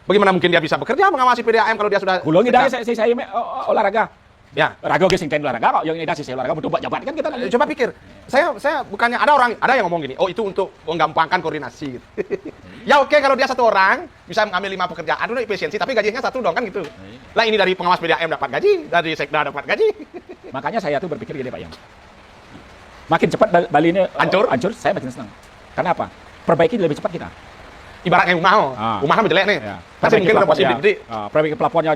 Bagaimana mungkin dia bisa bekerja mengawasi PDAM kalau dia sudah... Gulung ida saya olahraga. Ya. Raga ge sing ten olahraga kok, yang ida saya olahraga untuk jabat kan kita. Coba pikir, saya bukannya ada yang ngomong gini, oh itu untuk menggampangkan koordinasi gitu. Ya oke, kalau dia satu orang bisa mengambil 5 pekerjaan, itu efisiensi, tapi gajinya satu dong kan gitu. Lah ini dari pengawas PDAM dapat gaji, dari Sekda dapat gaji. Makanya saya tuh berpikir gini Pak Yang. Makin cepat Bali ini hancur, saya makin senang. Karena apa? Perbaiki lebih cepat kita. Ibaratnya rumah kan jelek nih. Ya. Pasti mungkin udah positif. Perbaiki pelafonnya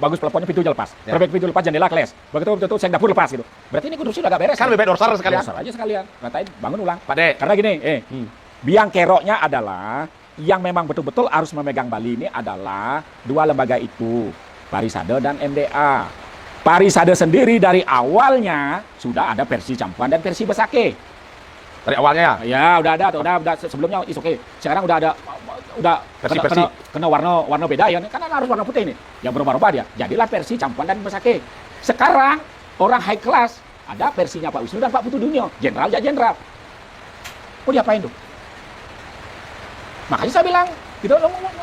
bagus, pelafonnya pintu lepas. Ya. Perbaiki pintu lepas, jendela keles. Begitu seng dapur lepas gitu. Berarti ini korupsi udah gak beres. Kan lebih baik dorsar sekalian. Dorsar aja sekalian. Ratain, bangun ulang. Pak De. Karena gini, biang keroknya adalah yang memang betul-betul harus memegang Bali ini adalah 2 lembaga itu, Parisade dan MDA. Parisade sendiri dari awalnya sudah ada versi Campuan dan versi Besake. Dari awalnya ya? Ya, udah ada tuh, udah sebelumnya is oke. Sekarang udah ada versi. kena warna beda ya. Karena harus warna putih ini. Yang berubah-ubah dia. Jadilah versi Campuan dan Besake. Sekarang orang high class ada versinya Pak Wisnu dan Pak Putu Dunyo, jenderal ya jenderal. Mau diapain tuh? Makanya saya bilang, gitu,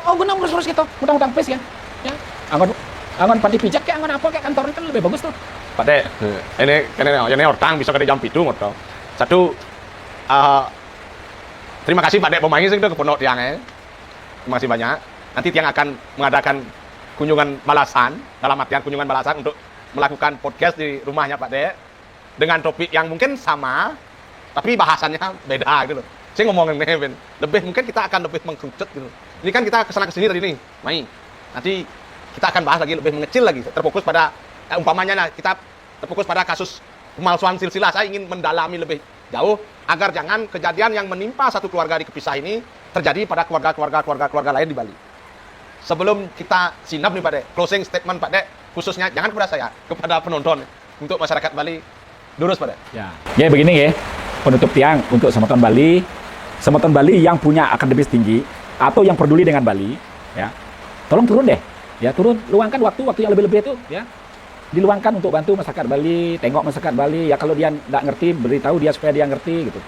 guna ngurus-ngurus gitu, utang-utang pes ya. Ya, angon panti pijak kayak angon apa kayak kantor kan lebih bagus tuh. Pak De, ini orang bisa ke jam itu motor. Satu, terima kasih Pak De pemain sih ke pondok tiangnya. Terima kasih banyak. Nanti tiang akan mengadakan kunjungan balasan, dalam artian kunjungan balasan untuk melakukan podcast di rumahnya Pak De dengan topik yang mungkin sama, tapi bahasannya beda gitu loh. Saya ngomongin nih, Ben. Mungkin kita akan lebih mengkerucut gitu. Ini kan kita kesana kesini tadi nih, Mai. Nanti kita akan bahas lagi lebih mengecil lagi, terfokus pada umpamanya kita terfokus pada kasus pemalsuan silsilah. Saya ingin mendalami lebih jauh agar jangan kejadian yang menimpa satu keluarga di Kepisah ini terjadi pada keluarga lain di Bali. Sebelum kita sinap nih Pak De, closing statement Pak De, khususnya jangan kepada saya, kepada penonton untuk masyarakat Bali, lurus Pak De. Ya, ya begini ya, penutup tiang untuk Semeton Bali yang punya akademis tinggi atau yang peduli dengan Bali, ya, tolong turun deh, ya turun, luangkan waktu yang lebih-lebih itu, ya, diluangkan untuk bantu masyarakat Bali, tengok masyarakat Bali, ya kalau dia nggak ngerti, beritahu dia supaya dia ngerti gitu,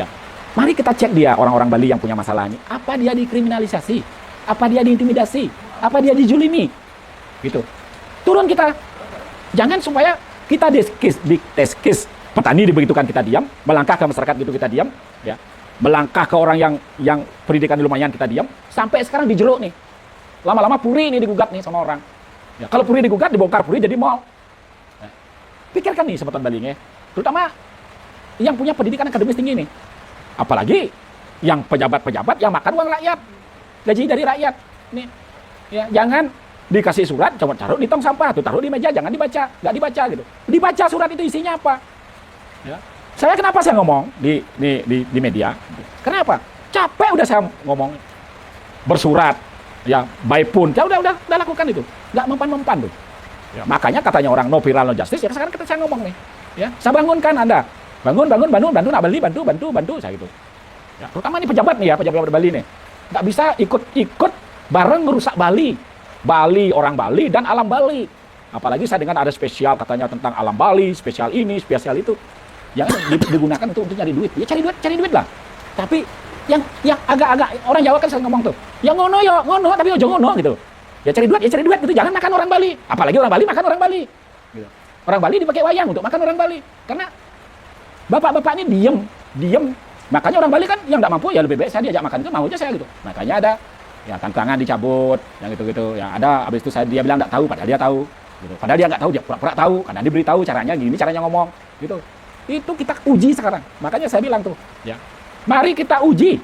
ya. Mari kita cek dia orang-orang Bali yang punya masalah ini, apa dia dikriminalisasi, apa dia diintimidasi, apa dia dijulimi, gitu. Turun kita, jangan supaya kita deskis petani dibegitukan kita diam, melangkah ke masyarakat gitu kita diam, ya. Melangkah ke orang yang pendidikan lumayan kita diam, sampai sekarang dijeruk nih. Lama-lama Puri ini digugat nih sama orang. Ya, kalau Puri digugat, dibongkar Puri jadi mall. Nah, pikirkan nih Semeton Bali nih, terutama yang punya pendidikan akademis tinggi nih. Apalagi yang pejabat-pejabat yang makan uang rakyat, gaji dari rakyat. Nih, ya jangan dikasih surat, coba taruh di tong sampah, tuh taruh di meja, jangan dibaca, nggak dibaca gitu. Dibaca surat itu isinya apa? Ya. Kenapa saya ngomong di media? Kenapa? Capek udah saya ngomong bersurat, ya baik pun, ya udah lakukan itu, nggak mempan tuh. Ya. Makanya katanya orang no viral no justice, ya sekarang saya ngomong nih, ya saya bangunkan Anda, bantu nak Bali, bantu saya gitu. Ya, terutama nih pejabat nih ya, pejabat Bali nih, nggak bisa ikut bareng merusak Bali, orang Bali dan alam Bali. Apalagi saya dengar ada spesial katanya tentang alam Bali, spesial ini, spesial itu. Yang digunakan untuk nyari duit. Ya cari duit lah. Tapi yang agak-agak orang Jawa kan sering ngomong tuh, ya ngono tapi ojo ngono gitu. Ya cari duit gitu. Jangan makan orang Bali. Apalagi orang Bali makan orang Bali. Gitu. Orang Bali dipakai wayang untuk makan orang Bali. Karena bapak-bapak ini diem. Makanya orang Bali kan yang enggak mampu ya lebih baik saya diajak makan itu mau aja saya gitu. Makanya ada ya tantangan dicabut, yang gitu-gitu. Yang ada habis itu dia bilang enggak tahu padahal dia tahu. Gitu. Padahal dia enggak tahu, dia pura-pura tahu karena diberitahu caranya gini, caranya ngomong gitu. Itu kita uji sekarang. Makanya saya bilang tuh, ya. Mari kita uji.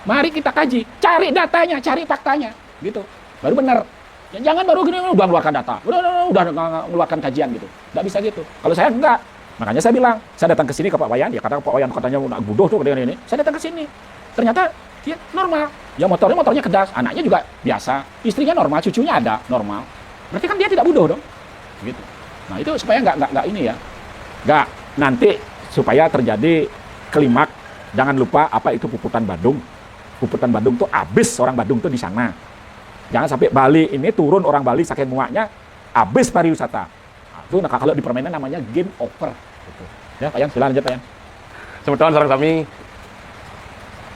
Mari kita kaji, cari datanya, cari faktanya, gitu. Baru benar. Jangan baru gini udah mengeluarkan data, udah mengeluarkan kajian gitu. Nggak bisa gitu. Kalau saya enggak. Makanya saya bilang, saya datang ke sini ke Pak Wayan, ya karena Pak Wayan katanya nak bodoh tuh dengan ini. Saya datang ke sini. Ternyata dia normal. Ya motornya kedas, anaknya juga biasa, istrinya normal, cucunya ada normal. Berarti kan dia tidak bodoh dong. Gitu. Nah, itu supaya nggak ini ya. Nggak nanti supaya terjadi klimak, jangan lupa apa itu Puputan Badung. Puputan Badung tuh habis orang Badung tuh di sana. Jangan sampai Bali ini turun orang Bali saking muaknya habis pariwisata. Nah, itu kalau di permainan namanya game over. Gitu. Ya, Pak Yan, silakan aja Pak Yan. Semeton sareng sami.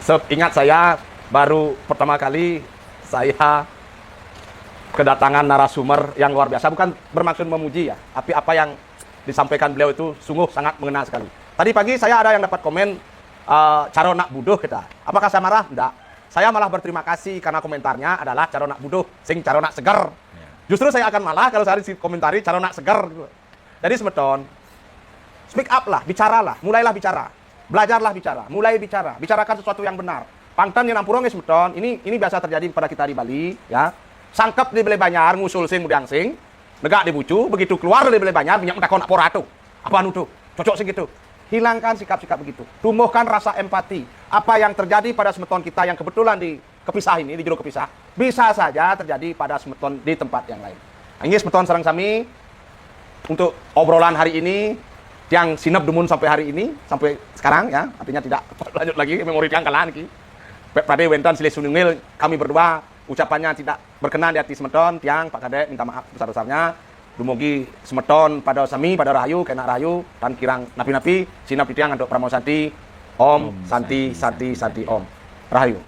Ingat saya baru pertama kali saya kedatangan narasumber yang luar biasa, bukan bermaksud memuji ya, tapi apa yang disampaikan beliau itu sungguh sangat mengena sekali. Tadi pagi saya ada yang dapat komen cara nak buduh kita. Apakah saya marah? Enggak. Saya malah berterima kasih karena komentarnya adalah cara nak buduh, sing cara nak seger. Justru saya akan malah kalau saya komentari cara nak seger. Jadi semeton, speak up lah, bicaralah, mulailah bicara. Belajarlah bicara, mulai bicara, bicarakan sesuatu yang benar. Pangtan yang nampurong ya semeton, ini biasa terjadi pada kita di Bali, ya. Sangkep di Bele Banyar, ngusul sing mudiang sing, negak di bucu, begitu keluar dari Bele Banyar, minyak takon aporatu. Apa nutu? Cocok sing gitu. Hilangkan sikap-sikap begitu. Tumbuhkan rasa empati. Apa yang terjadi pada semeton kita yang kebetulan di kepisah ini, di jero kepisah, bisa saja terjadi pada semeton di tempat yang lain. Ini semeton sareng sami untuk obrolan hari ini yang sinep dumun sampai hari ini, sampai sekarang ya, artinya tidak lanjut lagi memori yang kalah niki. Pada wentan silih sunungil, kami berdua ucapannya tidak berkenan di hati semeton, tiang Pak Kadek minta maaf besar-besarnya. Dumugi semeton pada sami, pada rahayu, kena rahayu, dan kirang napi-napi, sinap tiang untuk Pramosanti, Om, Santi, Santi, Santi, Om. Rahayu.